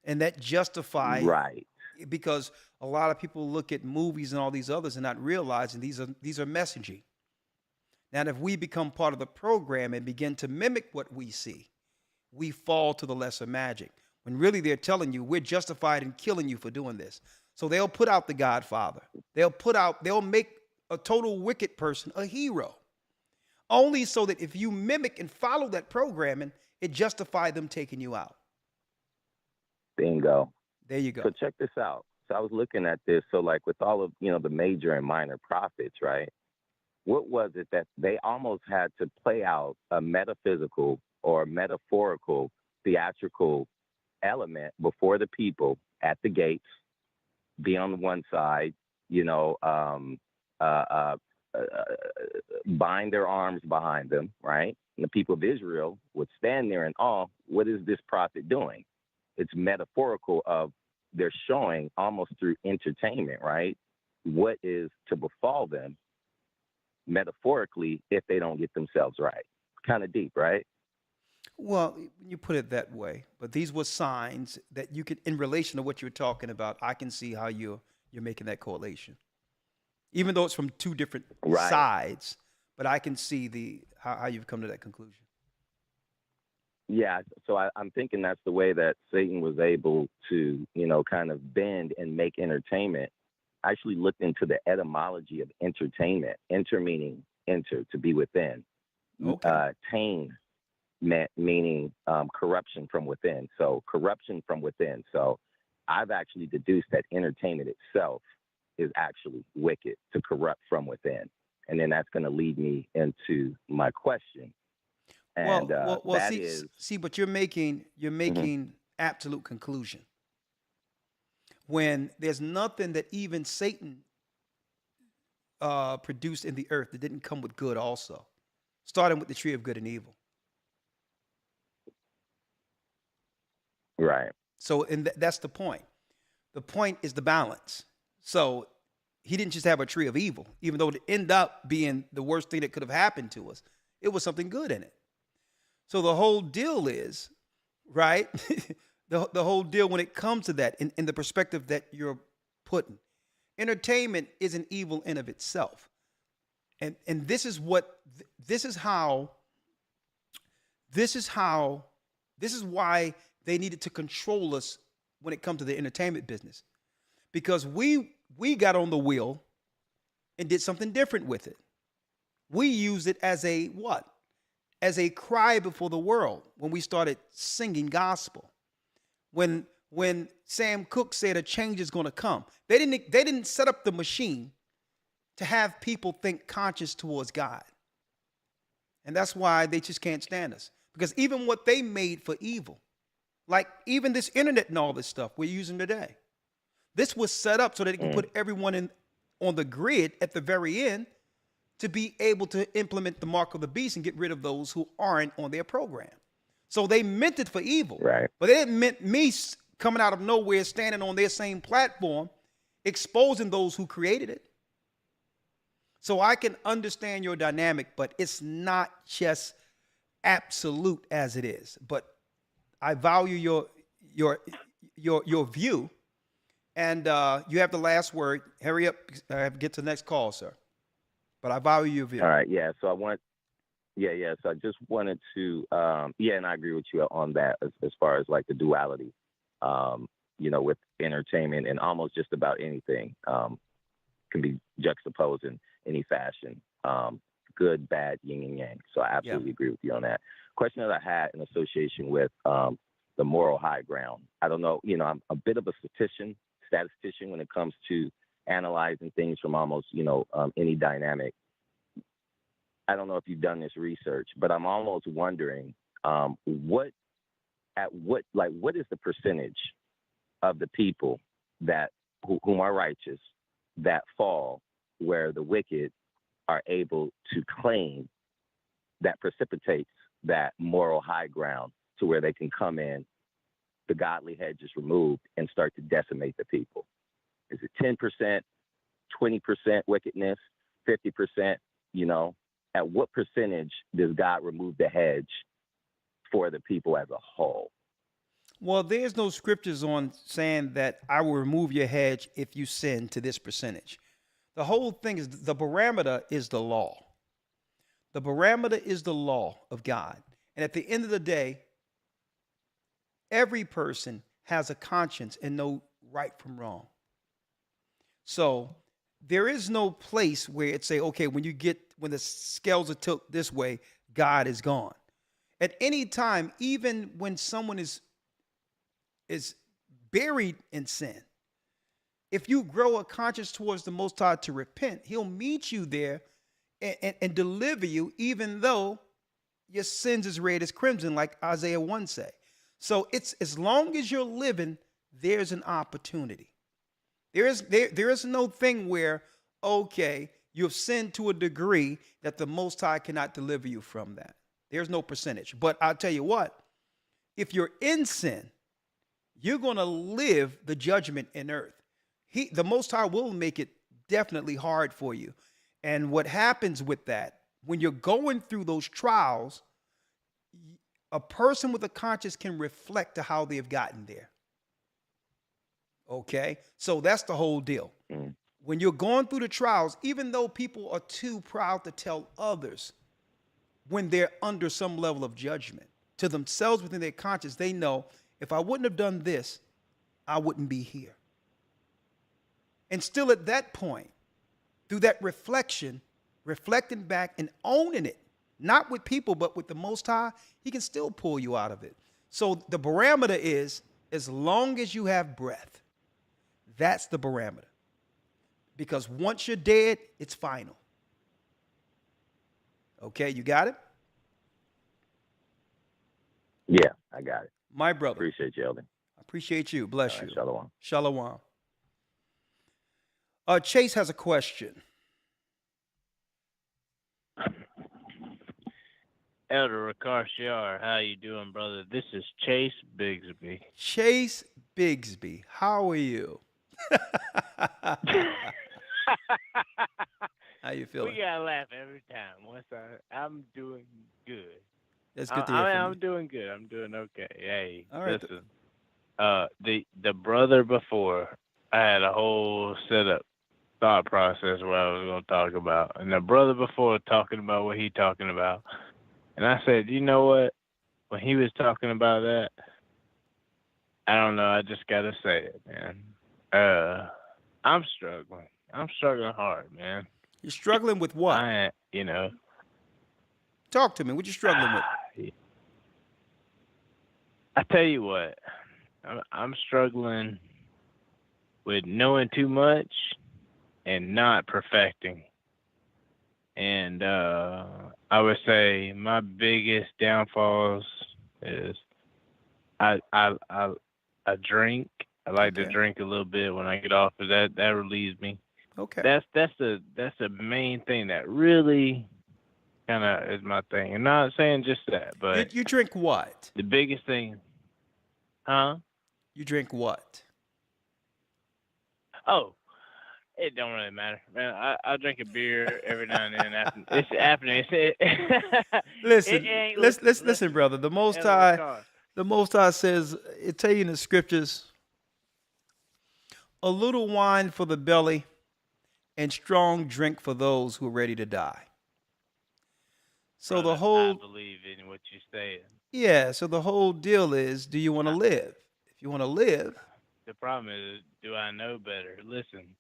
And that justifies, right? Because a lot of people look at movies and all these others and not realizing these are messaging. Now, if we become part of the program and begin to mimic what we see, we fall to the lesser magic. When really they're telling you we're justified in killing you for doing this. So they'll put out the Godfather. They'll make a total wicked person a hero. Only so that if you mimic and follow that programming, it justifies them taking you out. Bingo. There you go. So check this out. So I was looking at this. So like with all of, the major and minor prophets, right? What was it that they almost had to play out a metaphysical or metaphorical theatrical element before the people at the gates, be on one side, bind their arms behind them, right? And the people of Israel would stand there in awe. What is this prophet doing? It's metaphorical of they're showing almost through entertainment, right? What is to befall them metaphorically if they don't get themselves right. Kind of deep, right? Well, you put it that way, but these were signs that you could, in relation to what you're talking about, I can see how you're making that correlation. Even though it's from two different sides, but I can see how you've come to that conclusion. Yeah, so I'm thinking that's the way that Satan was able to, kind of bend and make entertainment. I actually looked into the etymology of entertainment. Enter meaning enter, to be within. Okay. Tain meaning corruption from within. So corruption from within. So I've actually deduced that entertainment itself is actually wicked, to corrupt from within. And then that's going to lead me into my question. And see, but you're making absolute conclusion when there's nothing that even Satan produced in the earth that didn't come with good also, starting with the tree of good and evil. Right. So, and that's the point. The point is the balance. So he didn't just have a tree of evil, even though it ended up being the worst thing that could have happened to us. It was something good in it. So the whole deal is, right? the whole deal when it comes to that, in the perspective that you're putting, entertainment isn't evil in of itself. And this is why they needed to control us when it comes to the entertainment business. Because we got on the wheel and did something different with it. We used it as a what? As a cry before the world when we started singing gospel. When Sam Cooke said a change is going to come, they didn't set up the machine to have people think conscious towards God. And that's why they just can't stand us. Because even what they made for evil, like even this internet and all this stuff we're using today, this was set up so that it can put everyone on the grid at the very end to be able to implement the mark of the beast and get rid of those who aren't on their program. So they meant it for evil, right? But it didn't meant me coming out of nowhere, standing on their same platform, exposing those who created it. So I can understand your dynamic, but it's not just absolute as it is. But I value your view, and you have the last word. Hurry up, get to the next call, sir. But I value your view. All right, yeah. So So I just wanted to, and I agree with you on that as far as like the duality, with entertainment and almost just about anything can be juxtaposed in any fashion, good, bad, yin and yang. So I absolutely agree with you on that. Question that I had in association with the moral high ground. I don't know, I'm a bit of a statistician when it comes to analyzing things from almost, any dynamic. I don't know if you've done this research, but I'm almost wondering what is the percentage of the people that whom are righteous that fall where the wicked are able to claim that precipitates that moral high ground to where they can come in, the godly hedge is removed, and start to decimate the people? Is it 10%, 20% wickedness, 50%? At what percentage does God remove the hedge for the people as a whole? Well, there's no scriptures on saying that I will remove your hedge if you sin to this percentage. The whole thing is the parameter is the law. The parameter is the law of God. And at the end of the day, every person has a conscience and know right from wrong. So there is no place where it say, okay, when the scales are tilted this way, God is gone. At any time, even when someone is buried in sin, if you grow a conscience towards the Most High to repent, he'll meet you there and deliver you, even though your sins is red as crimson, like Isaiah 1 say. So it's as long as you're living, there's an opportunity. There is no thing where, okay, you've sinned to a degree that the Most High cannot deliver you from that. There's no percentage. But I'll tell you what, if you're in sin, you're going to live the judgment in earth. The Most High will make it definitely hard for you. And what happens with that, when you're going through those trials, a person with a conscience can reflect to how they've gotten there. Okay? So that's the whole deal. When you're going through the trials, even though people are too proud to tell others when they're under some level of judgment, to themselves within their conscience, they know, if I wouldn't have done this, I wouldn't be here. And still at that point, through that reflection, reflecting back and owning it, not with people, but with the Most High, he can still pull you out of it. So the barometer is, as long as you have breath, that's the barometer. Because once you're dead, it's final. Okay, you got it? Yeah, I got it. My brother. Appreciate you, Elder. I appreciate you. Bless you. Shalom. Shalom. Chase has a question. Elder Ricard Shiar, how you doing, brother? This is Chase Bigsby. Chase Bigsby, how are you? How you feeling? We gotta laugh every time. I'm doing good. That's good to hear from you. I'm doing good. I'm doing okay. Hey, all right. Listen. The brother before, I had a whole setup thought process what I was gonna talk about, and the brother before talking about what he talking about, and I said, you know what? When he was talking about that, I don't know. I just gotta say it, man. I'm struggling. I'm struggling hard, man. You're struggling with what? Talk to me. What you struggling with? I tell you what, I'm struggling with knowing too much and not perfecting. And I would say my biggest downfalls is I drink. I like to drink a little bit when I get off of that. That relieves me. Okay. That's the main thing that really kind of is my thing. I'm not saying just that, but you drink what? The biggest thing, huh? You drink what? Oh, it don't really matter, man. I drink a beer every now and then. It's afternoon. Listen, brother. The Most High says, it tell you in the scriptures, a little wine for the belly and strong drink for those who are ready to die. So brother, the whole, I believe in what you're saying. Yeah, so the whole deal is, do you want to live? If you want to live. The problem is, do I know better? Listen,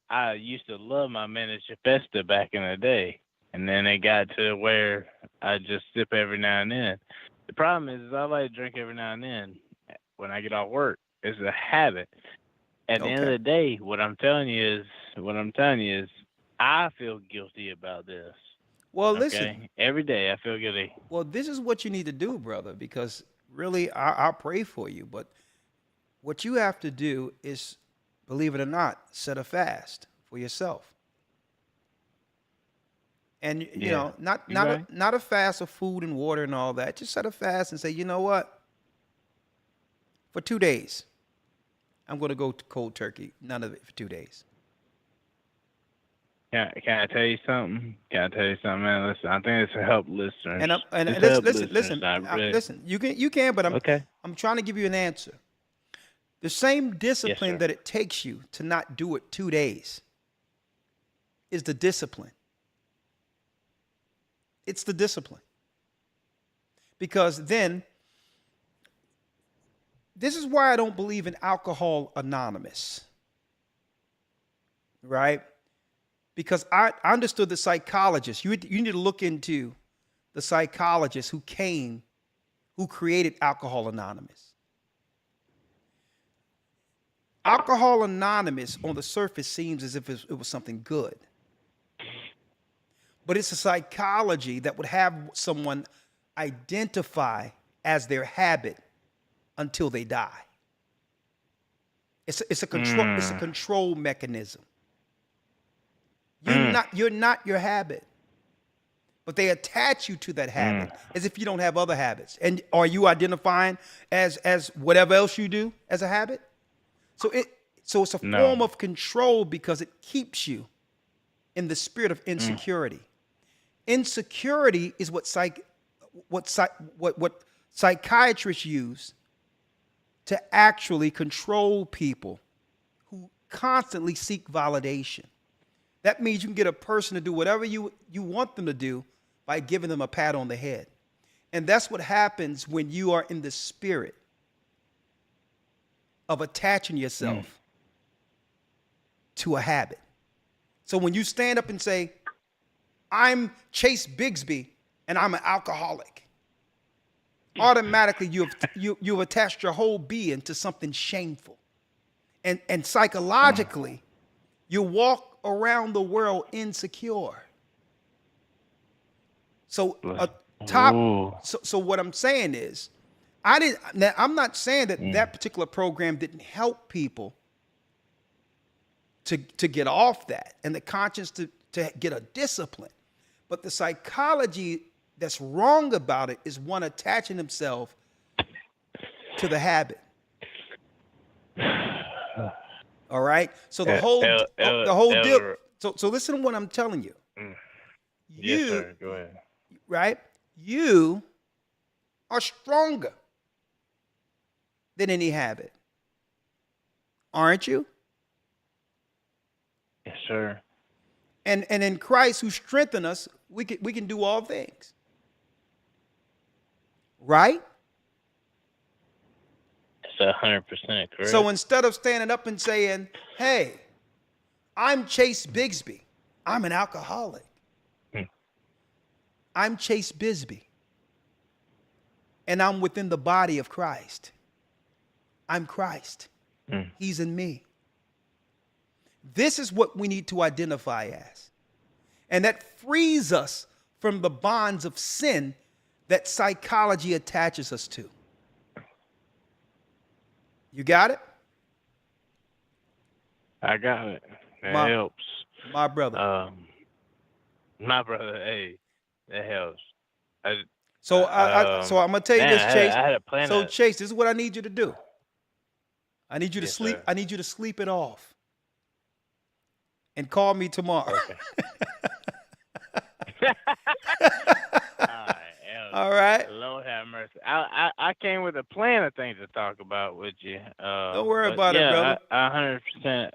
I used to love my miniature Festa back in the day, and then it got to where I just sip every now and then. The problem is I like to drink every now and then when I get off work. It's a habit. At the end of the day, what I'm telling you is, I feel guilty about this. Well, listen. Every day I feel guilty. Well, this is what you need to do, brother, because really, I'll pray for you. But what you have to do is, believe it or not, set a fast for yourself. And, you know, not a fast of food and water and all that. Just set a fast and say, you know what? For 2 days, I'm going to go to cold turkey. None of it for 2 days. Can I tell you something? Man? Listen, I think it's to help listeners. Listen. You can, but I'm trying to give you an answer. The same discipline that it takes you to not do it 2 days is the discipline. It's the discipline. Because then, this is why I don't believe in Alcohol Anonymous. Right? Because I understood the psychologist. You need to look into the psychologist who created Alcohol Anonymous. Alcohol Anonymous on the surface seems as if it was something good. But it's a psychology that would have someone identify as their habit until they die. It's a control mechanism. You're not your habit. But they attach you to that habit as if you don't have other habits. And are you identifying as whatever else you do as a habit? So it's a form of control because it keeps you in the spirit of insecurity. Insecurity is what psychiatrists use to actually control people who constantly seek validation. That means you can get a person to do whatever you want them to do by giving them a pat on the head. And that's what happens when you are in the spirit of attaching yourself to a habit. So when you stand up and say, I'm Chase Bigsby and I'm an alcoholic, automatically you've attached your whole being to something shameful. And psychologically, you walk around the world insecure. So so what I'm saying is, I'm not saying that that particular program didn't help people to get off that and the conscience to get a discipline. But the psychology that's wrong about it is one attaching himself to the habit. All right. So the whole deal. So listen to what I'm telling you. Yes, sir. Go ahead. Right? You are stronger than any habit. Aren't you? Yes, sir. And in Christ who strengthened us, we can do all things. Right? That's 100% correct. So instead of standing up and saying, hey, I'm Chase Bigsby, I'm an alcoholic. I'm Chase Bisbee, and I'm within the body of Christ. I'm Christ. He's in me. This is what we need to identify as. And that frees us from the bonds of sin that psychology attaches us to. You got it? I got it. That helps. My brother. My brother, hey. That helps. So I'm gonna tell you this, Chase. I had a plan. So Chase, this is what I need you to do. I need you to sleep. Sir. I need you to sleep it off, and call me tomorrow. Okay. All right. Lord have mercy. I came with a plan of things to talk about with you. Don't worry about it, brother. I 100%.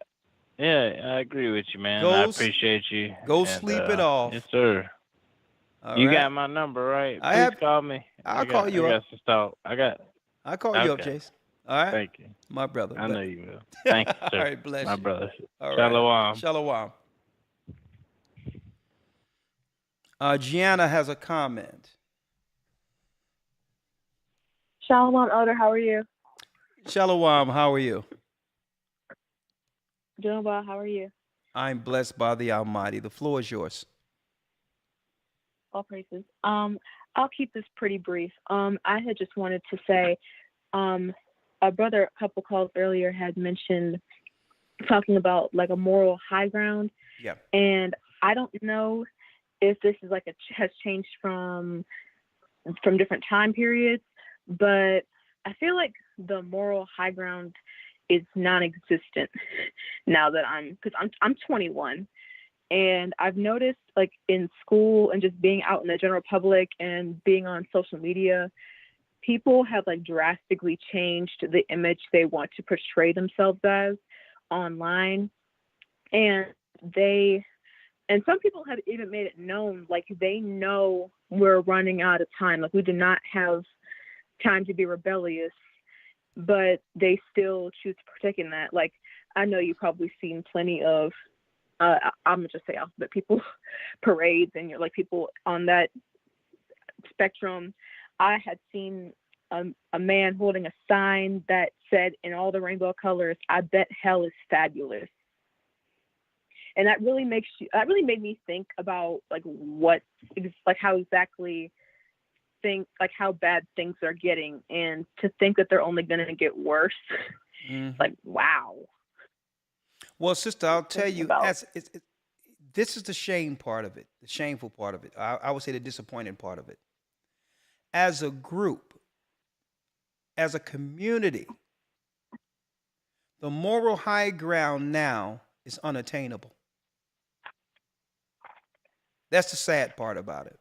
Yeah, I agree with you, man. I appreciate you. Go sleep it off. Yes, sir. All you right. got my number, right? I Please have. call me. I'll call you up. I'll call you up, Chase. All right. Thank you. My brother. I know you will. Thank you, sir. All right, bless my you. brother. All Shalom. Right. Shalom. Gianna has a comment. Shalom, Elder. How are you? Shalom. How are you? Doing well. How are you? I'm blessed by the Almighty. The floor is yours. All praises. I'll keep this pretty brief. I had just wanted to say, a brother a couple calls earlier had mentioned talking about like a moral high ground. Yeah. And I don't know if this is like has changed from different time periods, but I feel like the moral high ground is non-existent now that I'm 21. And I've noticed, like, in school and just being out in the general public and being on social media, people have, like, drastically changed the image they want to portray themselves as online. And some people have even made it known, like, they know we're running out of time. Like, we do not have time to be rebellious, but they still choose to partake in that. Like, I know you've probably seen plenty of I'm gonna just say alphabet people parades, and you're like people on that spectrum. I had seen a man holding a sign that said in all the rainbow colors, "I bet hell is fabulous," and that really made me think about like how exactly how bad things are getting, and to think that they're only going to get worse. Like, wow. Well, sister, I'll tell you, this is the shame part of it, the shameful part of it. I would say the disappointing part of it. As a group, as a community, the moral high ground now is unattainable. That's the sad part about it.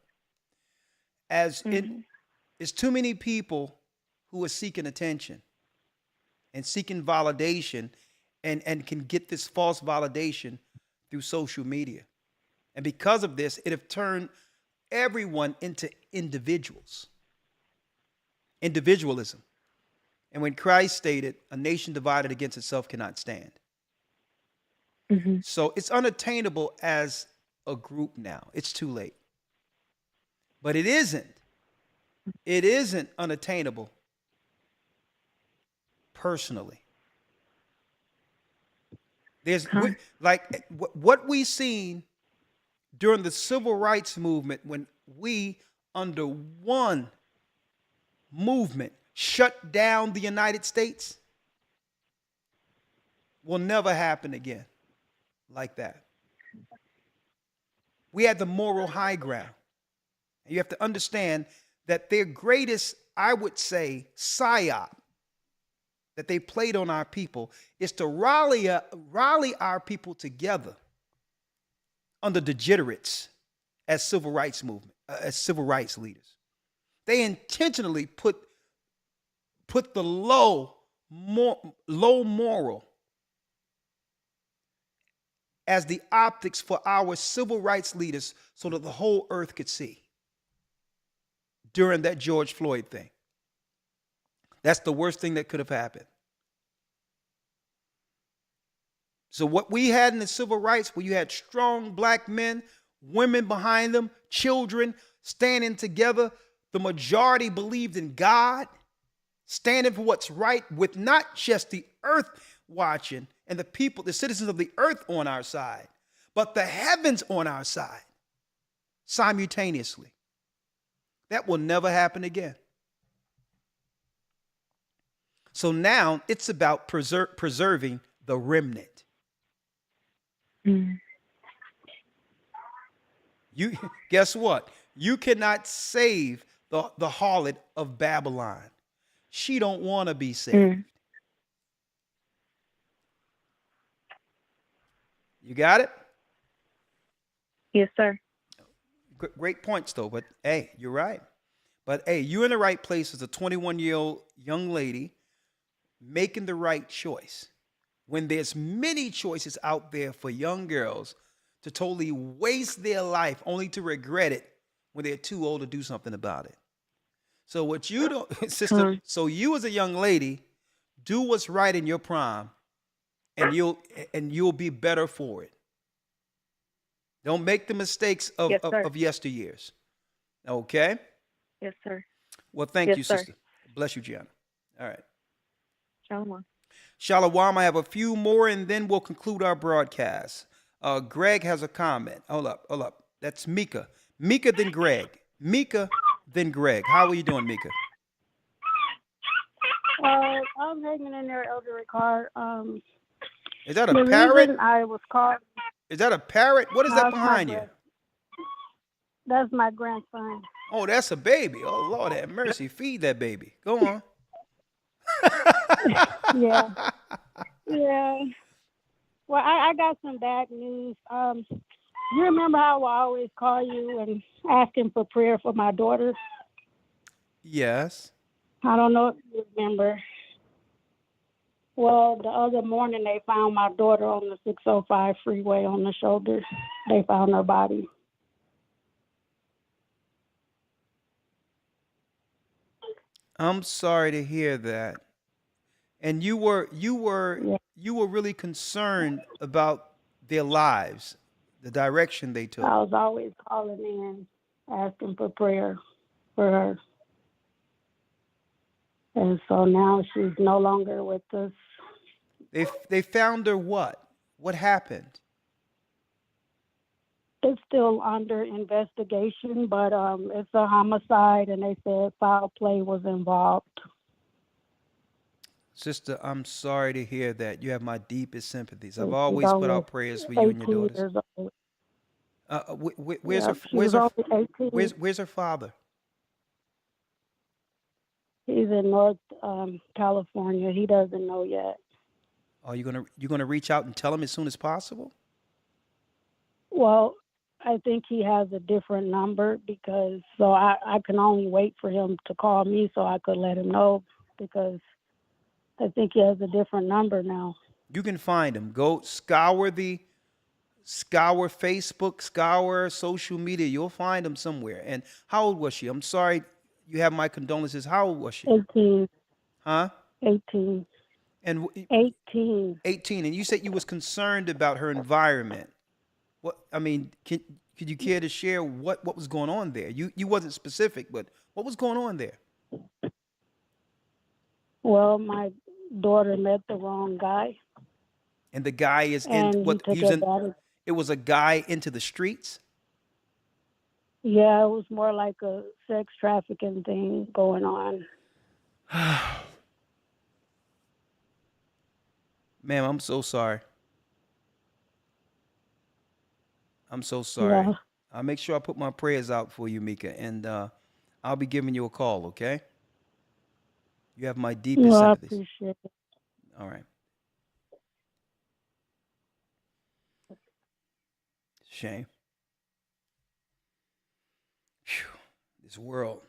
It's too many people who are seeking attention and seeking validation and can get this false validation through social media. And because of this, it have turned everyone into individuals. individualism. And when Christ stated, a nation divided against itself cannot stand. So it's unattainable as a group now. It's too late. But it isn't. It isn't unattainable personally. There's like what we seen during the civil rights movement, when we under one movement shut down the United States, will never happen again like that. We had the moral high ground. And you have to understand that their greatest, I would say, psyop that they played on our people is to rally our people together under degenerates as civil rights movement, as civil rights leaders. They intentionally put the low moral as the optics for our civil rights leaders so that the whole earth could see during that George Floyd thing. That's the worst thing that could have happened. So what we had in the civil rights, where you had strong black men, women behind them, children standing together, the majority believed in God, standing for what's right, with not just the earth watching and the people, the citizens of the earth on our side, but the heavens on our side simultaneously. That will never happen again. So now it's about preserving the remnant. You guess what? You cannot save the harlot of Babylon. She don't want to be saved. You got it? Yes, sir. Great points, though. But hey, you're right. But hey, you're in the right place as a 21-year-old young lady making the right choice. When there's many choices out there for young girls to totally waste their life only to regret it when they're too old to do something about it. So what you don't, sister, so you as a young lady, do what's right in your prime, and you'll be better for it. Don't make the mistakes of yesteryears. Okay? Yes, sir. Well, thank you, sister. Bless you, Gianna. All right. Shalom. Shalom. I have a few more, and then we'll conclude our broadcast. Greg has a comment. Hold up. That's Mika. Mika, then Greg. Mika, then Greg. How are you doing, Mika? I'm hanging in there, Elder Ricard. Is that a parrot? I was called. Is that a parrot? What is that behind you? That's my grandson. Oh, that's a baby. Oh, Lord have mercy. Feed that baby. Go on. Yeah. Well, I got some bad news. You remember how I always call you and asking for prayer for my daughter? Yes. I don't know if you remember. Well, the other morning they found my daughter on the 605 freeway on the shoulder. They found her body. I'm sorry to hear that. And you were really concerned about their lives, the direction they took. I was always calling in, asking for prayer for her. And so now she's no longer with us. They found her what? What happened? It's still under investigation, but it's a homicide, and they said foul play was involved. Sister, I'm sorry to hear that. You have my deepest sympathies. I've always put out prayers for you and your daughters. Where's her father? He's in North California. He doesn't know yet. Are you gonna reach out and tell him as soon as possible? Well, I think he has a different number because I can only wait for him to call me so I could let him know, because I think he has a different number now. You can find him. Go scour Facebook, scour social media. You'll find him somewhere. And how old was she? I'm sorry, you have my condolences. How old was she? 18. Huh? 18. And 18. 18. And you said you was concerned about her environment. What I mean, could you care to share what was going on there? You wasn't specific, but what was going on there? Well, my daughter met the wrong guy. And the guy is And in what he took using advantage. it was a guy into the streets? Yeah, it was more like a sex trafficking thing going on. Ma'am, I'm so sorry. I'm so sorry. Yeah. I'll make sure I put my prayers out for you, Mika, and I'll be giving you a call, okay? You have my deepest Well, I sympathies. appreciate it. All right. Shame. Phew, this world.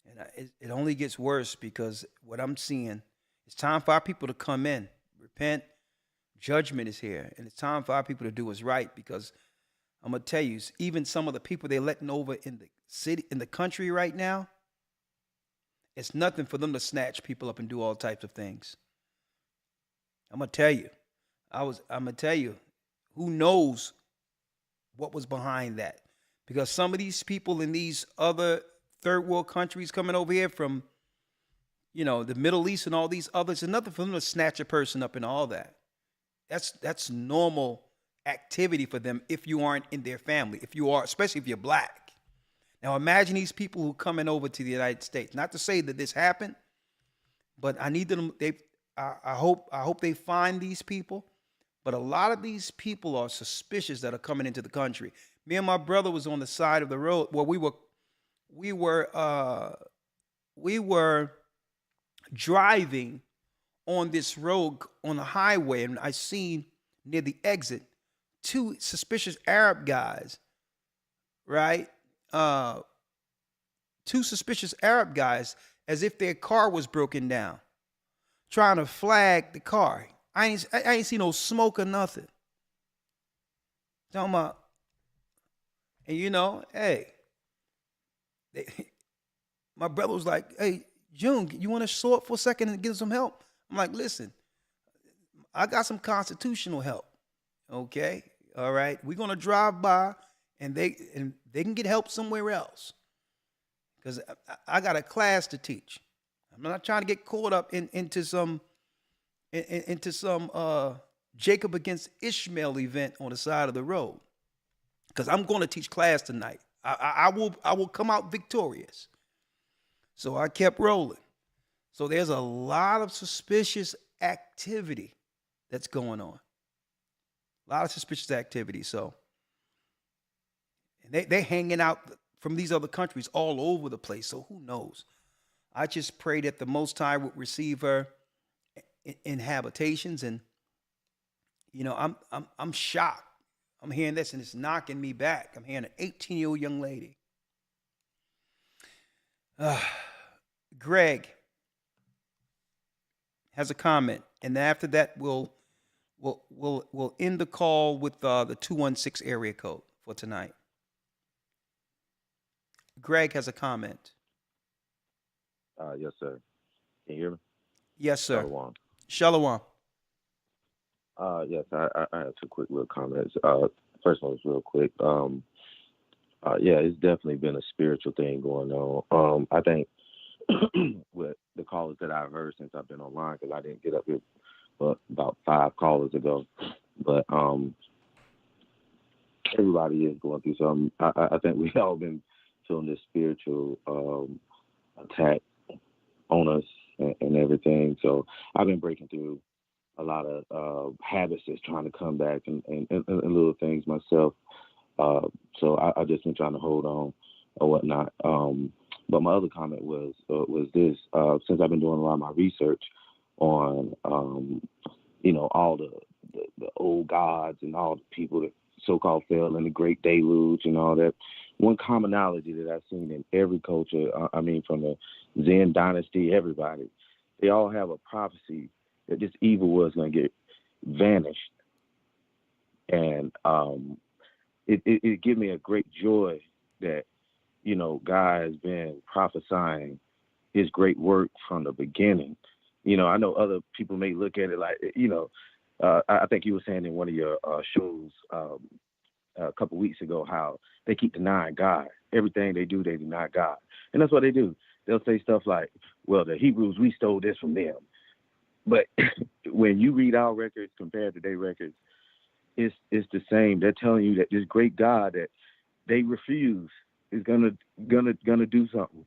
And it only gets worse because what I'm seeing, it's time for our people to come in, repent. Judgment is here. And it's time for our people to do what's right, because I'm going to tell you, even some of the people they're letting over in the city, in the country right now, it's nothing for them to snatch people up and do all types of things. I'm going to tell you. I'm going to tell you, who knows what was behind that? Because some of these people in these other third world countries coming over here from, the Middle East and all these others, it's nothing for them to snatch a person up and all that. That's normal activity for them if you aren't in their family, if you are, especially if you're black. Now imagine these people who are coming over to the United States. Not to say that this happened, but I need them. I hope they find these people. But a lot of these people are suspicious that are coming into the country. Me and my brother was on the side of the road where we were driving on this road on the highway, and I seen near the exit 2 suspicious Arab guys, right? 2 suspicious Arab guys, as if their car was broken down, trying to flag the car. I ain't see no smoke or nothing. Talking about, and hey, my brother was like, "Hey, June, you want to show up for a second and get some help?" I'm like, "Listen, I got some constitutional help. Okay, all right. We're gonna drive by, and they can get help somewhere else, because I got a class to teach. I'm not trying to get caught up into some Jacob against Ishmael event on the side of the road, because I'm going to teach class tonight. I will come out victorious." So I kept rolling. So there's a lot of suspicious activity that's going on. A lot of suspicious activity. So they're hanging out from these other countries all over the place. So who knows? I just pray that the Most High would receive her in habitations. And I'm shocked. I'm hearing this and it's knocking me back. I'm hearing an 18-year-old young lady. Greg has a comment, and after that we'll end the call with the 216 area code for tonight. Greg has a comment. Yes, sir. Can you hear me? Yes, sir. Shalom. Shalom. Yes, I have 2 quick little comments. First one is real quick. Yeah, it's definitely been a spiritual thing going on. I think with the callers that I've heard since I've been online, because I didn't get up here about 5 callers ago, but everybody is going through something. I think we've all been feeling this spiritual attack on us and everything. So I've been breaking through a lot of habits that's trying to come back and little things myself. So I just been trying to hold on or whatnot. But my other comment was this: since I've been doing a lot of my research on all the old gods and all the people that so-called fell in the Great Deluge and all that, one commonality that I've seen in every culture, from the Zen dynasty, everybody, they all have a prophecy that this evil was going to get vanished. And it gave me a great joy that, God has been prophesying his great work from the beginning. I know other people may look at it like, I think you were saying in one of your shows a couple weeks ago how they keep denying God. Everything they do, they deny God. And that's what they do. They'll say stuff like, well, the Hebrews, we stole this from them. But when you read our records compared to their records, it's the same. They're telling you that this great God that they refuse is gonna do something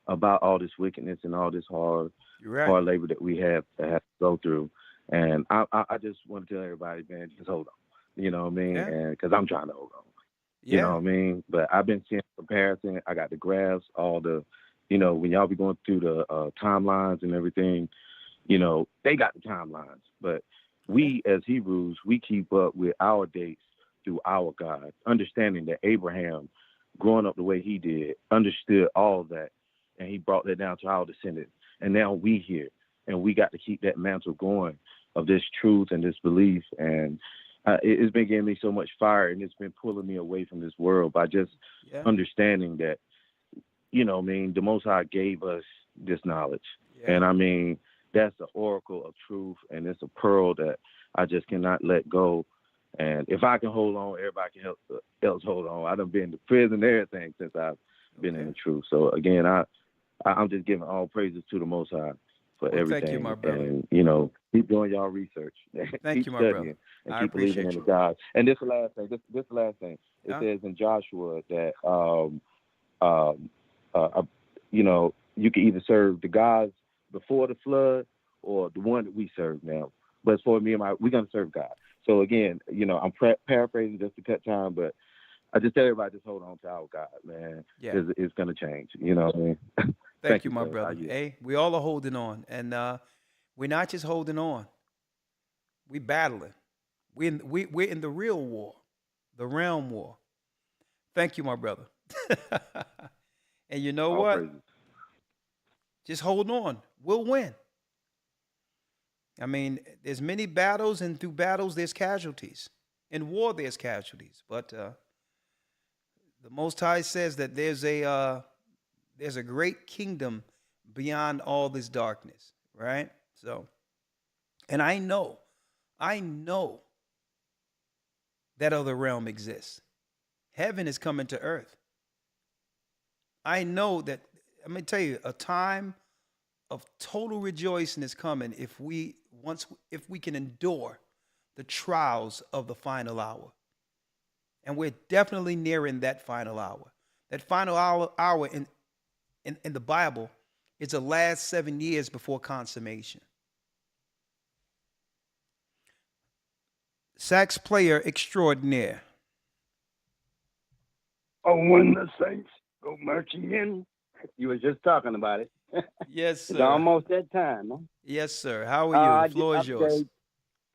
about all this wickedness and all this hard labor that we have to go through. And I just want to tell everybody, man, just hold on. You know what I mean? Yeah. And because I'm trying to hold on. You know what I mean? But I've been seeing comparison. I got the graphs, all the, when y'all be going through the timelines and everything, they got the timelines. But we as Hebrews, we keep up with our dates through our God, understanding that Abraham, growing up the way he did, understood all of that, and he brought that down to our descendants. And now we here, and we got to keep that mantle going of this truth and this belief. And it's been giving me so much fire, and it's been pulling me away from this world by just understanding that, the Most High gave us this knowledge. And I mean, that's the oracle of truth, and it's a pearl that I just cannot let go. And if I can hold on, everybody can else hold on. I done been to prison and everything since I've been in the truth. So again, I'm just giving all praises to the Most High for everything. Thank you, my brother. And keep doing y'all research. Thank you, my brother. And I keep believing in the God. And this is the last thing. This is the last thing. It says in Joshua that you can either serve the gods before the flood or the one that we serve now. But for me and we're gonna serve God. So again, I'm paraphrasing just to cut time, but I just tell everybody just hold on to our God, man. Yeah. It's gonna change. You know what I mean? Thank you, my brother. Hey, we all are holding on, and we're not just holding on. We're battling. We're in the real war, the realm war. Thank you, my brother. And you know what? Praises. Just hold on. We'll win. I mean, there's many battles, and through battles, there's casualties. In war, there's casualties. But the Most High says that there's a great kingdom beyond all this darkness, right? So, and I know that other realm exists. Heaven is coming to earth. I know that, I'm going to tell you, a time of total rejoicing is coming if we can endure the trials of the final hour. And we're definitely nearing that final hour. That final hour in the Bible is the last 7 years before consummation. Sax player extraordinaire. Oh, when the saints go marching in. You were just talking about it. Yes, sir. It's almost that time, huh? Yes, sir. How are you? The floor is yours.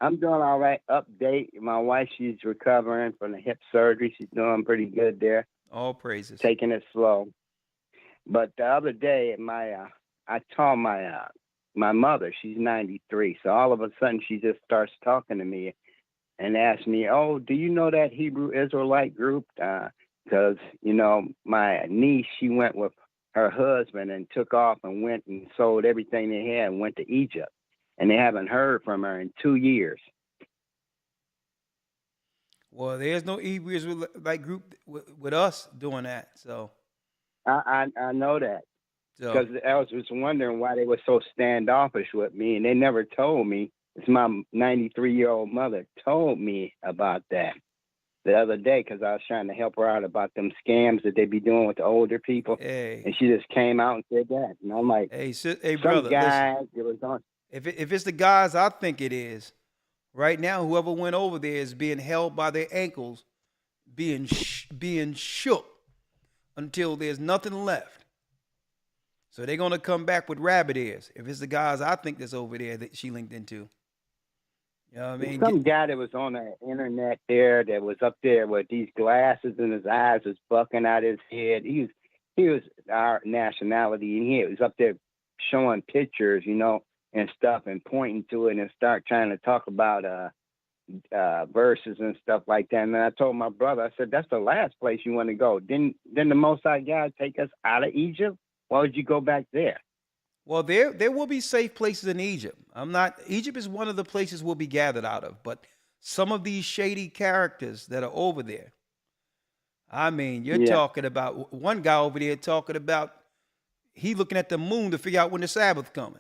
I'm doing all right. Update. My wife, she's recovering from the hip surgery. She's doing pretty good there. All praises. Taking it slow. But the other day, I told my mother, she's 93. So all of a sudden, she just starts talking to me and asked me, "Oh, do you know that Hebrew Israelite group?" Because, my niece, she went with her husband and took off and went and sold everything they had and went to Egypt. And they haven't heard from her in 2 years. Well, there's no Hebrew Israelite group with us doing that. So I know that. Because I was just wondering why they were so standoffish with me. And they never told me. It's my 93-year-old mother told me about that the other day, because I was trying to help her out about them scams that they be doing with the older people. Hey. And she just came out and said that. And I'm like, hey, some brother, guy, it was on. If it's the guys I think it is, right now, whoever went over there is being held by their ankles, being shook until there's nothing left. So they're going to come back with rabbit ears. If it's the guys I think that's over there that she linked into. You know what I mean? Some guy that was on the internet there that was up there with these glasses and his eyes was bucking out his head. He was our nationality, and he was up there showing pictures, and stuff, and pointing to it and start trying to talk about verses and stuff like that. And then I told my brother, I said, that's the last place you want to go. Didn't the Most High God take us out of Egypt? Why would you go back there? Well, there will be safe places in Egypt. Egypt is one of the places we'll be gathered out of, but some of these shady characters that are over there, I mean, you're talking about one guy over there talking about he looking at the moon to figure out when the Sabbath coming.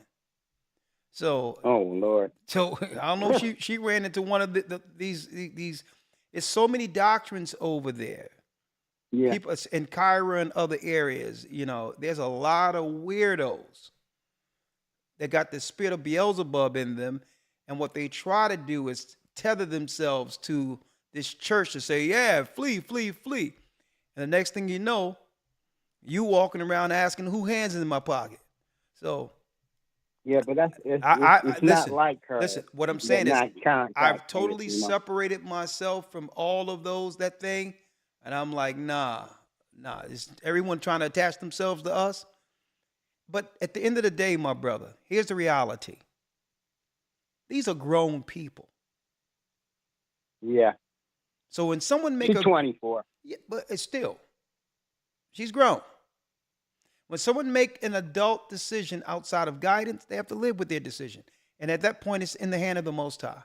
So, oh Lord. So I don't know. She ran into one of these. It's so many doctrines over there. Yeah. People in Cairo and other areas. You know, there's a lot of weirdos that got the spirit of Beelzebub in them, and what they try to do is tether themselves to this church to say, "Yeah, flee, flee, flee," and the next thing you know, you walking around asking, "Who hands in my pocket?" So. Yeah, but it's listen, not like her. Listen, what I'm saying is I've totally separated myself from all of that thing, and I'm like, nah. It's everyone trying to attach themselves to us. But at the end of the day, my brother, here's the reality. These are grown people. Yeah. So when someone she's 24. Yeah, but it's still, she's grown. When someone make an adult decision outside of guidance, they have to live with their decision. And at that point, it's in the hand of the Most High.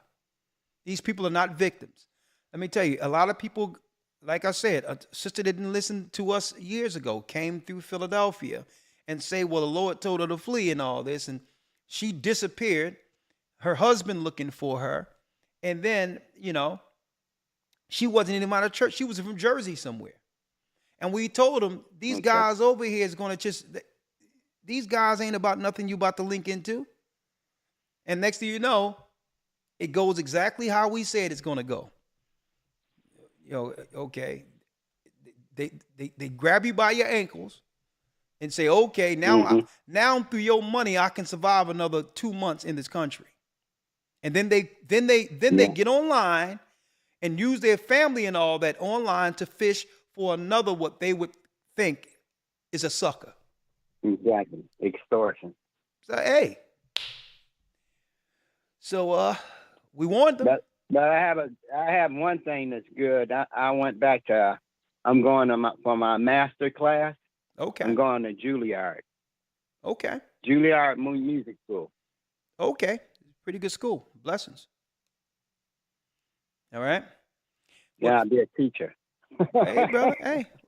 These people are not victims. Let me tell you, a lot of people, like I said, a sister that didn't listen to us years ago came through Philadelphia and say, well, the Lord told her to flee and all this. And she disappeared, her husband looking for her. And then, you know, she wasn't even out of church. She was from Jersey somewhere. And we told them, these guys over here is going to these guys ain't about nothing you about to link into. And next thing you know, it goes exactly how we said it's going to go. You know, okay. They grab you by your ankles and say, okay, now, now through your money, I can survive another 2 months in this country. And then they get online and use their family and all that online to fish for another what they would think is a sucker. Exactly. Extortion. So, hey. So we warned them. But I have one thing that's good. I went back to I'm going for my master class. Okay. I'm going to Juilliard. Okay. Juilliard Music School. Okay. Pretty good school. Blessings. All right. Yeah, I'll be a teacher. Hey, brother.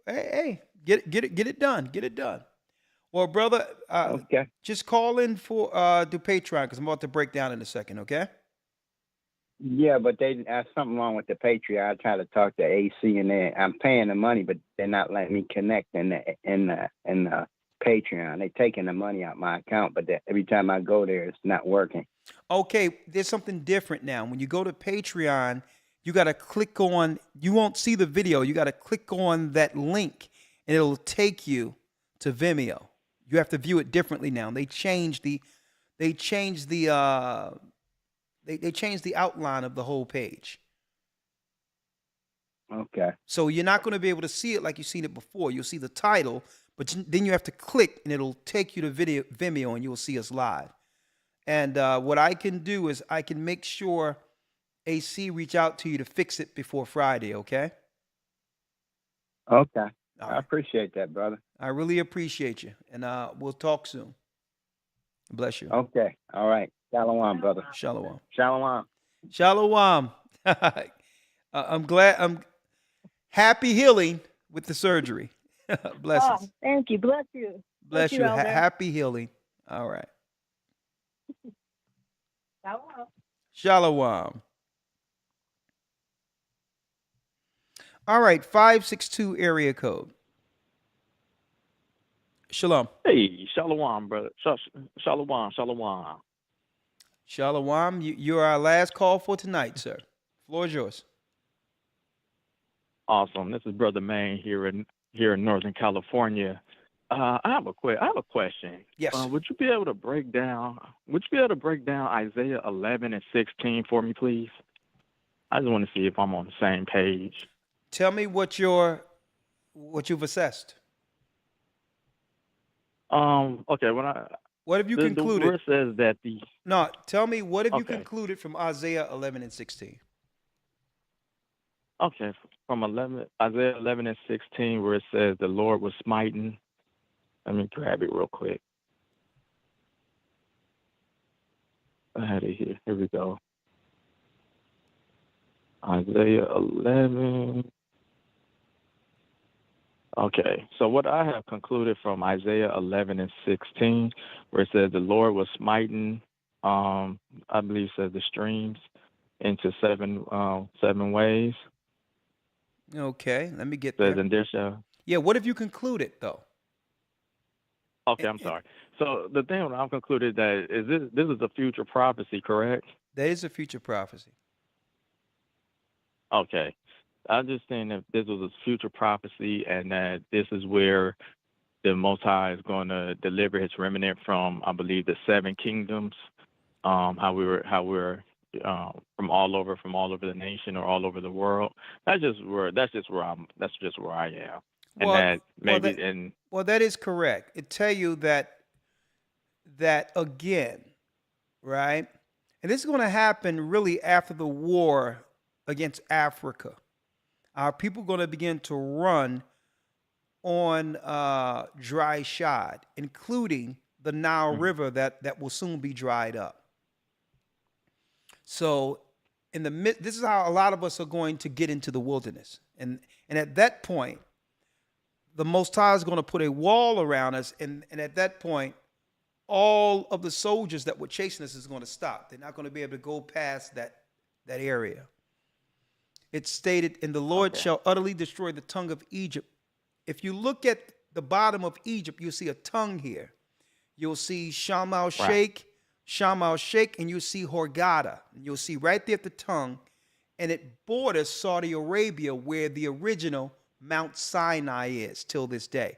Hey. Get it done. Get it done. Well, brother, okay. Just call in for the Patreon because I'm about to break down in a second, okay? Yeah, but there's something wrong with the Patreon. I try to talk to AC and I'm paying the money, but they're not letting me connect in the Patreon. They're taking the money out my account, but every time I go there, it's not working. Okay, there's something different now. When you go to Patreon, you got to click on, you won't see the video. You got to click on that link and it'll take you to Vimeo. You have to view it differently now. They changed the outline of the whole page. Okay. So you're not going to be able to see it like you've seen it before. You'll see the title, but then you have to click and it'll take you to Vimeo and you'll see us live. And what I can do is I can make sure AC reach out to you to fix it before Friday, okay? Okay. I appreciate that, brother. I really appreciate you. And we'll talk soon. Bless you. Okay. All right. Shalom, brother. Shalom. Shalom. Shalom. I'm glad. I'm happy healing with the surgery. Blessings. Oh, thank you. Bless you. Bless you. Happy healing. All right. Shalom. Shalom. All right. 562 area code. Shalom. Hey, shalom, brother. Shalom. Shalom. You're our last call for tonight, sir. Floor is yours. Awesome. This is Brother Maine here in Northern California. I have a question. Yes. Would you be able to break down Isaiah 11 and 16 for me, please? I just want to see if I'm on the same page. Tell me what you've assessed. Okay. What have you concluded? The word says that No, tell me what have you concluded from Isaiah 11 and 16? Okay, from Isaiah 11 and 16, where it says the Lord was smiting. Let me grab it real quick. I had it here. Here we go. Isaiah 11. Okay, so what I have concluded from Isaiah 11 and 16, where it says the Lord was smiting, I believe it says the streams into seven ways. Okay, let me get Says, there. and there shall. Yeah, what have you concluded though? Okay, I'm sorry. So the thing that I've concluded that is this is a future prophecy, correct? That is a future prophecy. Okay. I'm just saying that this was a future prophecy and that this is where the Most High is going to deliver his remnant from, I believe, the seven kingdoms, how we're from all over the nation or all over the world. That's just where I am. And Well, that maybe that is correct. It tell you that again, right? And this is going to happen really after the war against Africa. Our people are going to begin to run on dry shod, including the Nile River that will soon be dried up. So this is how a lot of us are going to get into the wilderness. And at that point, the Most High is going to put a wall around us. And at that point, all of the soldiers that were chasing us is going to stop. They're not going to be able to go past that area. It's stated, and the Lord shall utterly destroy the tongue of Egypt. If you look at the bottom of Egypt, you'll see a tongue here. You'll see Shamal Sheikh, and you'll see Hurghada. And you'll see right there at the tongue, and it borders Saudi Arabia, where the original Mount Sinai is till this day.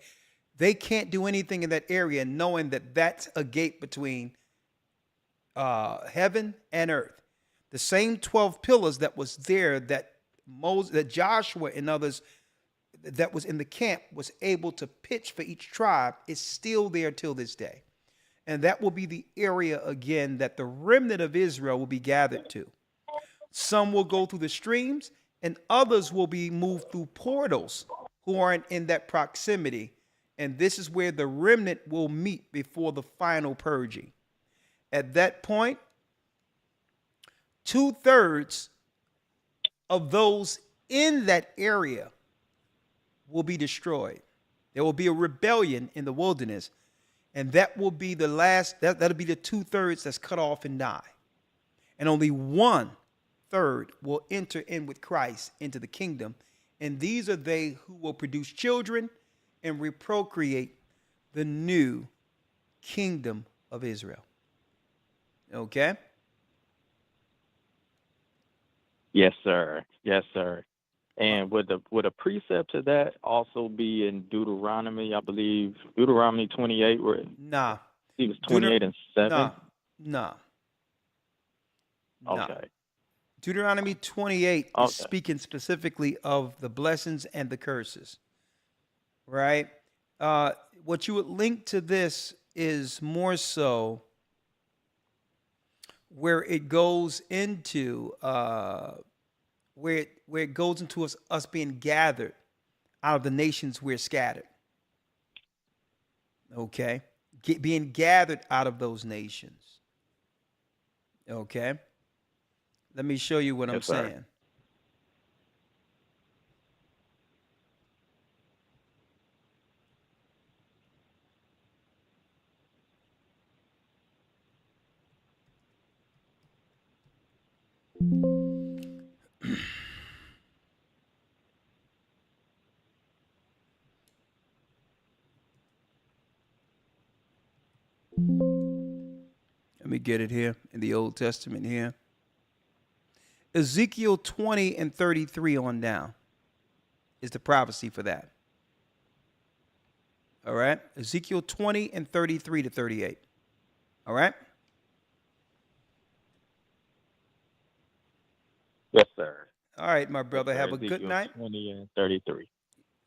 They can't do anything in that area knowing that that's a gate between heaven and earth. The same 12 pillars that was there that Joshua and others that was in the camp was able to pitch for each tribe is still there till this day. And that will be the area again that the remnant of Israel will be gathered to. Some will go through the streams and others will be moved through portals who aren't in that proximity. And this is where the remnant will meet before the final purging. At that point, 2/3 of those in that area will be destroyed. There will be a rebellion in the wilderness, and that will be the last, that'll be the 2/3 that's cut off and die. And only 1/3 will enter in with Christ into the kingdom. And these are they who will produce children and reprocreate the new kingdom of Israel. Okay? Yes, sir. Yes, sir. And would a precept to that also be in Deuteronomy? I believe Deuteronomy 28, where nah, he was 28 and 7. Nah. Okay. Deuteronomy 28 is speaking specifically of the blessings and the curses. Right? What you would link to this is more so where it goes into where it goes into us being gathered out of the nations we're scattered. Okay? Being gathered out of those nations. Okay? Let me show you what I'm saying. Let me get it here in the Old Testament here. Ezekiel 20 and 33 on down is the prophecy for that. All right? Ezekiel 20 and 33 to 38. All right? Yes, sir. All right, my brother. Yes, have a Ezekiel good night. 20 and 33.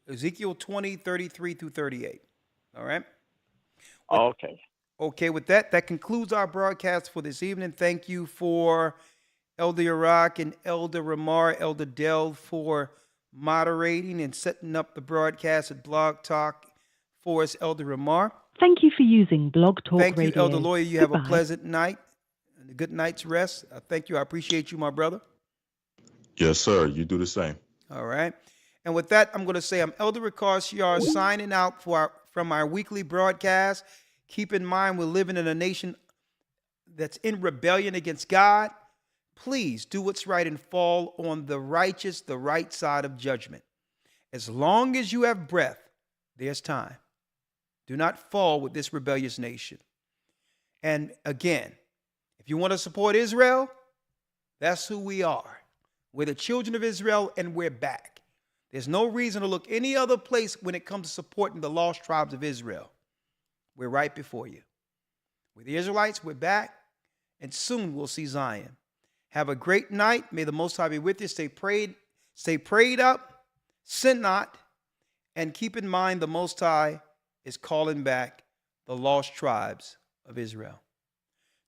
Ezekiel 20, 33 through 38. All right? Okay. Okay, with that concludes our broadcast for this evening. Thank you for Elder Iraq and Elder Ramar, Elder Dell for moderating and setting up the broadcast at Blog Talk for us, Elder Ramar. Thank you for using Blog Talk Radio. Thank you, Elder Lawyer. You have a Goodbye. pleasant night and a good night's rest. Thank you. I appreciate you, my brother. Yes, sir. You do the same. All right. And with that, I'm going to say I'm Elder Ricard Shiar signing out from our weekly broadcast. Keep in mind, we're living in a nation that's in rebellion against God. Please do what's right and fall on the righteous, the right side of judgment. As long as you have breath, there's time. Do not fall with this rebellious nation. And again, if you want to support Israel, that's who we are. We're the children of Israel, and we're back. There's no reason to look any other place when it comes to supporting the lost tribes of Israel. We're right before you. We're the Israelites, we're back, and soon we'll see Zion. Have a great night. May the Most High be with you. Stay prayed up, sin not, and keep in mind the Most High is calling back the lost tribes of Israel.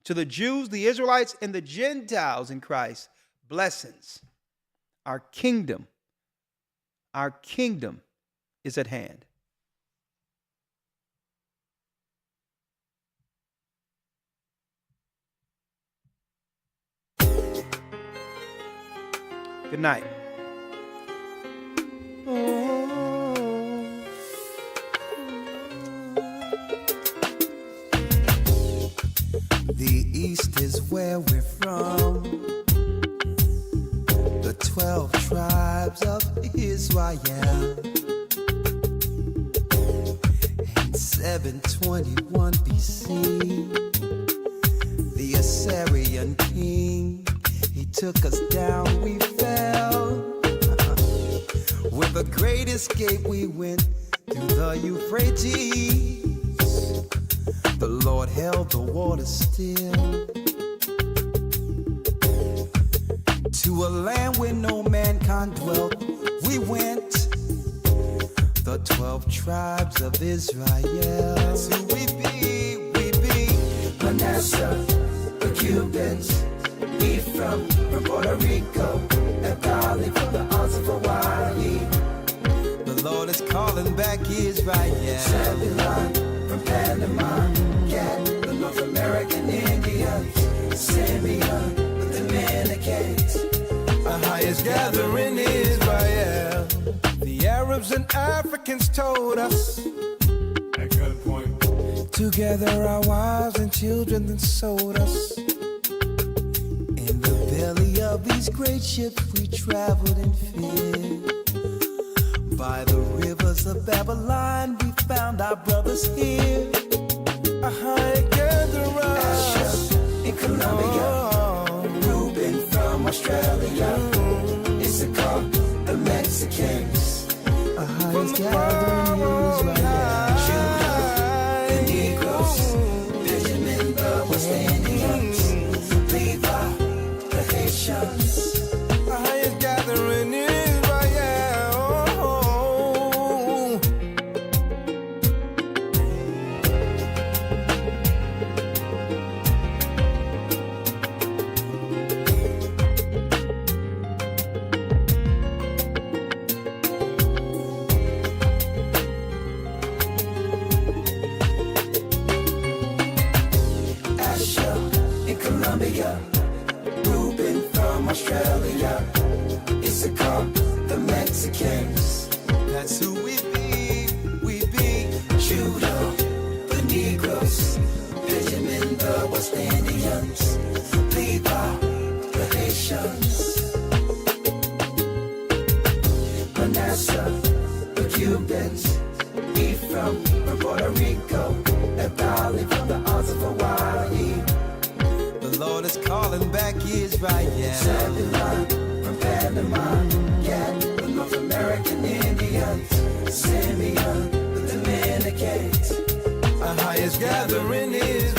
To the Jews, the Israelites, and the Gentiles in Christ, blessings. Our kingdom is at hand. Good night. The East is where we're from. The 12 tribes of Israel. In 721 BC, the Assyrian king, he took us down, we fell. With a great escape, we went through the Euphrates. The Lord held the water still. To a land where no mankind dwelt, we went. The 12 tribes of Israel. That's who we be. Manasseh, the Cubans, Ephraim from Puerto Rico, Naphtali from the Isles of Hawaii. The Lord is calling back Israel. Zebulun from Panama, Gad, the North American Indians, Simeon, the Dominicans. Our highest gathering Israel. The Arabs and Africans told us. At gunpoint. Together our wives and children then sold us. In the belly of these great ships we traveled in fear. By the rivers of Babylon we found our brothers here. A high gatherer. Asher in Colombia. Reuben from Australia. Issachar, the Mexicans. A highest gathering Israel. Judah, the Negroes. Benjamin, the West Indians. Levi, the Haitians. A highest gathering Israel. Reuben from Australia, Issachar, the Mexicans. That's who we be. Judah, the Negroes, Benjamin, the West Indians, Levi, the Haitians, Manasseh, the Cubans, Ephraim from Puerto Rico, Naphtali from the Isles of Hawaii. The Lord is calling back Israel. Zebulun from Panama, Gad, the North American Indians, Simeon, the Dominicans. Our highest gathering is